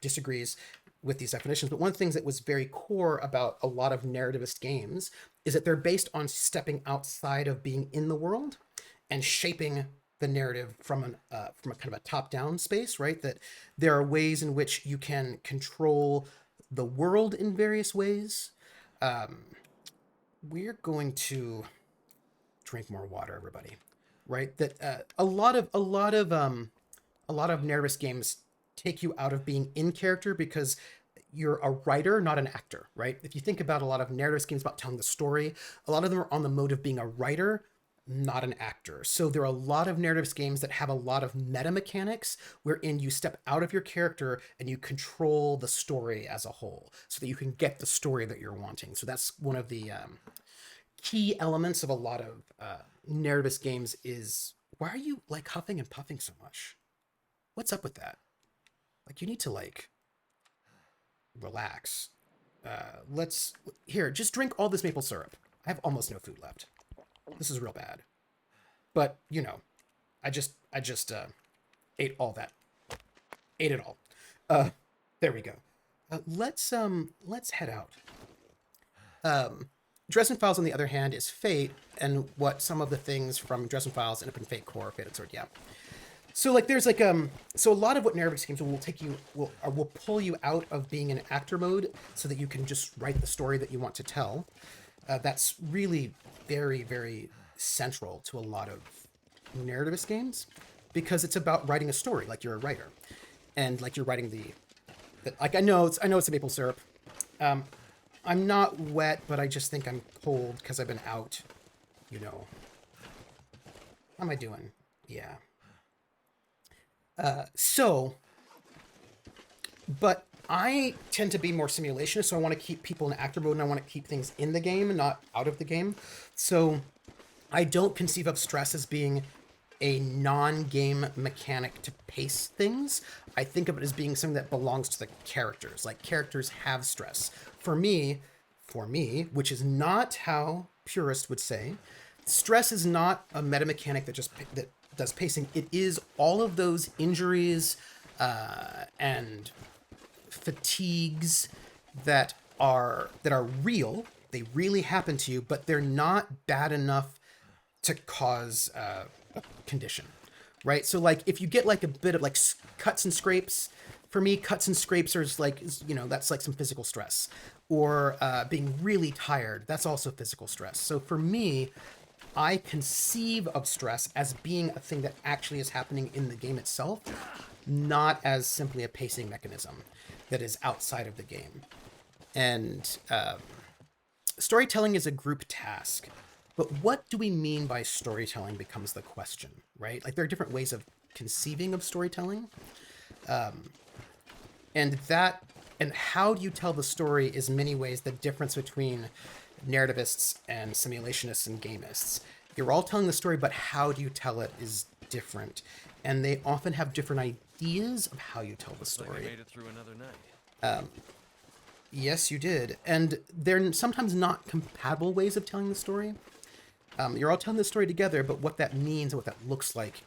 disagrees with these definitions, but one of the things that was very core about a lot of narrativist games is that they're based on stepping outside of being in the world and shaping the narrative from a kind of a top-down space, right? That there are ways in which you can control the world in various ways. We're going to drink more water, everybody, right? That a lot of narrativist games take you out of being in character because you're a writer, not an actor, right? If you think about a lot of narrative games about telling the story, a lot of them are on the mode of being a writer, not an actor. So there are a lot of narrative games that have a lot of meta mechanics wherein you step out of your character and you control the story as a whole so that you can get the story that you're wanting. So that's one of the key elements of a lot of narrativist games is, why are you like huffing and puffing so much? What's up with that? Like, you need to like relax. Here, just drink all this maple syrup. I have almost no food left. This is real bad. But, you know, I just ate all that. Ate it all. There we go. Let's head out. Dresden Files, on the other hand, is Fate, and what some of the things from Dresden Files end up in Fate Core, Fated Sword, yeah. So like there's like so a lot of what narrative games will pull you out of being in actor mode so that you can just write the story that you want to tell. That's really very, very central to a lot of narrativist games because it's about writing a story, like you're a writer, and like you're writing the like I know it's a maple syrup. I'm not wet, but I just think I'm cold because I've been out. You know. How am I doing? Yeah. But I tend to be more simulationist, so I want to keep people in actor mode and I want to keep things in the game, not out of the game. So I don't conceive of stress as being a non-game mechanic to pace things. I think of it as being something that belongs to the characters. Like, characters have stress. For me, which is not how purists would say, stress is not a meta mechanic that does pacing. It is all of those injuries and fatigues that are real. They really happen to you, but they're not bad enough to cause a condition, right? So like if you get like a bit of like cuts and scrapes, for me, cuts and scrapes are like, you know, that's like some physical stress. Or being really tired, that's also physical stress. So for me, I conceive of stress as being a thing that actually is happening in the game itself, not as simply a pacing mechanism that is outside of the game. And storytelling is a group task. But what do we mean by storytelling becomes the question, right? Like, there are different ways of conceiving of storytelling. And how do you tell the story is in many ways the difference between narrativists and simulationists and gamists. You're all telling the story, but how do you tell it is different. And they often have different ideas of how you tell the story. Like I made it through another night. Yes, you did. And they're sometimes not compatible ways of telling the story. You're all telling the story together, but what that means and what that looks like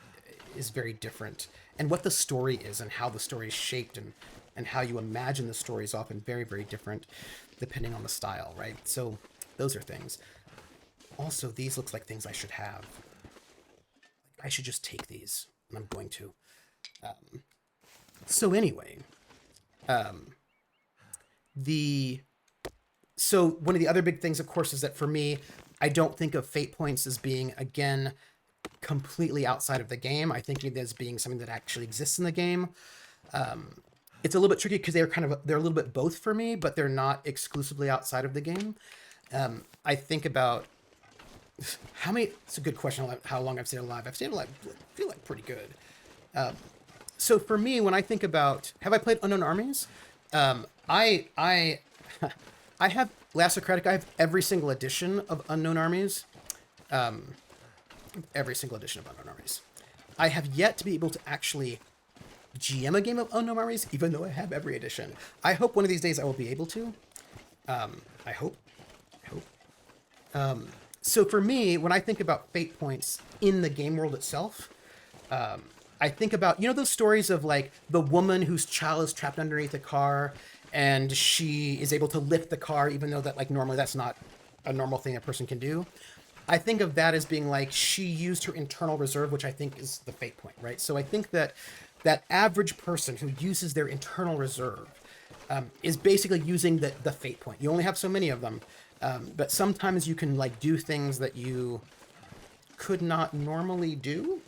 is very different. And what the story is and how the story is shaped and how you imagine the story is often very, very different depending on the style, right? So those are things. Also, these looks like things I should have. I should just take these, and I'm going to. So anyway, the So one of the other big things, of course, is that for me, I don't think of fate points as being, again, completely outside of the game. I think of it as being something that actually exists in the game. It's a little bit tricky because they're a little bit both for me, but they're not exclusively outside of the game. I think about how many. It's a good question. How long I've stayed alive? I've stayed alive. I feel like pretty good. So for me, when I think about, have I played Unknown Armies? I I have Last Socratic. I have every single edition of Unknown Armies. Every single edition of Unknown Armies. I have yet to be able to actually GM a game of Unknown Armies, even though I have every edition. I hope one of these days I will be able to. I hope. I hope. So for me, when I think about fate points in the game world itself, I think about, you know, those stories of like the woman whose child is trapped underneath a car and she is able to lift the car, even though that like normally that's not a normal thing a person can do. I think of that as being like she used her internal reserve, which I think is the fate point, right? So I think that that average person who uses their internal reserve is basically using the fate point. You only have so many of them, but sometimes you can like do things that you could not normally do.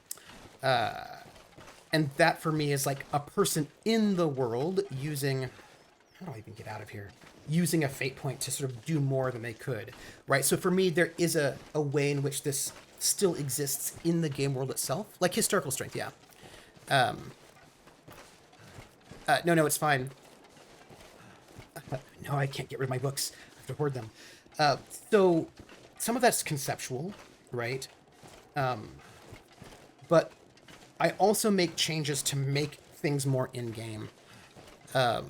And that for me is like a person in the world using, how do I even get out of here? Using a fate point to sort of do more than they could, right? So for me, there is a way in which this still exists in the game world itself, like historical strength, yeah. No, it's fine. No, I can't get rid of my books. I have to hoard them. So some of that's conceptual, right? But I also make changes to make things more in-game. I'm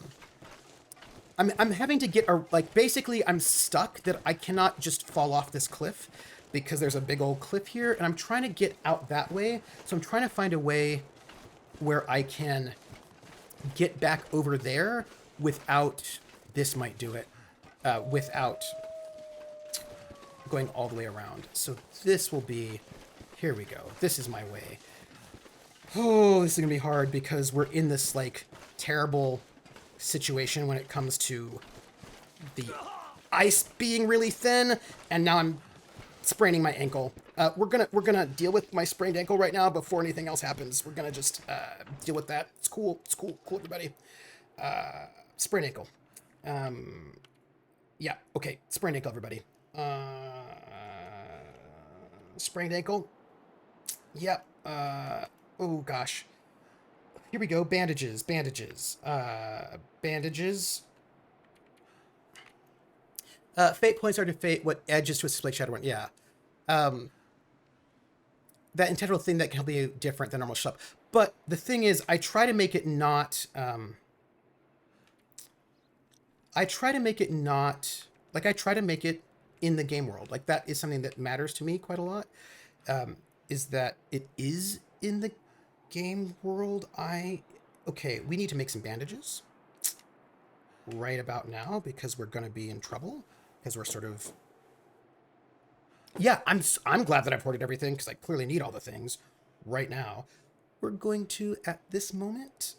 having to get basically I'm stuck that I cannot just fall off this cliff because there's a big old cliff here, and I'm trying to get out that way. So I'm trying to find a way where I can get back over there without, this might do it, without going all the way around. So this will be, here we go. This is my way. Oh, this is gonna be hard because we're in this like terrible situation when it comes to the ice being really thin, and now I'm spraining my ankle. We're gonna deal with my sprained ankle right now before anything else happens. We're gonna just deal with that. It's cool. It's cool, everybody. Sprained ankle. Yeah. Okay. Sprained ankle, everybody. Sprained ankle. Yep. Oh gosh. Here we go. Bandages. Bandages. Fate points are to fate what edges to a display shadow run. Yeah. That integral thing that can be different than normal stuff. But the thing is, I try to make it not. I try to make it in the game world. Like that is something that matters to me quite a lot. Is that it is in the game world. Okay, we need to make some bandages right about now because we're gonna be in trouble because we're sort of, yeah, I'm glad that I've hoarded everything because I clearly need all the things right now. We're going to at this moment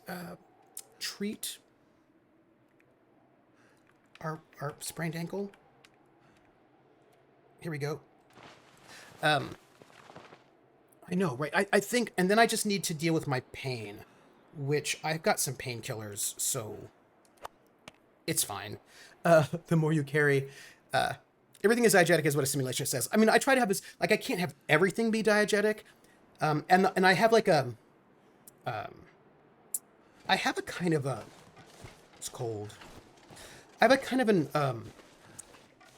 treat our sprained ankle. Here we go. I know, right? I think, and then I just need to deal with my pain, which I've got some painkillers, so it's fine. The more you carry, everything is diegetic is what a simulation says. I mean, I try to have this, like, I can't have everything be diegetic. And I have like I have a kind of a, it's cold. I have a kind of an,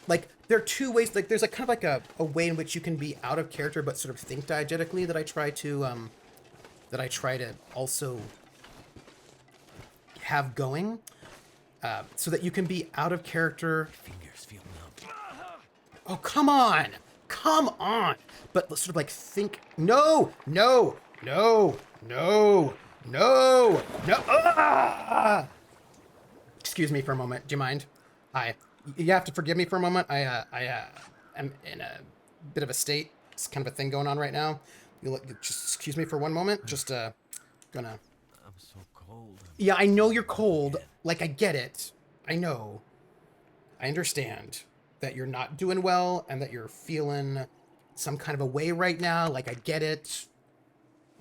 like, there are two ways, like, there's like kind of like a way in which you can be out of character but sort of think diegetically that I try to also have going, so that you can be out of character. Fingers feel numb. Oh, come on! Come on! But sort of like think, no! Ah! Excuse me for a moment. Do you mind? You have to forgive me for a moment. I am in a bit of a state. It's kind of a thing going on right now. You just excuse me for one moment. Just gonna. I'm so cold. Yeah, I know you're cold. Like, I get it. I know. I understand that you're not doing well and that you're feeling some kind of a way right now. Like, I get it.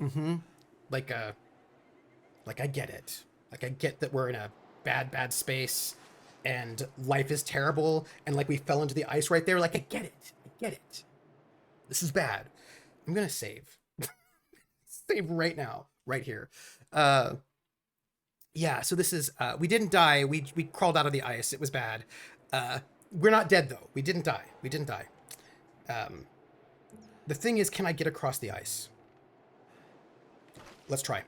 Mm-hmm. Like, I get it. Like, I get that we're in a bad space and life is terrible and, like, we fell into the ice right there. Like, I get it. I get it. This is bad. I'm gonna save. Save right now. Right here. Yeah, so this is, we didn't die. We crawled out of the ice. It was bad. We're not dead, though. We didn't die. We didn't die. The thing is, can I get across the ice? Let's try.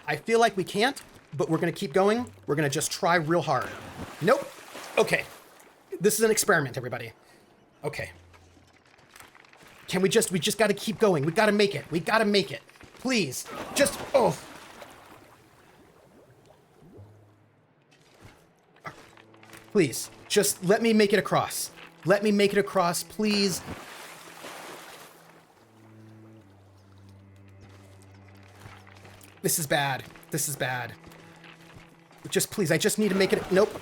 I feel like we can't, but we're going to keep going. We're going to just try real hard. Nope. Okay. This is an experiment, everybody. Okay. We just got to keep going. We got to make it. We got to make it. Please. Just, oh. Please. Just let me make it across. Let me make it across, please. This is bad. This is bad. Just please, I just need to make it. Nope.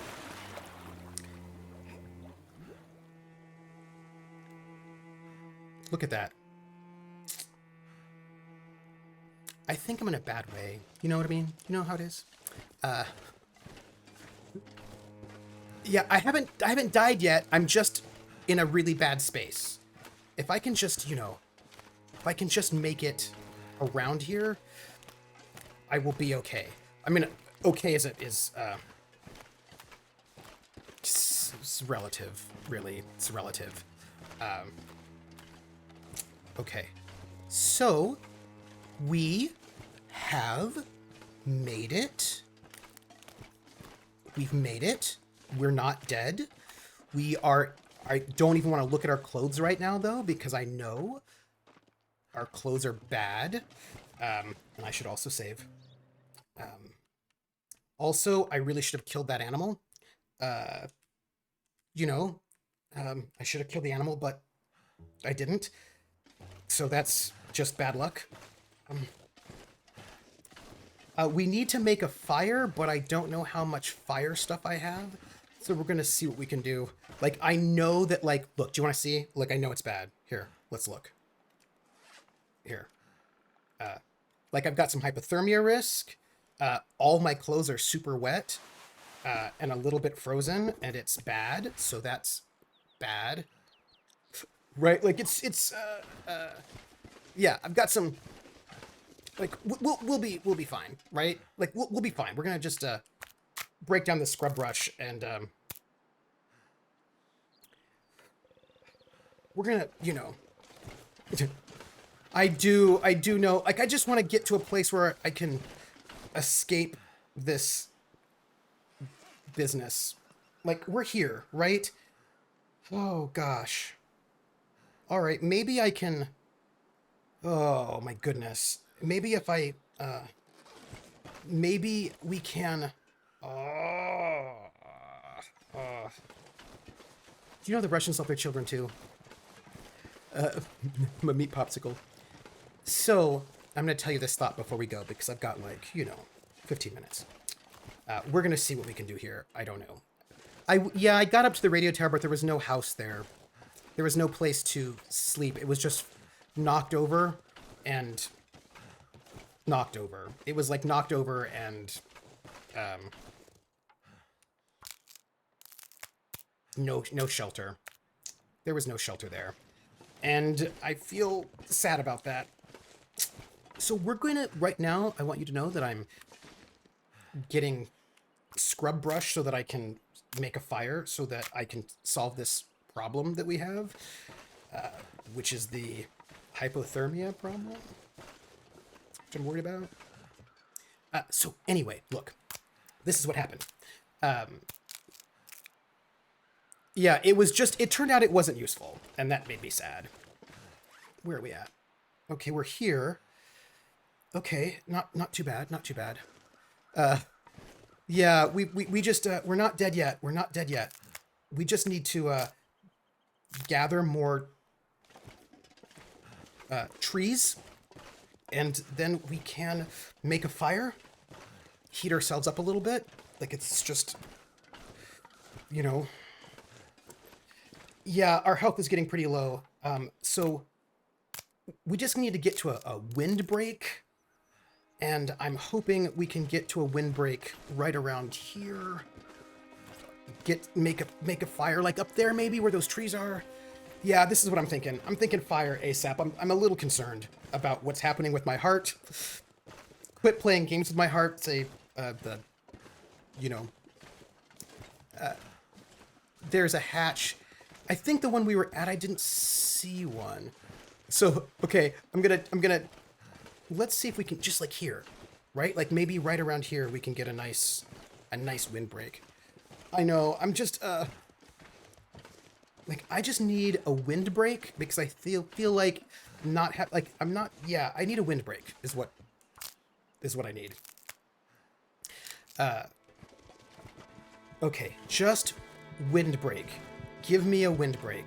Look at that. I think I'm in a bad way. You know what I mean? You know how it is? Yeah, I haven't died yet. I'm just in a really bad space. If I can just, if I can just make it around here, I will be okay. I mean, okay is it's relative, really. It's relative. Okay. So, we have made it. We've made it. We're not dead. I don't even want to look at our clothes right now, though, because I know our clothes are bad. And I should also save. Also, I really should have killed that animal. I should have killed the animal, but I didn't. So that's just bad luck. We need to make a fire, but I don't know how much fire stuff I have. So we're going to see what we can do. Like, I know that, like, look, do you want to see? Like, I know it's bad. Here, let's look. Here. Like, I've got some hypothermia risk. All my clothes are super wet and a little bit frozen, and it's bad. So that's bad. Right? Like, yeah, I've got some, like, we'll be fine, right? Like, we'll be fine. We're going to just break down the scrub brush and we're going to, I do know, like, I just want to get to a place where I can escape this business. Like, we're here, right? Oh, gosh. All right, maybe I can, oh, my goodness. Maybe if I, maybe we can, do you know the Russians love their children, too? I'm a meat popsicle. So, I'm going to tell you this thought before we go, because I've got, like, 15 minutes. We're going to see what we can do here. I don't know. I got up to the radio tower, but there was no house there. There was no place to sleep. It was just knocked over and knocked over. It was like knocked over and no shelter. There was no shelter there. And I feel sad about that. So we're going to, right now, I want you to know that I'm getting scrub brush so that I can make a fire so that I can solve this problem that we have, which is the hypothermia problem, which I'm worried about. So anyway, look, this is what happened. Yeah, it turned out it wasn't useful, and that made me sad. Where are we at? Okay, we're here. Okay, not too bad, not too bad. Yeah, we just, we're not dead yet. We're not dead yet. We just need to, gather more, trees, and then we can make a fire, heat ourselves up a little bit. Like, it's just, Yeah, our health is getting pretty low. So we just need to get to a windbreak, and I'm hoping we can get to a windbreak right around here. Make a fire like up there maybe where those trees are. Yeah, this is what I'm thinking. I'm thinking fire ASAP. I'm a little concerned about what's happening with my heart. Quit playing games with my heart. Say you know, there's a hatch. I think the one we were at, I didn't see one. So okay, I'm gonna let's see if we can just like here, right? Like maybe right around here we can get a nice windbreak. I know. I'm just like I just need a windbreak because I feel like I'm not. Yeah, I need a windbreak is what I need. Okay, just windbreak. Give me a windbreak.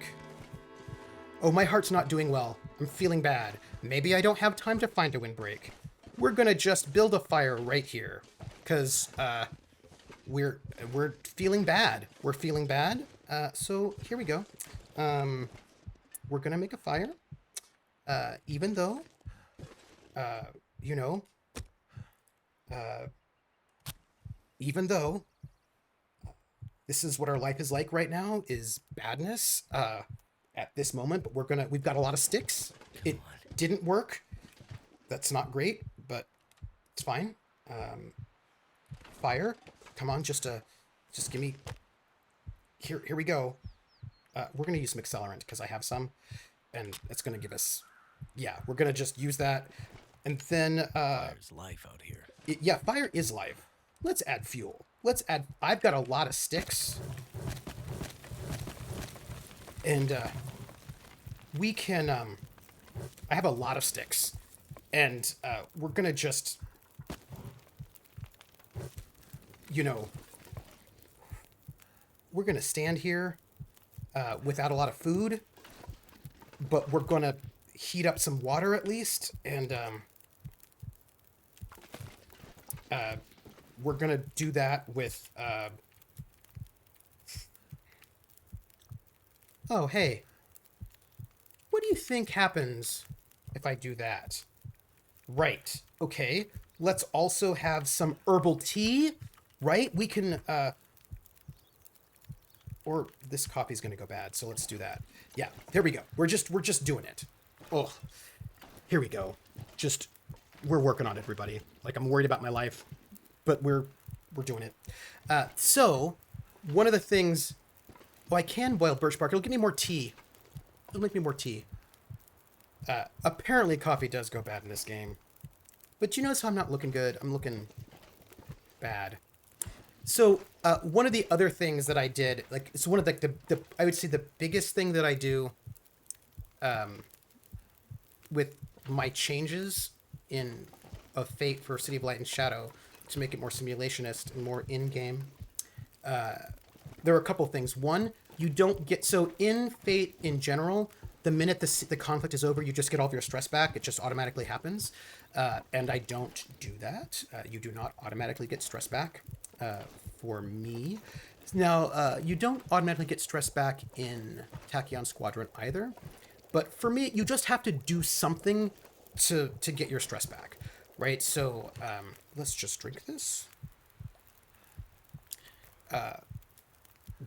Oh, my heart's not doing well. I'm feeling bad. Maybe I don't have time to find a windbreak. We're gonna just build a fire right here, cause we're feeling bad. We're feeling bad. So here we go. We're gonna make a fire. Even though, you know, even though this is what our life is like right now, is badness at this moment, but we've got a lot of sticks. It didn't work. That's not great, but it's fine. Fire. Come on, just give me, here we go. We're going to use some accelerant because I have some, and it's going to give us, yeah, we're going to just use that. And then, There's life out here. yeah, fire is life. Let's add fuel. I've got a lot of sticks. And, we can, I have a lot of sticks. And, we're going to just, you know, we're going to stand here, without a lot of food, but we're going to heat up some water at least. And, we're going to do that with, oh, hey, what do you think happens if I do that? Right. Okay. Let's also have some herbal tea, right? We can, or this coffee's going to go bad. So let's do that. Yeah, there we go. We're just doing it. Oh, here we go. We're working on it, everybody. Like, I'm worried about my life, but we're doing it. So one of the things, oh, I can boil birch bark. It'll give me more tea. It'll make me more tea. Apparently coffee does go bad in this game, but you notice how I'm not looking good. I'm looking bad. So, one of the other things that I did, like, it's one of the I would say the biggest thing that I do, with my changes of Fate for City of Light and Shadow to make it more simulationist and more in-game, there are a couple things. One, you don't get, so in Fate in general, the minute the conflict is over, you just get all of your stress back. It just automatically happens. And I don't do that. You do not automatically get stress back, for me. Now, you don't automatically get stress back in Tachyon Squadron either. But for me, you just have to do something to get your stress back, right? So, let's just drink this.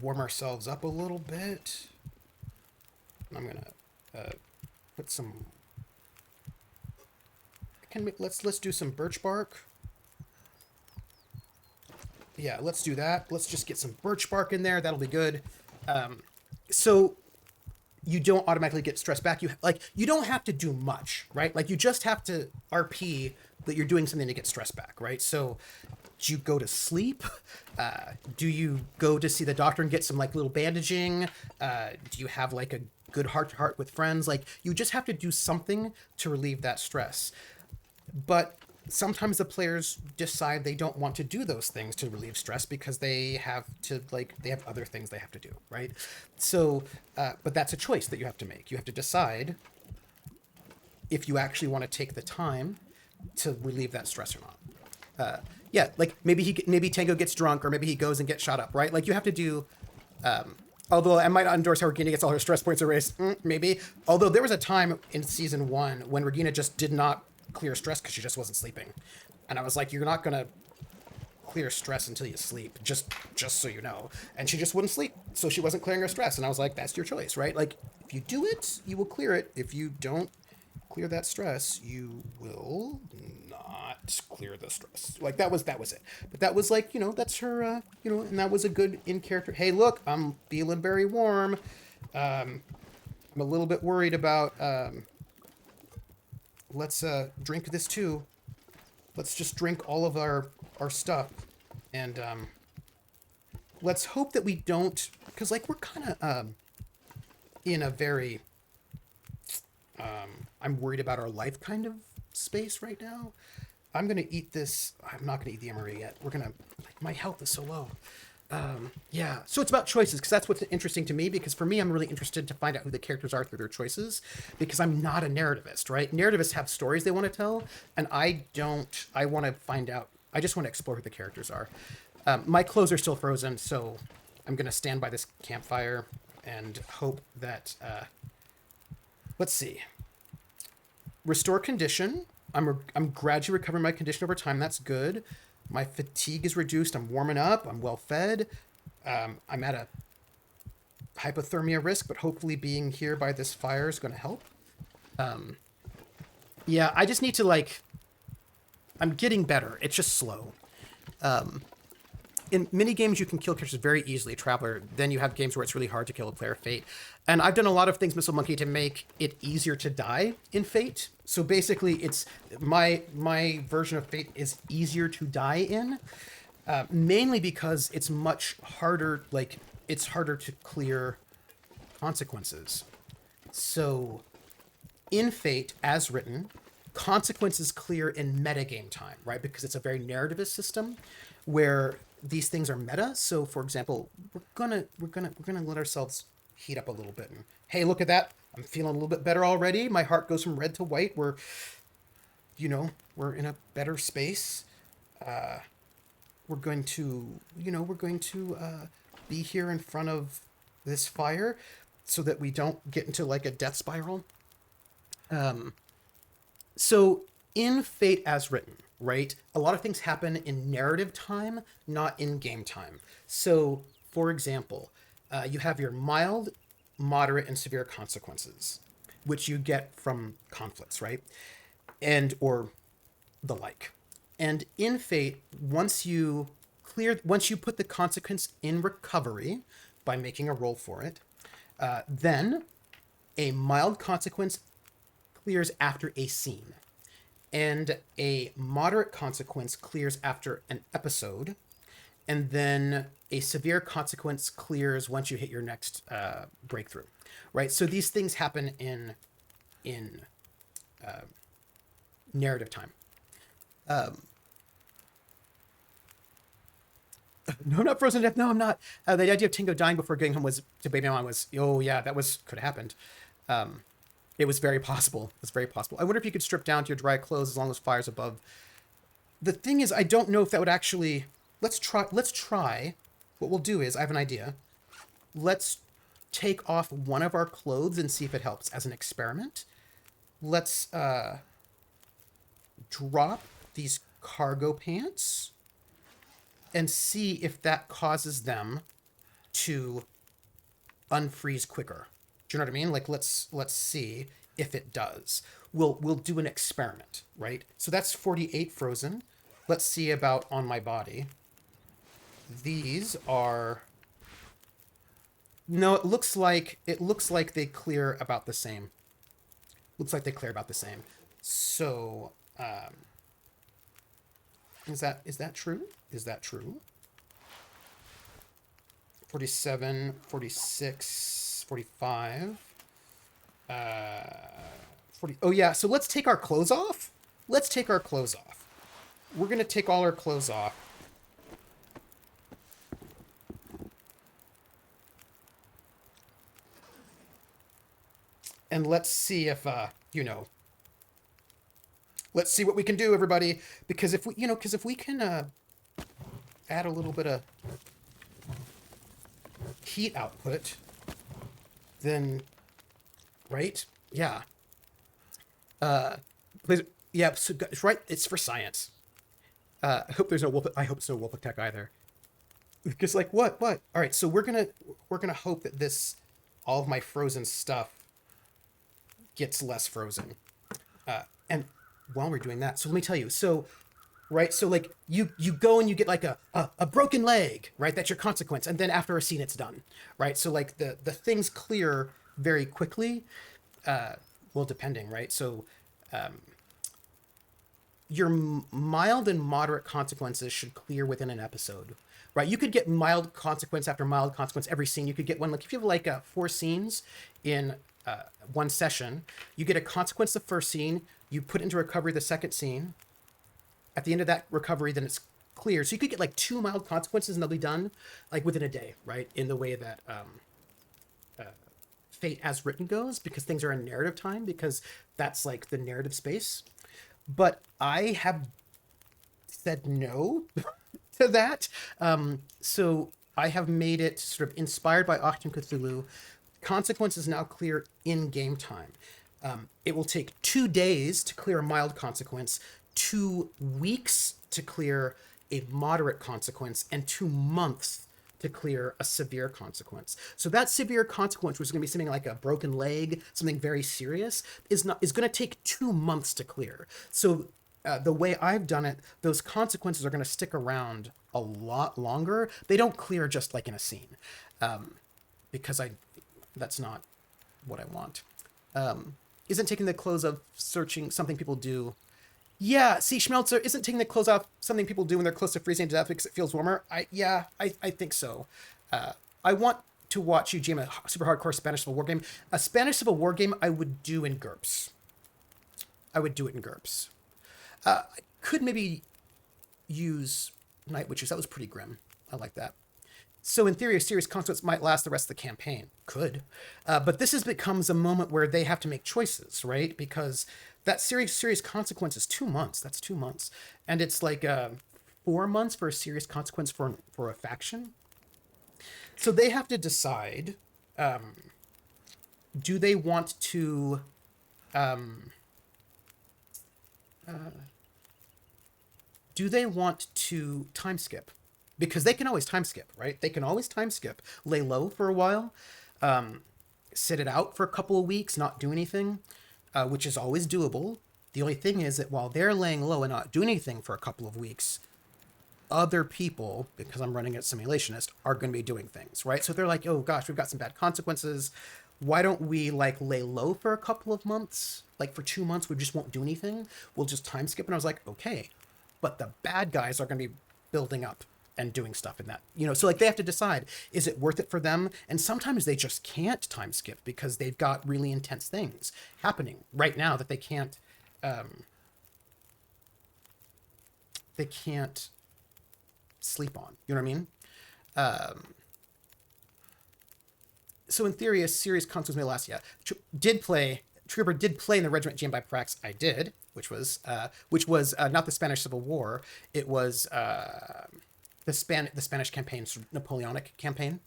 Warm ourselves up a little bit. I'm gonna put some. Let's do some birch bark. Yeah, let's do that. Let's just get some birch bark in there. That'll be good. So you don't automatically get stressed back. You don't have to do much, right? Like, you just have to RP that you're doing something to get stressed back, right? So do you go to sleep? Do you go to see the doctor and get some like little bandaging? Do you have like a good heart-to-heart with friends? Like, you just have to do something to relieve that stress. But sometimes the players decide they don't want to do those things to relieve stress because they have other things they have to do, right? So, but that's a choice that you have to make. You have to decide if you actually want to take the time to relieve that stress or not. Yeah, like maybe Tango gets drunk, or maybe he goes and gets shot up, right? Like, you have to do Although I might not endorse how Regina gets all her stress points erased. Maybe. Although there was a time in season 1 when Regina just did not clear stress because she just wasn't sleeping. And I was like, you're not going to clear stress until you sleep, just so you know. And she just wouldn't sleep, so she wasn't clearing her stress. And I was like, that's your choice, right? Like, if you do it, you will clear it. If you don't clear that stress, you will not clear the stress. Like, that was it. But that was like, that's her, and that was a good in character. Hey, look, I'm feeling very warm. I'm a little bit worried about, let's drink this too. Let's just drink all of our stuff. And let's hope that we don't, because like we're kind of in a very I'm worried about our life kind of space right now. I'm gonna eat this. I'm not gonna eat the MRE yet. We're gonna, like, my health is so low. Yeah, so it's about choices, because that's what's interesting to me, because for me, I'm really interested to find out who the characters are through their choices, because I'm not a narrativist, right? Narrativists have stories they want to tell, and I don't. I want to find out. I just want to explore who the characters are. My clothes are still frozen, so I'm going to stand by this campfire and hope that, let's see. Restore condition. I'm gradually recovering my condition over time. That's good. My fatigue is reduced. I'm warming up. I'm well fed. I'm at a hypothermia risk, but hopefully being here by this fire is going to help. Yeah, I just need to, like, I'm getting better. It's just slow. In mini games, you can kill characters very easily, Traveler. Then you have games where it's really hard to kill a player Fate. And I've done a lot of things, Missile Monkey, to make it easier to die in Fate. So basically, it's my version of Fate is easier to die in, mainly because it's much harder. Like, it's harder to clear consequences. So in Fate, as written, consequences clear in metagame time, right? Because it's a very narrativist system where these things are meta. So, for example, we're gonna let ourselves heat up a little bit. And hey, look at that! I'm feeling a little bit better already. My heart goes from red to white. We're in a better space. We're going to be here in front of this fire, so that we don't get into like a death spiral. So in Fate as written, right, a lot of things happen in narrative time, not in game time. So, for example, you have your mild, moderate, and severe consequences, which you get from conflicts, right? And, or the like. And in Fate, once you put the consequence in recovery by making a roll for it, then a mild consequence clears after a scene, and a moderate consequence clears after an episode, and then a severe consequence clears once you hit your next breakthrough, right? So these things happen in narrative time. No, I'm not frozen to death. No, I'm not. The idea of Tingo dying before getting home was debating on was, oh yeah, that could have happened. It was very possible. It's very possible. I wonder if you could strip down to your dry clothes as long as fire's above. The thing is, I don't know if that would actually... Let's try. What we'll do is, I have an idea. Let's take off one of our clothes and see if it helps as an experiment. Let's drop these cargo pants and see if that causes them to unfreeze quicker. Do you know what I mean? Like, let's see if it does. We'll do an experiment, right? So that's 48 frozen. Let's see about on my body. These are... No, it looks like they clear about the same. Looks like they clear about the same. So, is that true? Is that true? 47, 46, 45, 40. Oh yeah, so let's take our clothes off. Let's take our clothes off. We're going to take all our clothes off. And let's see if, let's see what we can do, everybody. Because if we can add a little bit of... heat output, then, right? Yeah. Yeah, so, it's right. It's for science. I hope there's no wolf. I hope it's no wolf tech either. Because like what? All right, so we're gonna hope that this all of my frozen stuff gets less frozen. And while we're doing that, so let me tell you. So, right, so like you go and you get like a broken leg, right? That's your consequence, and then after a scene, it's done, right? So like the things clear very quickly. Well, depending, right? So your mild and moderate consequences should clear within an episode, right? You could get mild consequence after mild consequence every scene. You could get one, like if you have like 4 scenes in one session, you get a consequence the first scene, you put into recovery the second scene. At the end of that recovery, then it's clear. So you could get like 2 mild consequences and they'll be done like within a day, right? In the way that Fate as written goes, because things are in narrative time, because that's like the narrative space. But I have said no to that. So I have made it sort of inspired by Achtung Cthulhu. Consequence is now clear in game time. It will take 2 days to clear a mild consequence, 2 weeks to clear a moderate consequence, and 2 months to clear a severe consequence. So that severe consequence, which is going to be something like a broken leg, something very serious, is going to take 2 months to clear. So the way I've done it, those consequences are going to stick around a lot longer. They don't clear just like in a scene, because that's not what I want. Isn't taking the clothes off searching something people do? Yeah, see, Schmelzer, isn't taking the clothes off something people do when they're close to freezing to death because it feels warmer? I think so. I want to watch you jam a super hardcore Spanish Civil War game. A Spanish Civil War game I would do in GURPS. I would do it in GURPS. I could maybe use Night Witches. That was pretty grim. I like that. So in theory, a serious consequence might last the rest of the campaign. Could. But this becomes a moment where they have to make choices, right? Because that serious consequence is 2 months. That's 2 months. And it's like 4 months for a serious consequence for a faction. So they have to decide, do they want to... do they want to time skip? Because they can always time skip, right? They can always time skip, lay low for a while, sit it out for a couple of weeks, not do anything, which is always doable. The only thing is that while they're laying low and not doing anything for a couple of weeks, other people, because I'm running a simulationist, are going to be doing things, right? So they're like, oh gosh, we've got some bad consequences. Why don't we like lay low for a couple of months? Like for 2 months, we just won't do anything. We'll just time skip. And I was like, okay, but the bad guys are going to be building up and doing stuff in that, so like they have to decide, is it worth it for them? And sometimes they just can't time skip because they've got really intense things happening right now that they can't sleep on, you know what I mean? So in theory, a serious consequence may last. Yeah, Trooper did play in the regiment jammed by Prax. I did, which was not the Spanish Civil War. It was the Spanish campaign, sort of Napoleonic campaign.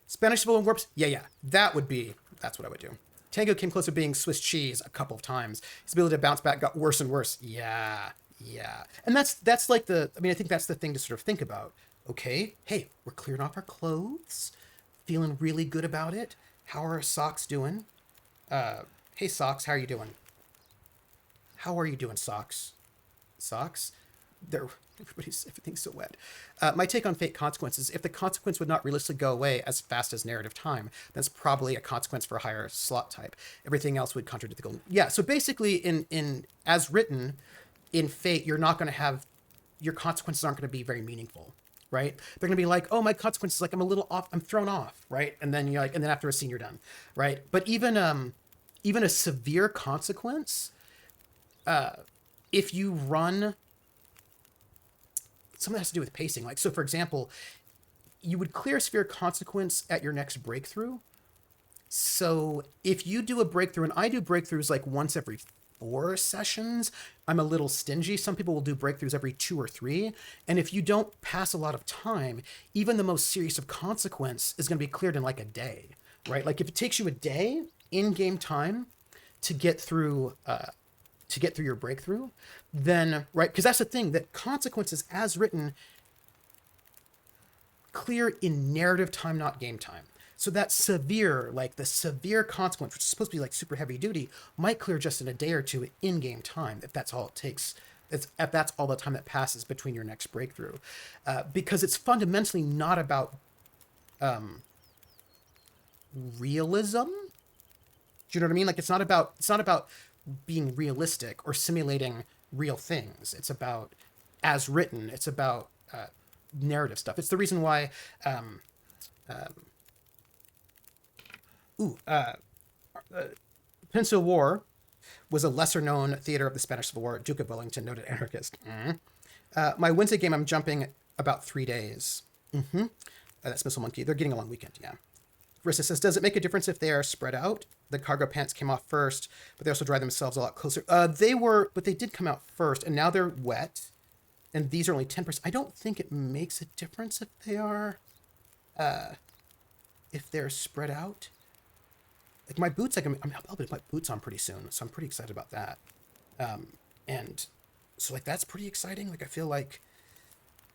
Spanish Civil War. Yeah. That's what I would do. Tango came close to being Swiss cheese a couple of times. His ability to bounce back got worse and worse. Yeah. And that's like I think that's the thing to sort of think about. Okay, hey, we're clearing off our clothes, feeling really good about it. How are our socks doing? Hey, Socks, how are you doing? How are you doing, Socks? Socks? Everything's so wet. My take on Fate consequences: if the consequence would not realistically go away as fast as narrative time, that's probably a consequence for a higher slot type. Everything else would contradict the goal. Yeah. So basically, in as written, in Fate, you're not going to have your consequences aren't going to be very meaningful, right? They're going to be like, oh, my consequences, like I'm a little off, I'm thrown off, right? And then you're like, and then after a scene, you're done, right? But even a severe consequence, if you run, something that has to do with pacing. Like, so for example, you would clear a severe consequence at your next breakthrough. So if you do a breakthrough, and I do breakthroughs like once every 4 sessions. I'm a little stingy. Some people will do breakthroughs every 2 or 3. And if you don't pass a lot of time, even the most serious of consequence is going to be cleared in like a day, right? Like if it takes you a day in game time to get through your breakthrough, then, right? Because that's the thing, that consequences as written clear in narrative time, not game time. So that severe, like the severe consequence, which is supposed to be like super heavy duty, might clear just in a day or two in game time, if that's all it takes. If that's all the time that passes between your next breakthrough. Because it's fundamentally not about realism. Do you know what I mean? Like it's not about being realistic or simulating real things. It's about as written. It's about narrative stuff. It's the reason why Peninsular War was a lesser-known theater of the Spanish Civil War. Duke of Wellington, noted anarchist. My Wednesday game, I'm jumping about 3 days. That's Missile Monkey. They're getting a long weekend, yeah. Rissa says, does it make a difference if they are spread out? The cargo pants came off first, but they also dry themselves a lot closer. But they did come out first, and now they're wet. And these are only 10%. I don't think it makes a difference if they are, if they're spread out. Like my boots, I'll put my boots on pretty soon, so I'm pretty excited about that. And so like that's pretty exciting. Like I feel like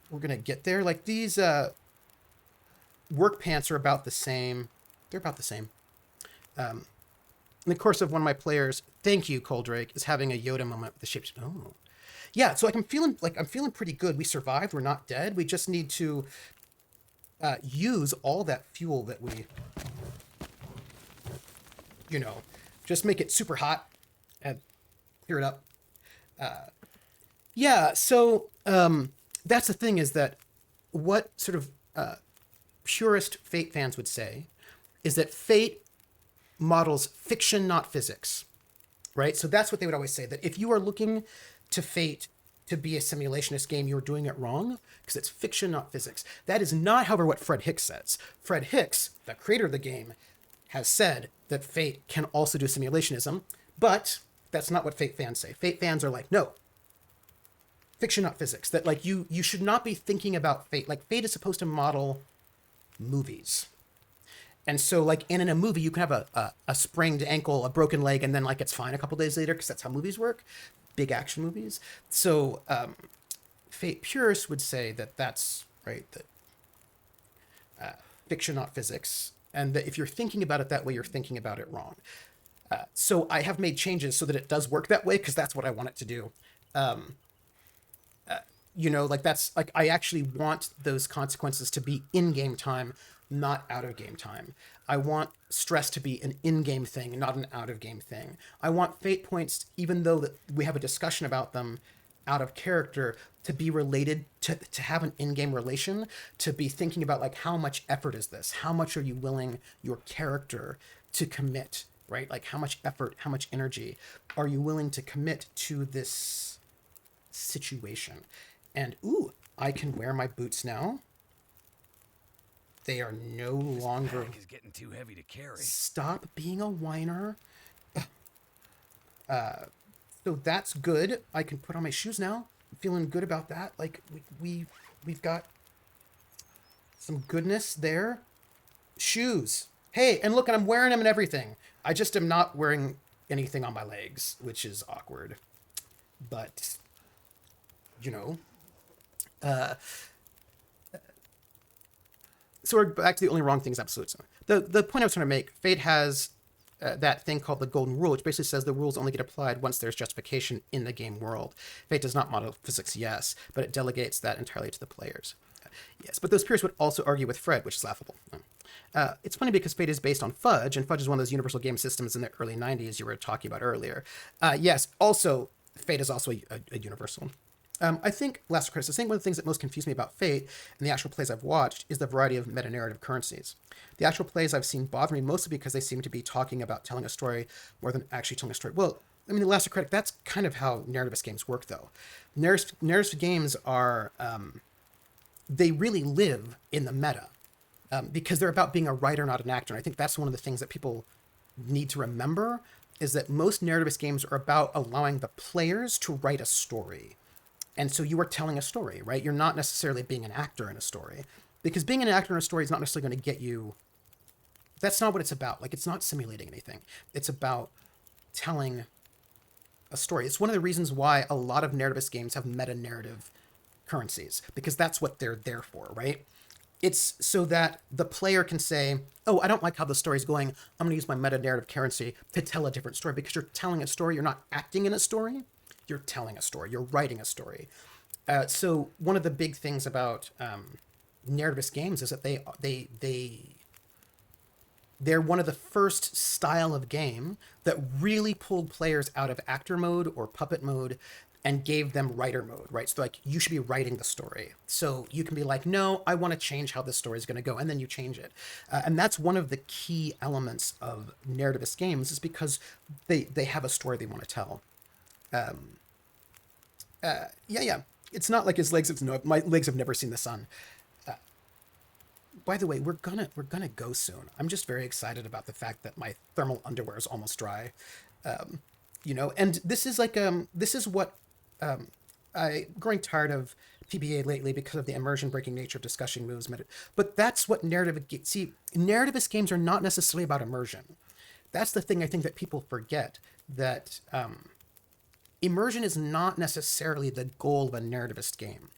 we're gonna get there. Like these work pants are about the same. They're about the same. In the course of one of my players, thank you, Coldrake, is having a Yoda moment with the shapes. Oh, yeah. So like I'm feeling pretty good. We survived. We're not dead. We just need to use all that fuel that we. Just make it super hot and clear it up. So that's the thing, is that what sort of purist Fate fans would say is that Fate models fiction, not physics, right? So that's what they would always say, that if you are looking to Fate to be a simulationist game, you're doing it wrong, because it's fiction, not physics. That is not, however, what Fred Hicks says. Fred Hicks, the creator of the game, has said that Fate can also do simulationism, but that's not what Fate fans say. Fate fans are like, no, fiction, not physics. That like you should not be thinking about Fate. Like Fate is supposed to model movies. And so like in a movie, you can have a sprained ankle, a broken leg, and then like it's fine a couple days later, because that's how movies work, big action movies. So Fate purists would say that that's right, that fiction, not physics. And that if you're thinking about it that way, you're thinking about it wrong. So I have made changes so that it does work that way, because that's what I want it to do. Like that's like, I actually want those consequences to be in-game time, not out-of-game time. I want stress to be an in-game thing, not an out-of-game thing. I want fate points, even though that we have a discussion about them out of character, to be related, to have an in-game relation, to be thinking about like, how much effort is this? How much are you willing your character to commit, right? Like how much effort, how much energy are you willing to commit to this situation? And ooh, I can wear my boots now. They are no longer. Is getting too heavy to carry. Stop being a whiner. So that's good. I can put on my shoes now. I'm feeling good about that. Like we've got some goodness there. Shoes. Hey, and look, and I'm wearing them and everything. I just am not wearing anything on my legs, which is awkward. But so we're back to the only wrong things absolutes. The point I was trying to make, Fate has that thing called the golden rule, which basically says the rules only get applied once there's justification in the game world. Fate does not model physics, yes, but it delegates that entirely to the players. Yes, but those peers would also argue with Fred, which is laughable. It's funny because Fate is based on Fudge, and Fudge is one of those universal game systems in the early 90s you were talking about earlier. Yes, also, Fate is also a universal. I think, last criticism, I think one of the things that most confused me about Fate and the actual plays I've watched is the variety of meta-narrative currencies. The actual plays I've seen bother me mostly because they seem to be talking about telling a story more than actually telling a story. Well, I mean, the last critic, that's kind of how narrativist games work, though. Narrativist games are, they really live in the meta because they're about being a writer, not an actor. And I think that's one of the things that people need to remember, is that most narrativist games are about allowing the players to write a story. And so you are telling a story, right? You're not necessarily being an actor in a story, because being an actor in a story is not necessarily going to get you. That's not what it's about. Like, it's not simulating anything. It's about telling a story. It's one of the reasons why a lot of narrativist games have meta narrative currencies, because that's what they're there for, right? It's so that the player can say, oh, I don't like how the story's going. I'm going to use my meta narrative currency to tell a different story, because you're telling a story. You're not acting in a story. You're telling a story. You're writing a story. So one of the big things about narrativist games is that they're one of the first style of game that really pulled players out of actor mode or puppet mode and gave them writer mode, right? So like, you should be writing the story. So you can be like, no, I want to change how this story is going to go. And then you change it. And that's one of the key elements of narrativist games, is because they have a story they want to tell. Yeah. It's not like his legs have my legs have never seen the sun. By the way, we're gonna go soon. I'm just very excited about the fact that my thermal underwear is almost dry. And this is like this is what I'm growing tired of PBA lately because of the immersion breaking nature of discussion moves. But that's what narrativist games are not necessarily about immersion. That's the thing I think that people forget, that immersion is not necessarily the goal of a narrativist game.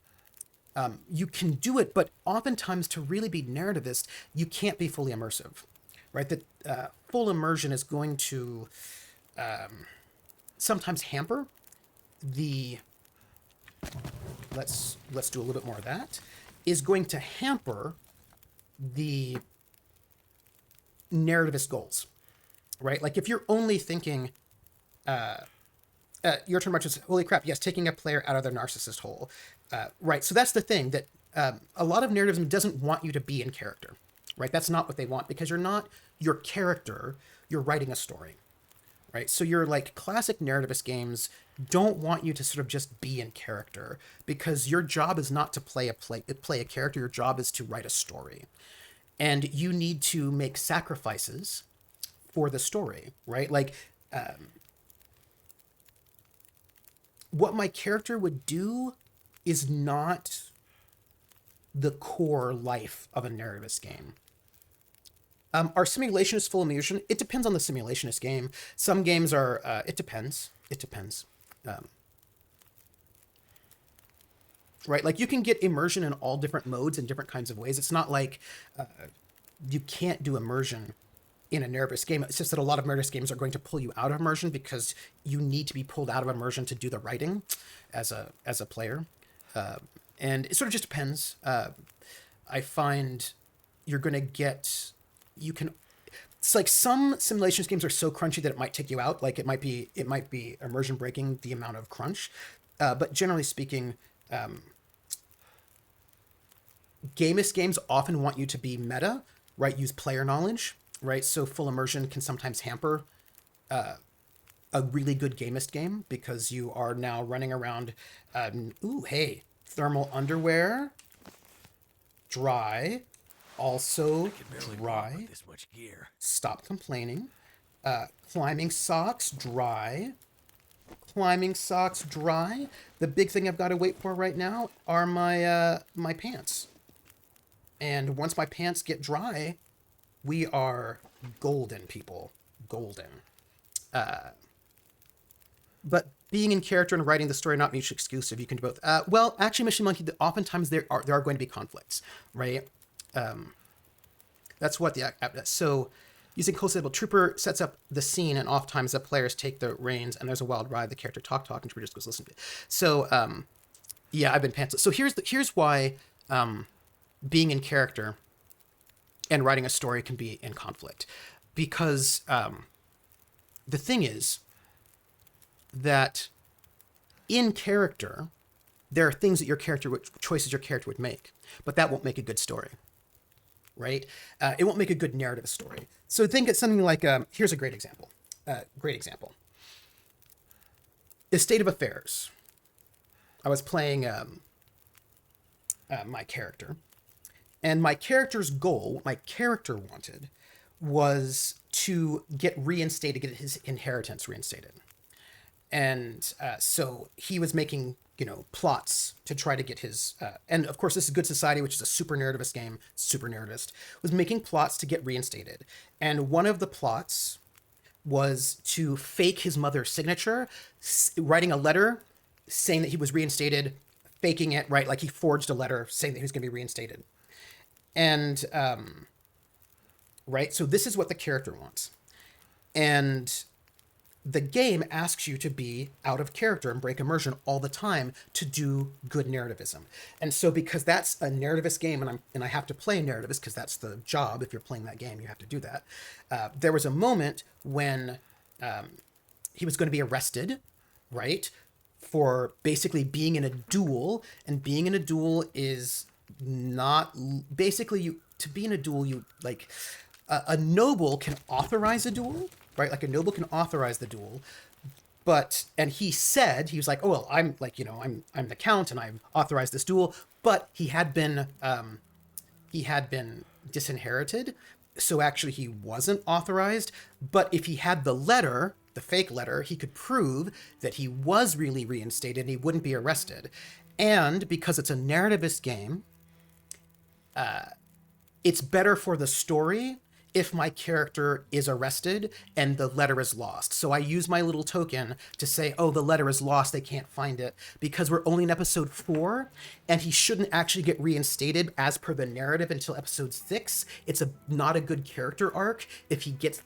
You can do it, but oftentimes to really be narrativist, you can't be fully immersive, right? That full immersion is going to sometimes hamper the. Let's do a little bit more of that. Is going to hamper the narrativist goals, right? Like, if you're only thinking. Your turn marches. Holy crap! Yes, taking a player out of their narcissist hole, right? So that's the thing, that a lot of narrativism doesn't want you to be in character, right? That's not what they want, because you're not your character. You're writing a story, right? So you're like, classic narrativist games don't want you to sort of just be in character, because your job is not to play a character. Your job is to write a story, and you need to make sacrifices for the story, right? Like. What my character would do is not the core life of a narrativist game. Are simulationists full immersion? It depends on the simulationist game. Some games are, it depends. It depends. Right? Like, you can get immersion in all different modes and different kinds of ways. It's not like you can't do immersion in a narrativist game. It's just that a lot of narrativist games are going to pull you out of immersion, because you need to be pulled out of immersion to do the writing as a player. And it sort of just depends. I find you're going to get, it's like, some simulations games are so crunchy that it might take you out. Like, it might be immersion breaking, the amount of crunch. But generally speaking, gamist games often want you to be meta, right? Use player knowledge, right? So full immersion can sometimes hamper a really good gamist game, because you are now running around. Hey, thermal underwear, dry, also dry. This much gear. Stop complaining. Climbing socks, dry. Climbing socks, dry. The big thing I've got to wait for right now are my pants. And once my pants get dry, we are golden, people. Golden. But being in character and writing the story are not mutually exclusive. You can do both. Well, actually, Mission Monkey, oftentimes there are going to be conflicts, right? That's what so using Cold Trooper sets up the scene, and oftentimes the players take the reins, and there's a wild ride. The character talk, and Trooper just goes listen to it. So yeah, I've been pantsless. So here's why being in character and writing a story can be in conflict, because the thing is that in character, there are things that choices your character would make, but that won't make a good story, right? It won't make a good narrative story. So think it's something like, here's a great example. A State of Affairs. I was playing my character, and my character's goal, what my character wanted, was to get reinstated, get his inheritance reinstated. And so he was making, plots to try to get his, and of course, this is Good Society, which is a super narrativist game, super narrativist, was making plots to get reinstated. And one of the plots was to fake his mother's signature, writing a letter saying that he was reinstated, faking it, right? Like he forged a letter saying that he was going to be reinstated. And, right, so this is what the character wants. And the game asks you to be out of character and break immersion all the time to do good narrativism. And so because that's a narrativist game, and I have to play narrativist because that's the job. If you're playing that game, you have to do that. There was a moment when he was going to be arrested, right, for basically being in a duel. And being in a duel is not basically you to be in a duel. You like a noble can authorize a duel, right? Like a noble can authorize the duel, and he said he was like, oh well, I'm like I'm the count and I've authorized this duel, but he had been disinherited, so actually he wasn't authorized. But if he had the letter, the fake letter, he could prove that he was really reinstated and he wouldn't be arrested. And because it's a narrativist game, it's better for the story if my character is arrested and the letter is lost. So I use my little token to say, oh, the letter is lost, they can't find it, because we're only in episode 4, and he shouldn't actually get reinstated as per the narrative until episode 6. It's not a good character arc if he gets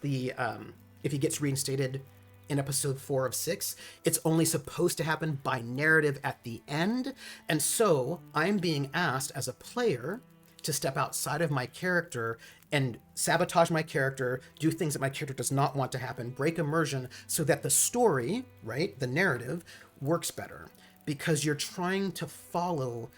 reinstated in episode 4 of 6. It's only supposed to happen by narrative at the end. And so I'm being asked as a player to step outside of my character and sabotage my character, do things that my character does not want to happen, break immersion so that the story, right, the narrative, works better. Because you're trying to follow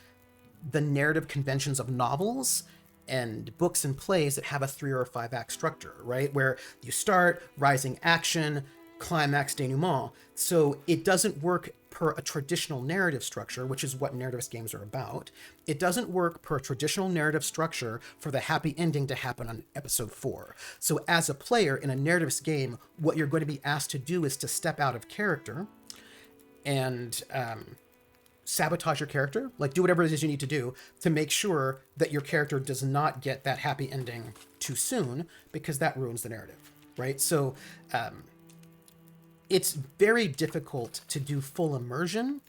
the narrative conventions of novels and books and plays that have a 3 or 5 act structure, right? Where you start, rising action, climax, denouement. So it doesn't work per a traditional narrative structure, which is what narrativist games are about. It doesn't work per a traditional narrative structure for the happy ending to happen on episode 4. So as a player in a narrativist game, what you're going to be asked to do is to step out of character and sabotage your character, like do whatever it is you need to do to make sure that your character does not get that happy ending too soon, because that ruins the narrative, right? So it's very difficult to do full immersion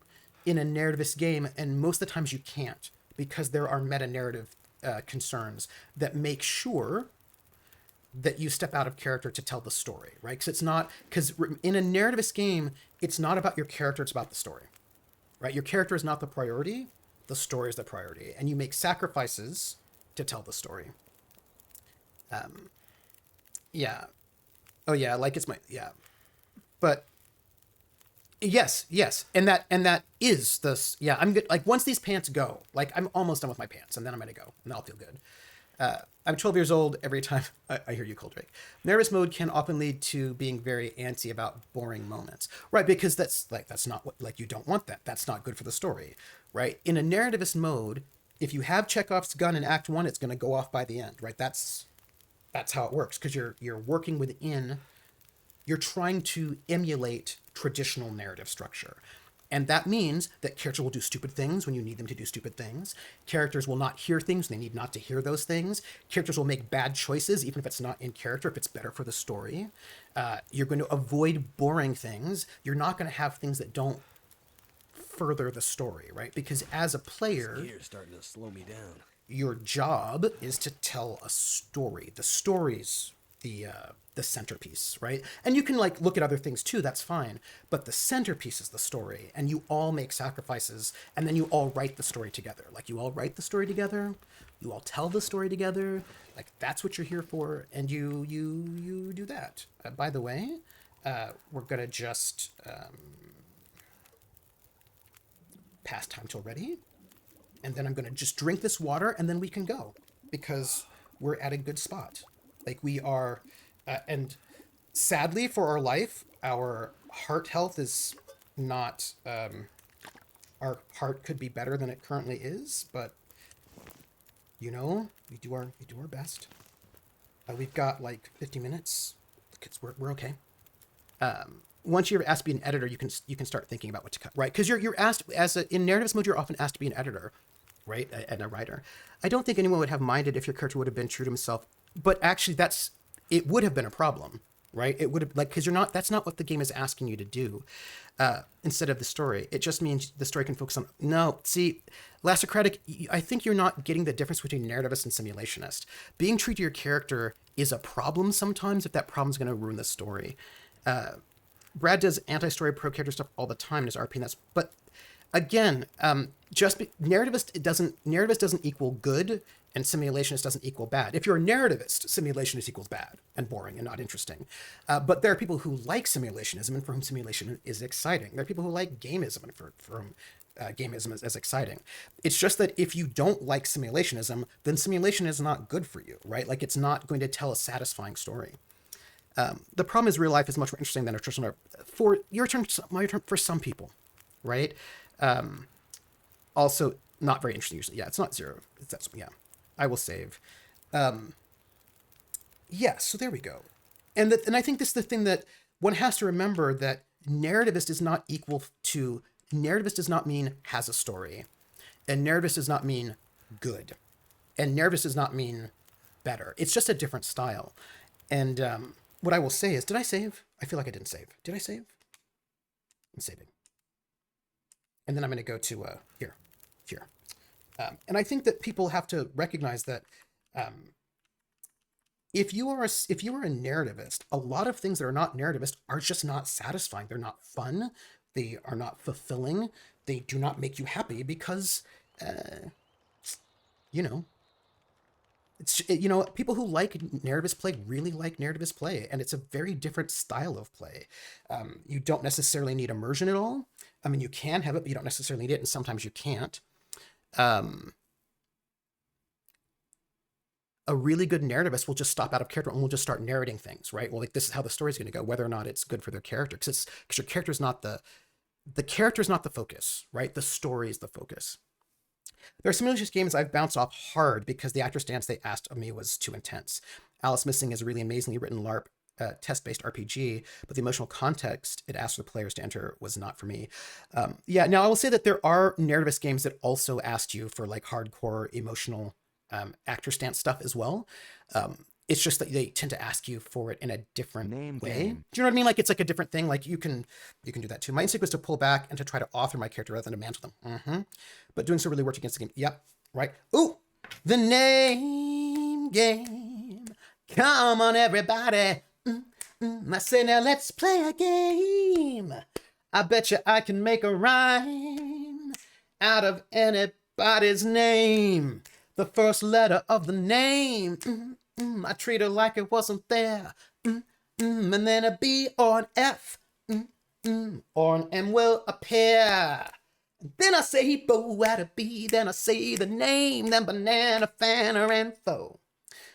in a narrativist game, and most of the times you can't, because there are meta-narrative concerns that make sure that you step out of character to tell the story, right? Because in a narrativist game, it's not about your character, it's about the story, right? Your character is not the priority, the story is the priority, and you make sacrifices to tell the story. Yeah. Oh yeah, like it's my, yeah. But yes, and that is this. Yeah, I'm good. Like once these pants go, like I'm almost done with my pants, and then I'm gonna go, and I'll feel good. I'm 12 years old. Every time I hear you, Coldrake. Nervous mode can often lead to being very antsy about boring moments, right? Because that's not what, like, you don't want that. That's not good for the story, right? In a narrativist mode, if you have Chekhov's gun in Act 1, it's gonna go off by the end, right? That's how it works, because you're working within. You're trying to emulate traditional narrative structure. And that means that characters will do stupid things when you need them to do stupid things. Characters will not hear things when they need not to hear those things. Characters will make bad choices, even if it's not in character, if it's better for the story. You're going to avoid boring things. You're not going to have things that don't further the story, right? Because as a player, This gear's starting to slow me down. your job is to tell a story. The story's the centerpiece, right? And you can like look at other things too, that's fine. But the centerpiece is the story, and you all make sacrifices, and then you all write the story together. Like you all write the story together, you all tell the story together. Like that's what you're here for, and you do that. By the way, we're gonna just pass time till ready, and then I'm gonna just drink this water, and then we can go, because we're at a good spot. Like we are, and sadly for our life, our heart health is not, our heart could be better than it currently is, but we do our best. We've got like 50 minutes. We're okay. Once you're asked to be an editor, you can start thinking about what to cut, right? Because you're asked in narrativist mode, you're often asked to be an editor, right, and a writer. I don't think anyone would have minded if your character would have been true to himself, but actually, it would have been a problem, right? It would have because you're not. That's not what the game is asking you to do. Instead of the story, it just means the story can focus on. No, see, Lassocratic, I think you're not getting the difference between narrativist and simulationist. Being true to your character is a problem sometimes if that problem is going to ruin the story. Brad does anti-story pro character stuff all the time in his RP, and but again, narrativist doesn't equal good, and simulationist doesn't equal bad. If you're a narrativist, simulationist equals bad and boring and not interesting. But there are people who like simulationism and for whom simulation is exciting. There are people who like gamism and for whom gamism is exciting. It's just that if you don't like simulationism, then simulation is not good for you, right? Like it's not going to tell a satisfying story. The problem is real life is much more interesting than a traditional for your turn, my turn for some people, right? Also not very interesting usually. Yeah, it's not zero. Yeah, I will save. Yeah, so there we go. And I think this is the thing that one has to remember, that narrativist is not equal to narrativist does not mean has a story, and narrativist does not mean good, and narrativist does not mean better. It's just a different style. And what I will say is, did I save? I feel like I didn't save. Did I save? I'm saving. And then I'm going to go to here. And I think that people have to recognize that if you are a narrativist, a lot of things that are not narrativist are just not satisfying. They're not fun. They are not fulfilling. They do not make you happy because, people who like narrativist play really like narrativist play, and it's a very different style of play. You don't necessarily need immersion at all. I mean, you can have it, but you don't necessarily need it, and sometimes you can't. A really good narrativist will just stop out of character and will just start narrating things, right? Well, like this is how the story's going to go, whether or not it's good for their character, because your character is not the character is not the focus, right? The story is the focus. There are simulation games I've bounced off hard because the actor stance they asked of me was too intense. Alice Missing is a really amazingly written LARP test-based RPG, but the emotional context it asked the players to enter was not for me. Now I will say that there are narrativist games that also asked you for like hardcore emotional actor stance stuff as well. It's just that they tend to ask you for it in a different way. Game. Do you know what I mean? Like it's like a different thing. Like you can do that too. My instinct was to pull back and to try to author my character rather than to mantle them. But doing so really worked against the game. Yep, right. Ooh, the name game. Come on, everybody. I say now let's play a game. I bet you I can make a rhyme out of anybody's name. The first letter of the name. I treat her like it wasn't there. And then a B or an F or an M will appear. Then I say bo at a B. Then I say the name. Then banana, fanner, and foe.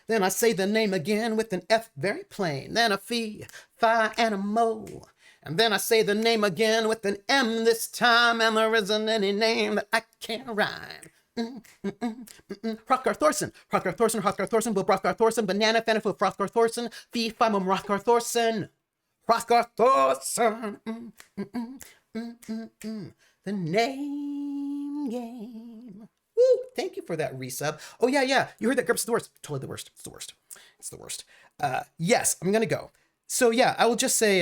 Then I say the name again with an F, very plain. Then a fee, fi, and a mo. And then I say the name again with an M this time, and there isn't any name that I can't rhyme. Hrothgar Thorson, Hrothgar Thorson, Hrothgar Thorson, Will Hrothgar Thorson, Banana Faniful, Hrothgar Thorson, Fee, Fi, Mum, Hrothgar Thorson, Hrothgar Thorson. The name game. Woo! Thank you for that resub. Oh yeah. You heard that, Grips? The worst. Totally the worst. It's the worst. It's the worst. Yes, I'm gonna go. So yeah, I will just say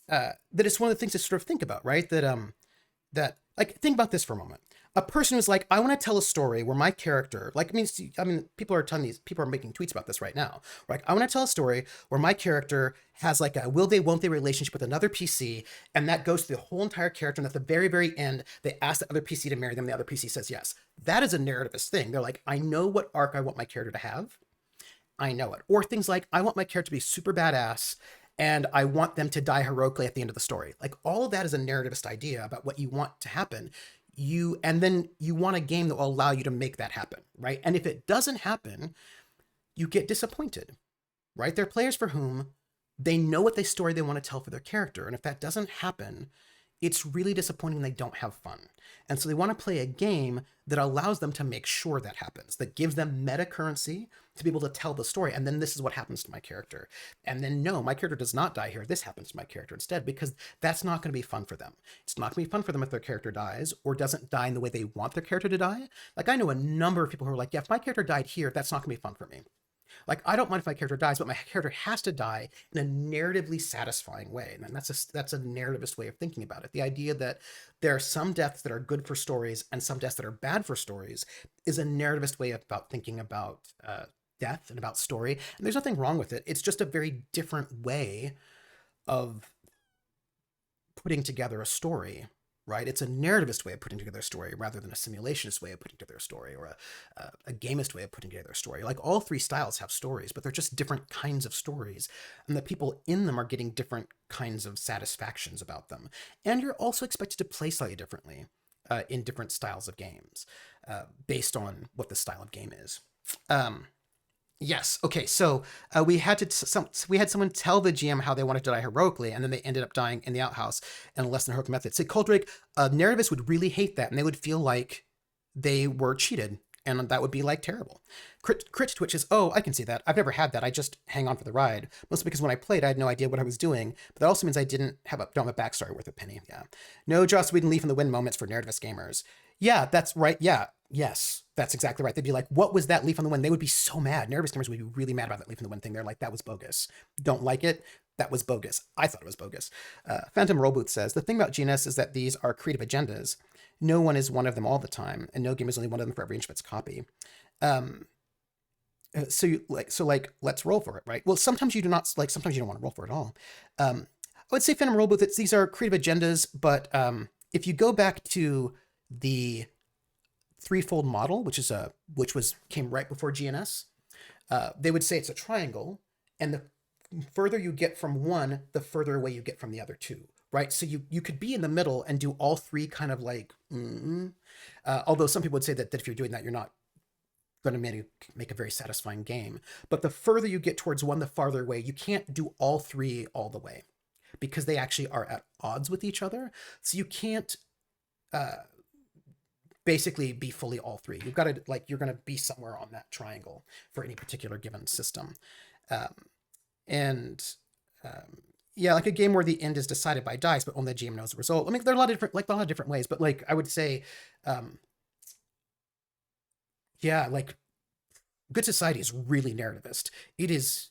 that it's one of the things to sort of think about, right? That like think about this for a moment. A person who's like, I want to tell a story where my character, like, I mean, people are making tweets about this right now. Like, I want to tell a story where my character has like a will they, won't they relationship with another PC, and that goes through the whole entire character, and at the very, very end, they ask the other PC to marry them, the other PC says yes. That is a narrativist thing. They're like, I know what arc I want my character to have. I know it. Or things like, I want my character to be super badass, and I want them to die heroically at the end of the story. Like, all of that is a narrativist idea about what you want to happen. And then you want a game that will allow you to make that happen, right? And if it doesn't happen, you get disappointed, right? There are players for whom they know what story they want to tell for their character. And if that doesn't happen, it's really disappointing they don't have fun. And so they want to play a game that allows them to make sure that happens, that gives them meta currency to be able to tell the story. And then this is what happens to my character. And then no, my character does not die here. This happens to my character instead, because that's not going to be fun for them. It's not going to be fun for them if their character dies or doesn't die in the way they want their character to die. Like, I know a number of people who are like, yeah, if my character died here, that's not going to be fun for me. Like, I don't mind if my character dies, but my character has to die in a narratively satisfying way. And that's a narrativist way of thinking about it. The idea that there are some deaths that are good for stories and some deaths that are bad for stories is a narrativist way about thinking about death and about story. And there's nothing wrong with it. It's just a very different way of putting together a story. Right? It's a narrativist way of putting together a story rather than a simulationist way of putting together a story, or a gamist way of putting together a story. Like, all three styles have stories, but they're just different kinds of stories. And the people in them are getting different kinds of satisfactions about them. And you're also expected to play slightly differently in different styles of games based on what the style of game is. Yes. Okay. So we had someone tell the GM how they wanted to die heroically, and then they ended up dying in the outhouse in a less than heroic method. So Coldrake, narrativists would really hate that, and they would feel like they were cheated, and that would be like terrible. Crit Twitch is, oh, I can see that. I've never had that. I just hang on for the ride, mostly because when I played, I had no idea what I was doing. But that also means I don't have a backstory worth a penny. Yeah. No Joss Whedon leaf in the wind moments for narrativist gamers. Yeah, that's right. Yeah. Yes, that's exactly right. They'd be like, what was that leaf on the wind? They would be so mad. Nervous gamers would be really mad about that leaf in the wind thing. They're like, that was bogus. Don't like it. That was bogus. I thought it was bogus. Phantom Rollbooth says, the thing about GNS is that these are creative agendas. No one is one of them all the time, and no game is only one of them for every inch of its copy. So let's roll for it, right? Well, sometimes you do not, like, sometimes you don't want to roll for it at all. I would say Phantom Rollbooth, these are creative agendas, but if you go back to the threefold model, came right before GNS, they would say it's a triangle, and the further you get from one, the further away you get from the other two, right? So you could be in the middle and do all three kind of like, although some people would say that if you're doing that, you're not going to make a very satisfying game. But the further you get towards one, the farther away. You can't do all three all the way, because they actually are at odds with each other. So you can't basically be fully all three. You've got to, like, you're going to be somewhere on that triangle for any particular given system. Yeah, like a game where the end is decided by dice, but only the GM knows the result. I mean, there are a lot of different ways, but like, I would say, yeah, like, Good Society is really narrativist. It is,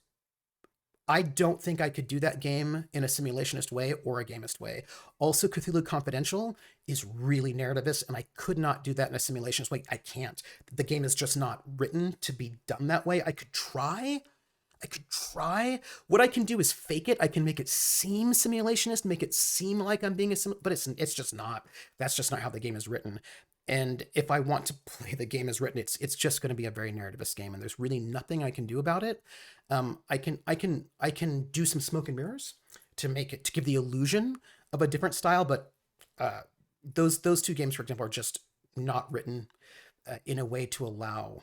I don't think I could do that game in a simulationist way or a gamist way. Also, Cthulhu Confidential is really narrativist, and I could not do that in a simulationist way. I can't. The game is just not written to be done that way. I could try. What I can do is fake it. I can make it seem simulationist, make it seem like I'm being but it's just not. That's just not how the game is written. And if I want to play the game as written, it's just going to be a very narrativist game, and there's really nothing I can do about it. I can do some smoke and mirrors to give the illusion of a different style, but those two games, for example, are just not written in a way to allow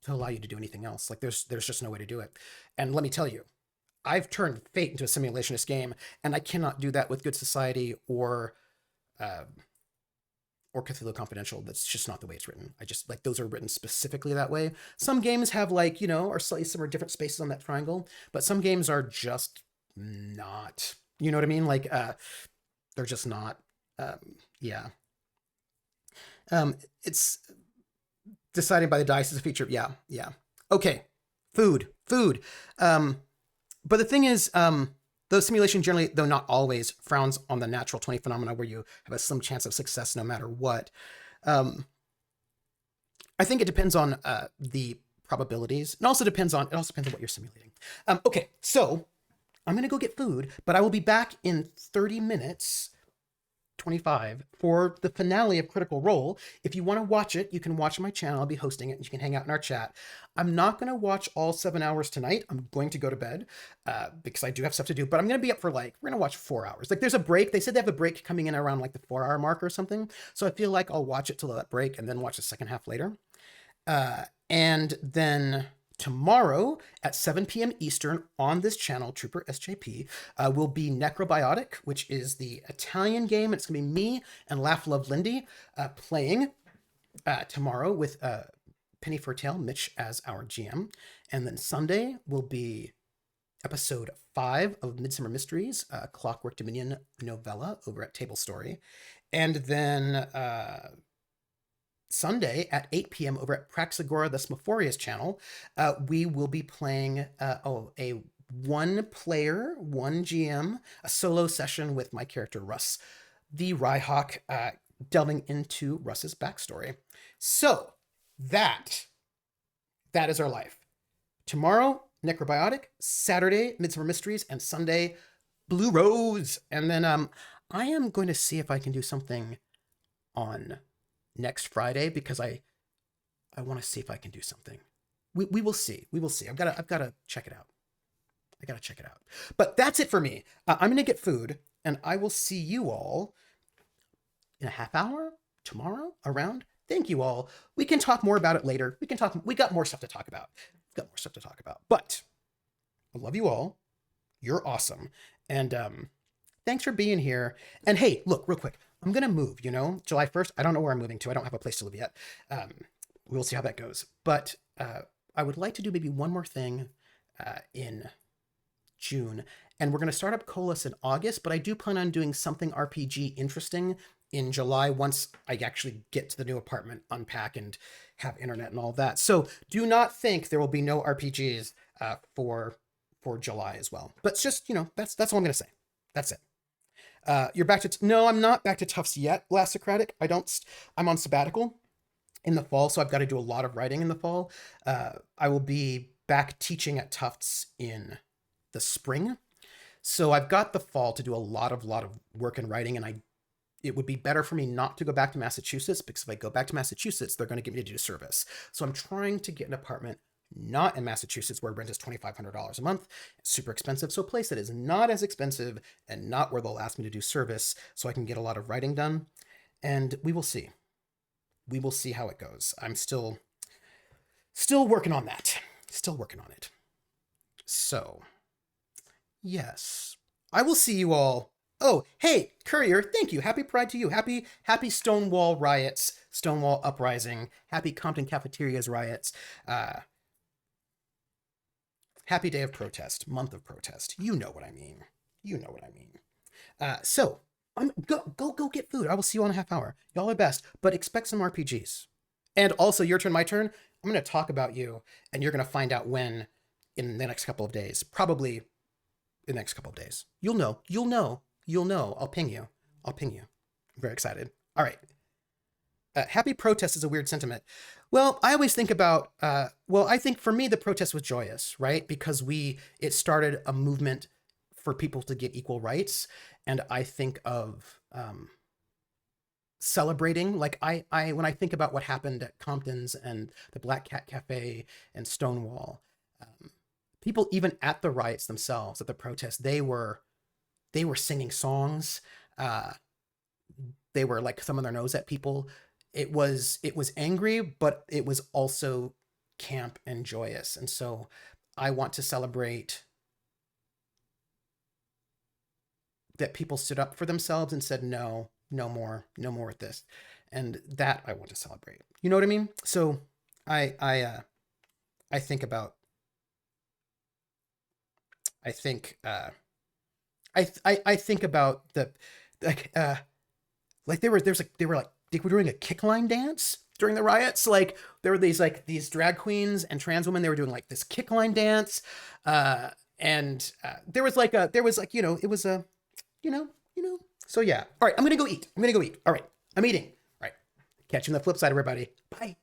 you to do anything else. Like, there's just no way to do it. And let me tell you, I've turned Fate into a simulationist game, and I cannot do that with Good Society or Cthulhu Confidential. That's just not the way it's written. I just, like, those are written specifically that way. Some games have, like, are slightly similar, different spaces on that triangle, but some games are just not, you know what I mean? Like, they're just not, yeah. It's decided by the dice as a feature. Yeah. Okay. Food. But the thing is, though simulation generally, though not always, frowns on the natural 20 phenomena where you have a slim chance of success no matter what. I think it depends on the probabilities. It also depends on what you're simulating. Okay, so I'm going to go get food, but I will be back in 30 minutes, 25, for the finale of Critical Role. If you want to watch it, you can watch on my channel. I'll be hosting it, and you can hang out in our chat. I'm not going to watch all 7 hours tonight. I'm going to go to bed because I do have stuff to do, but I'm going to be up for, like, we're going to watch 4 hours. Like, there's a break. They said they have a break coming in around, like, the 4-hour mark or something. So I feel like I'll watch it till that break and then watch the second half later. And then tomorrow at 7 p.m. Eastern on this channel, Trooper SJP, will be Necrobiotic, which is the Italian game. It's going to be me and Laugh Love Lindy playing tomorrow with Penny Furtail, Mitch as our GM. And then Sunday will be episode 5 of Midsummer Mysteries, Clockwork Dominion novella over at Table Story. And then Sunday at 8 p.m. over at Praxagora, the Smophoria's channel, we will be playing a one player, one GM, a solo session with my character Russ, the Rhyhawk, delving into Russ's backstory. So that is our life. Tomorrow, Necrobiotic, Saturday, Midsummer Mysteries, and Sunday, Blue Rose. And then I am going to see if I can do something on next Friday, because I want to see if I can do something. We will see. We will see. I've got to check it out. I got to check it out. But that's it for me. I'm going to get food, and I will see you all in a half hour tomorrow around. Thank you all. We can talk more about it later. We got more stuff to talk about. But I love you all. You're awesome. And thanks for being here. And hey, look, real quick. I'm going to move, July 1st. I don't know where I'm moving to. I don't have a place to live yet. We'll see how that goes. But I would like to do maybe one more thing in June. And we're going to start up Colas in August, but I do plan on doing something RPG interesting in July once I actually get to the new apartment, unpack, and have internet and all that. So do not think there will be no RPGs for July as well. But it's just, that's all I'm going to say. That's it. You're back to... No, I'm not back to Tufts yet, Socratic. I'm on sabbatical in the fall, so I've got to do a lot of writing in the fall. I will be back teaching at Tufts in the spring. So I've got the fall to do a lot of work and writing, and it would be better for me not to go back to Massachusetts, because if I go back to Massachusetts, they're going to get me to do service. So I'm trying to get an apartment not in Massachusetts, where rent is $2,500 a month. It's super expensive. So a place that is not as expensive and not where they'll ask me to do service, so I can get a lot of writing done. And we will see. We will see how it goes. I'm still working on that. Still working on it. So, yes. I will see you all. Oh, hey, Courier, thank you. Happy Pride to you. Happy Stonewall riots, Stonewall uprising. Happy Compton Cafeterias riots. Happy day of protest, month of protest. You know what I mean. So I'm go get food. I will see you all in a half hour. Y'all are best, but expect some RPGs. And also, your turn, my turn. I'm going to talk about you, and you're going to find out when in the next couple of days. Probably in the next couple of days. You'll know. I'll ping you. I'm very excited. All right. Happy protest is a weird sentiment. Well, I always think about, I think for me, the protest was joyous, right? Because it started a movement for people to get equal rights. And I think of celebrating, like when I think about what happened at Compton's and the Black Cat Cafe and Stonewall, people even at the riots themselves, at the protests, they were singing songs. They were like thumbing their nose at people. It was angry, but it was also camp and joyous. And so I want to celebrate that people stood up for themselves and said, no more with this. And that I want to celebrate. You know what I mean? So I think about, I think about the, they were doing a kickline dance during the riots. Like there were these drag queens and trans women. They were doing like this kickline dance. And there was so yeah. All right. I'm going to go eat. All right. I'm eating. All right. Catch you on the flip side, everybody. Bye.